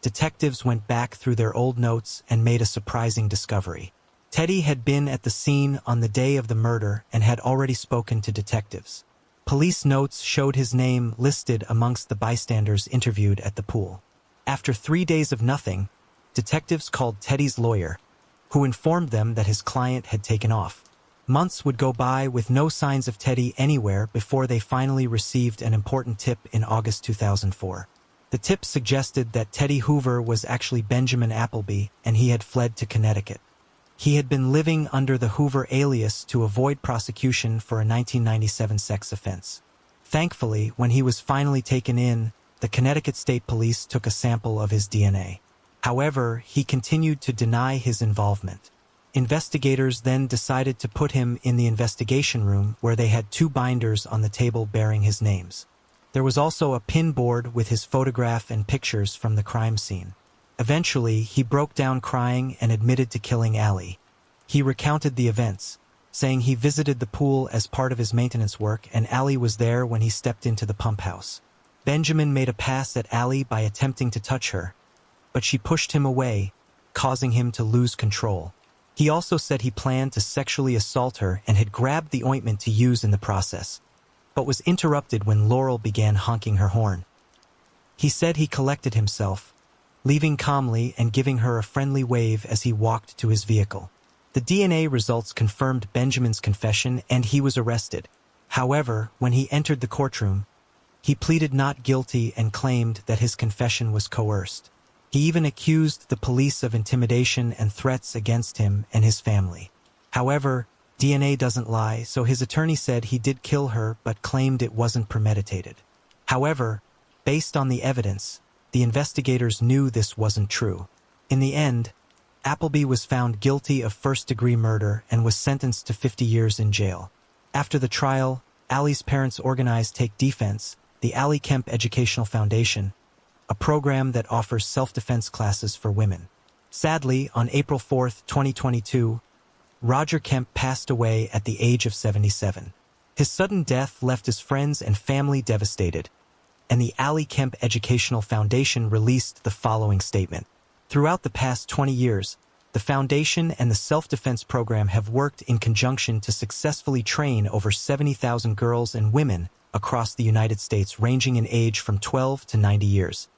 detectives went back through their old notes and made a surprising discovery. Teddy had been at the scene on the day of the murder and had already spoken to detectives. Police notes showed his name listed amongst the bystanders interviewed at the pool. After 3 days of nothing, detectives called Teddy's lawyer, who informed them that his client had taken off. Months would go by with no signs of Teddy anywhere before they finally received an important tip in August 2004. The tip suggested that Teddy Hoover was actually Benjamin Appleby and he had fled to Connecticut. He had been living under the Hoover alias to avoid prosecution for a 1997 sex offense. Thankfully, when he was finally taken in, the Connecticut State Police took a sample of his DNA. However, he continued to deny his involvement. Investigators then decided to put him in the investigation room where they had 2 binders on the table bearing his names. There was also a pin board with his photograph and pictures from the crime scene. Eventually, he broke down crying and admitted to killing Allie. He recounted the events, saying he visited the pool as part of his maintenance work and Allie was there when he stepped into the pump house. Benjamin made a pass at Allie by attempting to touch her, but she pushed him away, causing him to lose control. He also said he planned to sexually assault her and had grabbed the ointment to use in the process, but was interrupted when Laurel began honking her horn. He said he collected himself, leaving calmly and giving her a friendly wave as he walked to his vehicle. The DNA results confirmed Benjamin's confession and he was arrested. However, when he entered the courtroom, he pleaded not guilty and claimed that his confession was coerced. He even accused the police of intimidation and threats against him and his family. However, DNA doesn't lie, so his attorney said he did kill her but claimed it wasn't premeditated. However, based on the evidence, the investigators knew this wasn't true. In the end, Appleby was found guilty of first-degree murder and was sentenced to 50 years in jail. After the trial, Allie's parents organized Take Defense, the Allie Kemp Educational Foundation, a program that offers self-defense classes for women. Sadly, on April 4, 2022, Roger Kemp passed away at the age of 77. His sudden death left his friends and family devastated, and the Allie Kemp Educational Foundation released the following statement. Throughout the past 20 years, the foundation and the self-defense program have worked in conjunction to successfully train over 70,000 girls and women across the United States ranging in age from 12 to 90 years.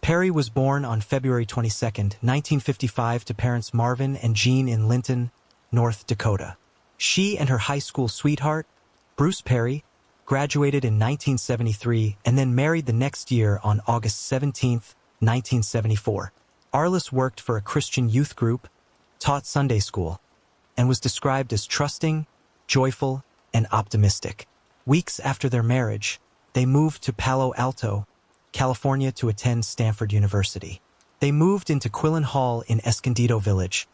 Perry was born on February 22, 1955 to parents Marvin and Jean in Linton, North Dakota. She and her high school sweetheart, Bruce Perry, graduated in 1973 and then married the next year on August 17, 1974. Arless worked for a Christian youth group, taught Sunday school, and was described as trusting, joyful, and optimistic. Weeks after their marriage, they moved to Palo Alto, California to attend Stanford University. They moved into Quillen Hall in Escondido Village,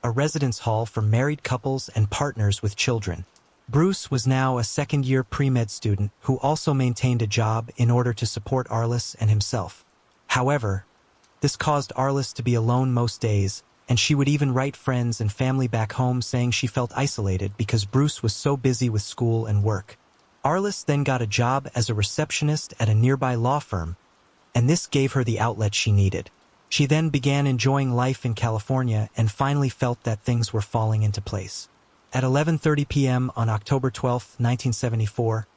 a residence hall for married couples and partners with children. Bruce was now a second-year pre-med student who also maintained a job in order to support Arless and himself. However, this caused Arless to be alone most days, and she would even write friends and family back home saying she felt isolated because Bruce was so busy with school and work. Arless then got a job as a receptionist at a nearby law firm, and this gave her the outlet she needed. She then began enjoying life in California and finally felt that things were falling into place. At 11:30 p.m. on October 12, 1974,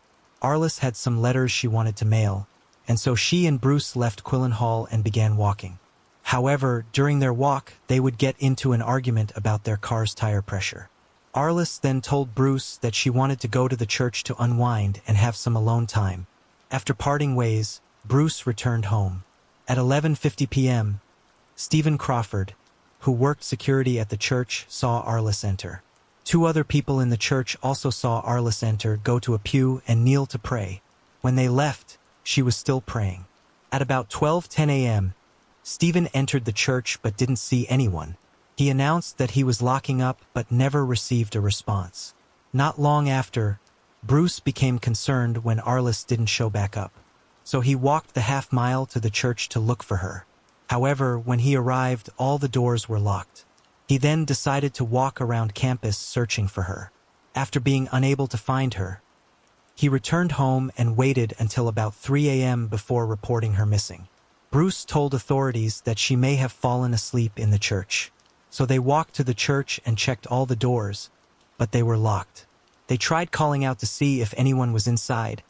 Arless had some letters she wanted to mail, and so she and Bruce left Quillen Hall and began walking. However, during their walk, they would get into an argument about their car's tire pressure. Arless then told Bruce that she wanted to go to the church to unwind and have some alone time. After parting ways, Bruce returned home. At 11:50 p.m., Stephen Crawford, who worked security at the church, saw Arless enter. Two other people in the church also saw Arless enter, go to a pew, and kneel to pray. When they left, she was still praying. At about 12:10 a.m., Stephen entered the church but didn't see anyone. He announced that he was locking up but never received a response. Not long after, Bruce became concerned when Arless didn't show back up. So he walked the half-mile to the church to look for her. However, when he arrived, all the doors were locked. He then decided to walk around campus searching for her. After being unable to find her, he returned home and waited until about 3 a.m. before reporting her missing. Bruce told authorities that she may have fallen asleep in the church. So they walked to the church and checked all the doors, but they were locked. They tried calling out to see if anyone was inside,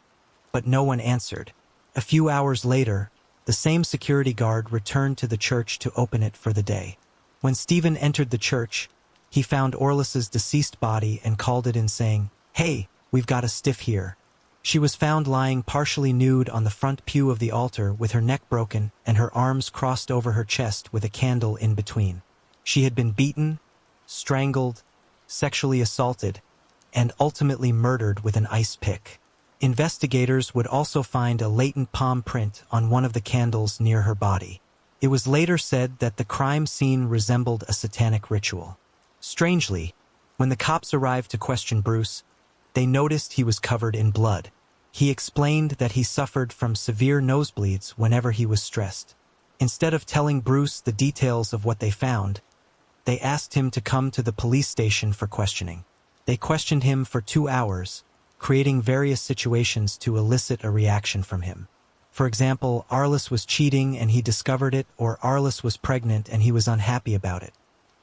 but no one answered. A few hours later, the same security guard returned to the church to open it for the day. When Stephen entered the church, he found Arless's deceased body and called it in saying, "Hey, we've got a stiff here." She was found lying partially nude on the front pew of the altar with her neck broken and her arms crossed over her chest with a candle in between. She had been beaten, strangled, sexually assaulted, and ultimately murdered with an ice pick. Investigators would also find a latent palm print on one of the candles near her body. It was later said that the crime scene resembled a satanic ritual. Strangely, when the cops arrived to question Bruce, they noticed he was covered in blood. He explained that he suffered from severe nosebleeds whenever he was stressed. Instead of telling Bruce the details of what they found, they asked him to come to the police station for questioning. They questioned him for 2 hours, creating various situations to elicit a reaction from him. For example, Arless was cheating and he discovered it, or Arless was pregnant and he was unhappy about it.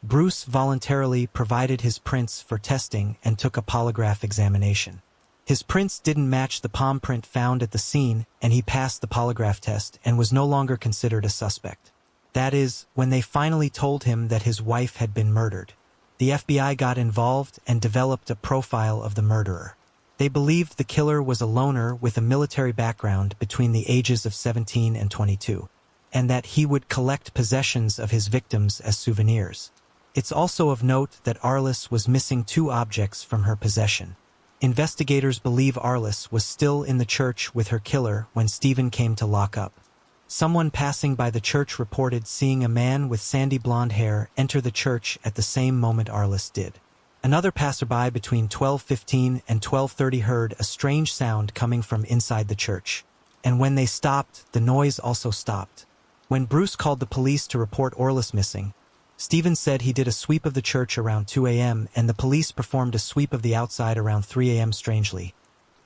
Bruce voluntarily provided his prints for testing and took a polygraph examination. His prints didn't match the palm print found at the scene, and he passed the polygraph test and was no longer considered a suspect. That is, when they finally told him that his wife had been murdered. The FBI got involved and developed a profile of the murderer. They believed the killer was a loner with a military background between the ages of 17 and 22, and that he would collect possessions of his victims as souvenirs. It's also of note that Arless was missing 2 objects from her possession. Investigators believe Arless was still in the church with her killer when Stephen came to lock up. Someone passing by the church reported seeing a man with sandy blonde hair enter the church at the same moment Arless did. Another passerby between 12:15 and 12:30 heard a strange sound coming from inside the church. And when they stopped, the noise also stopped. When Bruce called the police to report Arless missing, Stephen said he did a sweep of the church around 2 a.m. and the police performed a sweep of the outside around 3 a.m. Strangely,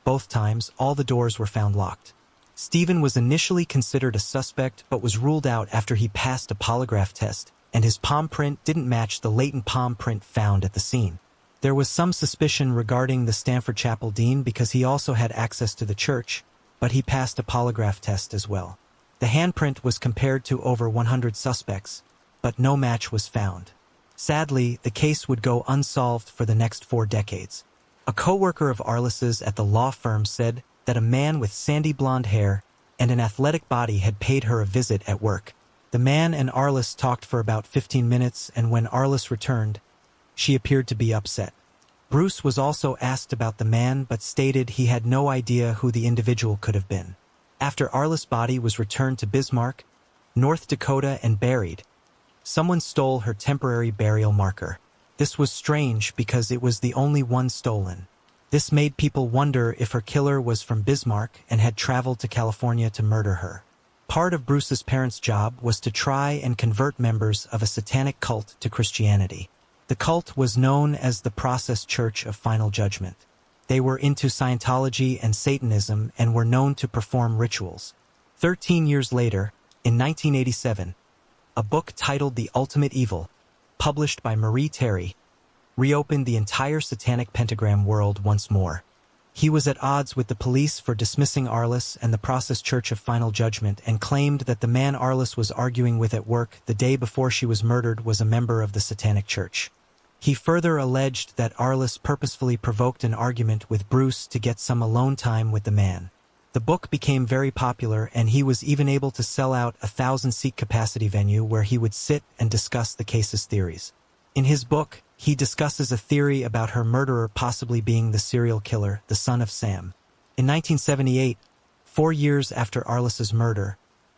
both times, all the doors were found locked. Stephen was initially considered a suspect but was ruled out after he passed a polygraph test, and his palm print didn't match the latent palm print found at the scene. There was some suspicion regarding the Stanford Chapel dean because he also had access to the church, but he passed a polygraph test as well. The handprint was compared to over 100 suspects, but no match was found. Sadly, the case would go unsolved for the next 4 decades. A co-worker of Arless's at the law firm said that a man with sandy blonde hair and an athletic body had paid her a visit at work. The man and Arless talked for about 15 minutes, and when Arless returned, she appeared to be upset. Bruce was also asked about the man but stated he had no idea who the individual could have been. After Arless' body was returned to Bismarck, North Dakota, and buried. Someone stole her temporary burial marker. This was strange because it was the only one stolen. This made people wonder if her killer was from Bismarck and had traveled to California to murder her. Part of Bruce's parents' job was to try and convert members of a satanic cult to Christianity. The cult was known as the Process Church of Final Judgment. They were into Scientology and Satanism and were known to perform rituals. 13 years later, in 1987, a book titled The Ultimate Evil, published by Marie Terry, reopened the entire satanic pentagram world once more. He was at odds with the police for dismissing Arless and the Process Church of Final Judgment and claimed that the man Arless was arguing with at work the day before she was murdered was a member of the Satanic Church. He further alleged that Arless purposefully provoked an argument with Bruce to get some alone time with the man. The book became very popular, and he was even able to sell out a 1,000-seat capacity venue where he would sit and discuss the case's theories. In his book, he discusses a theory about her murderer possibly being the serial killer, the son of Sam. In 1978, 4 years after Arless's murder,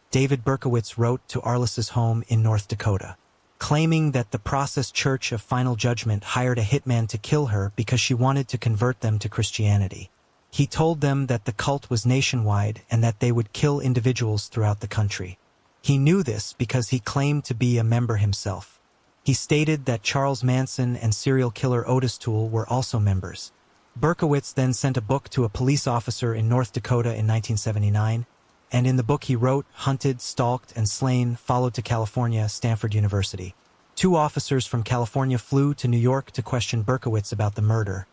David Berkowitz wrote to Arless's home in North Dakota, claiming that the Process Church of Final Judgment hired a hitman to kill her because she wanted to convert them to Christianity. He told them that the cult was nationwide and that they would kill individuals throughout the country. He knew this because he claimed to be a member himself. He stated that Charles Manson and serial killer Otis Toole were also members. Berkowitz then sent a book to a police officer in North Dakota in 1979, and in the book he wrote, hunted, stalked, and slain, followed to California, Stanford University. 2 officers from California flew to New York to question Berkowitz about the murder,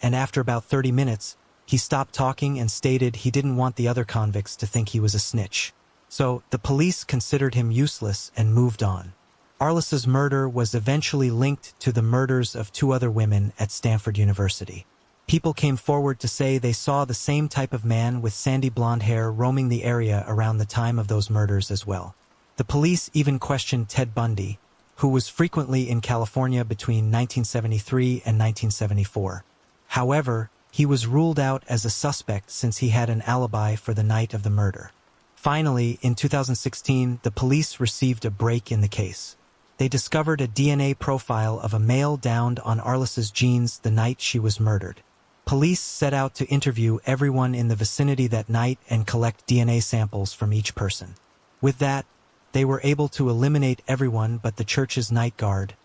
and after about 30 minutes, he stopped talking and stated he didn't want the other convicts to think he was a snitch. So, the police considered him useless and moved on. Arless's murder was eventually linked to the murders of 2 other women at Stanford University. People came forward to say they saw the same type of man with sandy blonde hair roaming the area around the time of those murders as well. The police even questioned Ted Bundy, who was frequently in California between 1973 and 1974. However, he was ruled out as a suspect since he had an alibi for the night of the murder. Finally, in 2016, the police received a break in the case. They discovered a DNA profile of a male downed on Arless's jeans the night she was murdered. Police set out to interview everyone in the vicinity that night and collect DNA samples from each person. With that, they were able to eliminate everyone but the church's night guard,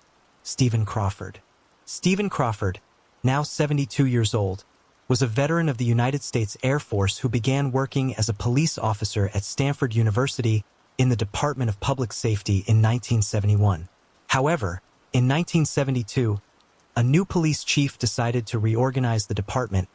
Stephen Crawford. Stephen Crawford, now 72 years old, was a veteran of the United States Air Force who began working as a police officer at Stanford University in the Department of Public Safety in 1971. However, in 1972, a new police chief decided to reorganize the department,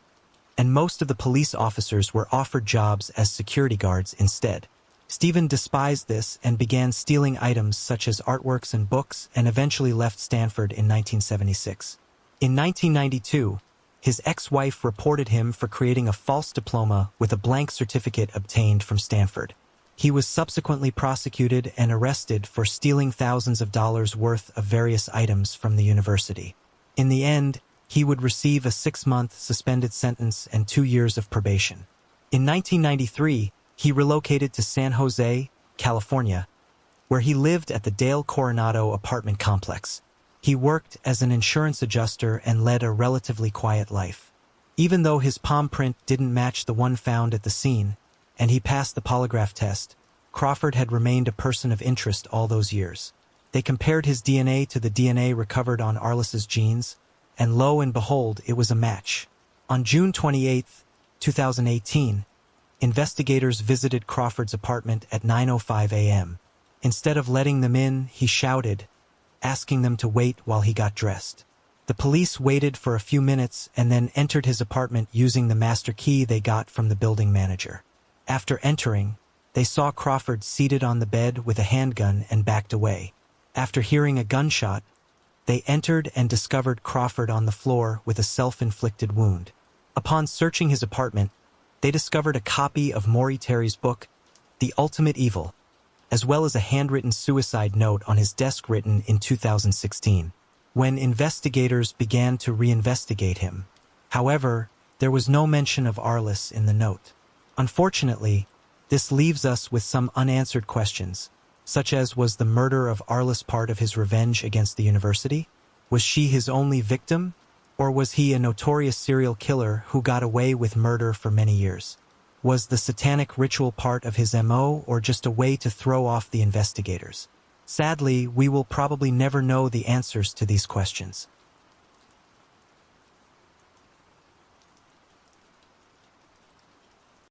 and most of the police officers were offered jobs as security guards instead. Stephen despised this and began stealing items such as artworks and books, and eventually left Stanford in 1976. In 1992, his ex-wife reported him for creating a false diploma with a blank certificate obtained from Stanford. He was subsequently prosecuted and arrested for stealing thousands of dollars worth of various items from the university. In the end, he would receive a 6-month suspended sentence and 2 years of probation. In 1993, he relocated to San Jose, California, where he lived at the Dale Coronado apartment complex. He worked as an insurance adjuster and led a relatively quiet life. Even though his palm print didn't match the one found at the scene, and he passed the polygraph test, Crawford had remained a person of interest all those years. They compared his DNA to the DNA recovered on Arless's jeans, and lo and behold, it was a match. On June 28, 2018, investigators visited Crawford's apartment at 9:05 a.m. Instead of letting them in, he shouted, asking them to wait while he got dressed. The police waited for a few minutes and then entered his apartment using the master key they got from the building manager. After entering, they saw Crawford seated on the bed with a handgun and backed away. After hearing a gunshot, they entered and discovered Crawford on the floor with a self-inflicted wound. Upon searching his apartment, they discovered a copy of Marie Terry's book, The Ultimate Evil, as well as a handwritten suicide note on his desk written in 2016, when investigators began to reinvestigate him. However, there was no mention of Arless in the note. Unfortunately, this leaves us with some unanswered questions. such as was the murder of Arless part of his revenge against the university? Was she his only victim? Or was he a notorious serial killer who got away with murder for many years? Was the satanic ritual part of his MO or just a way to throw off the investigators? Sadly, we will probably never know the answers to these questions.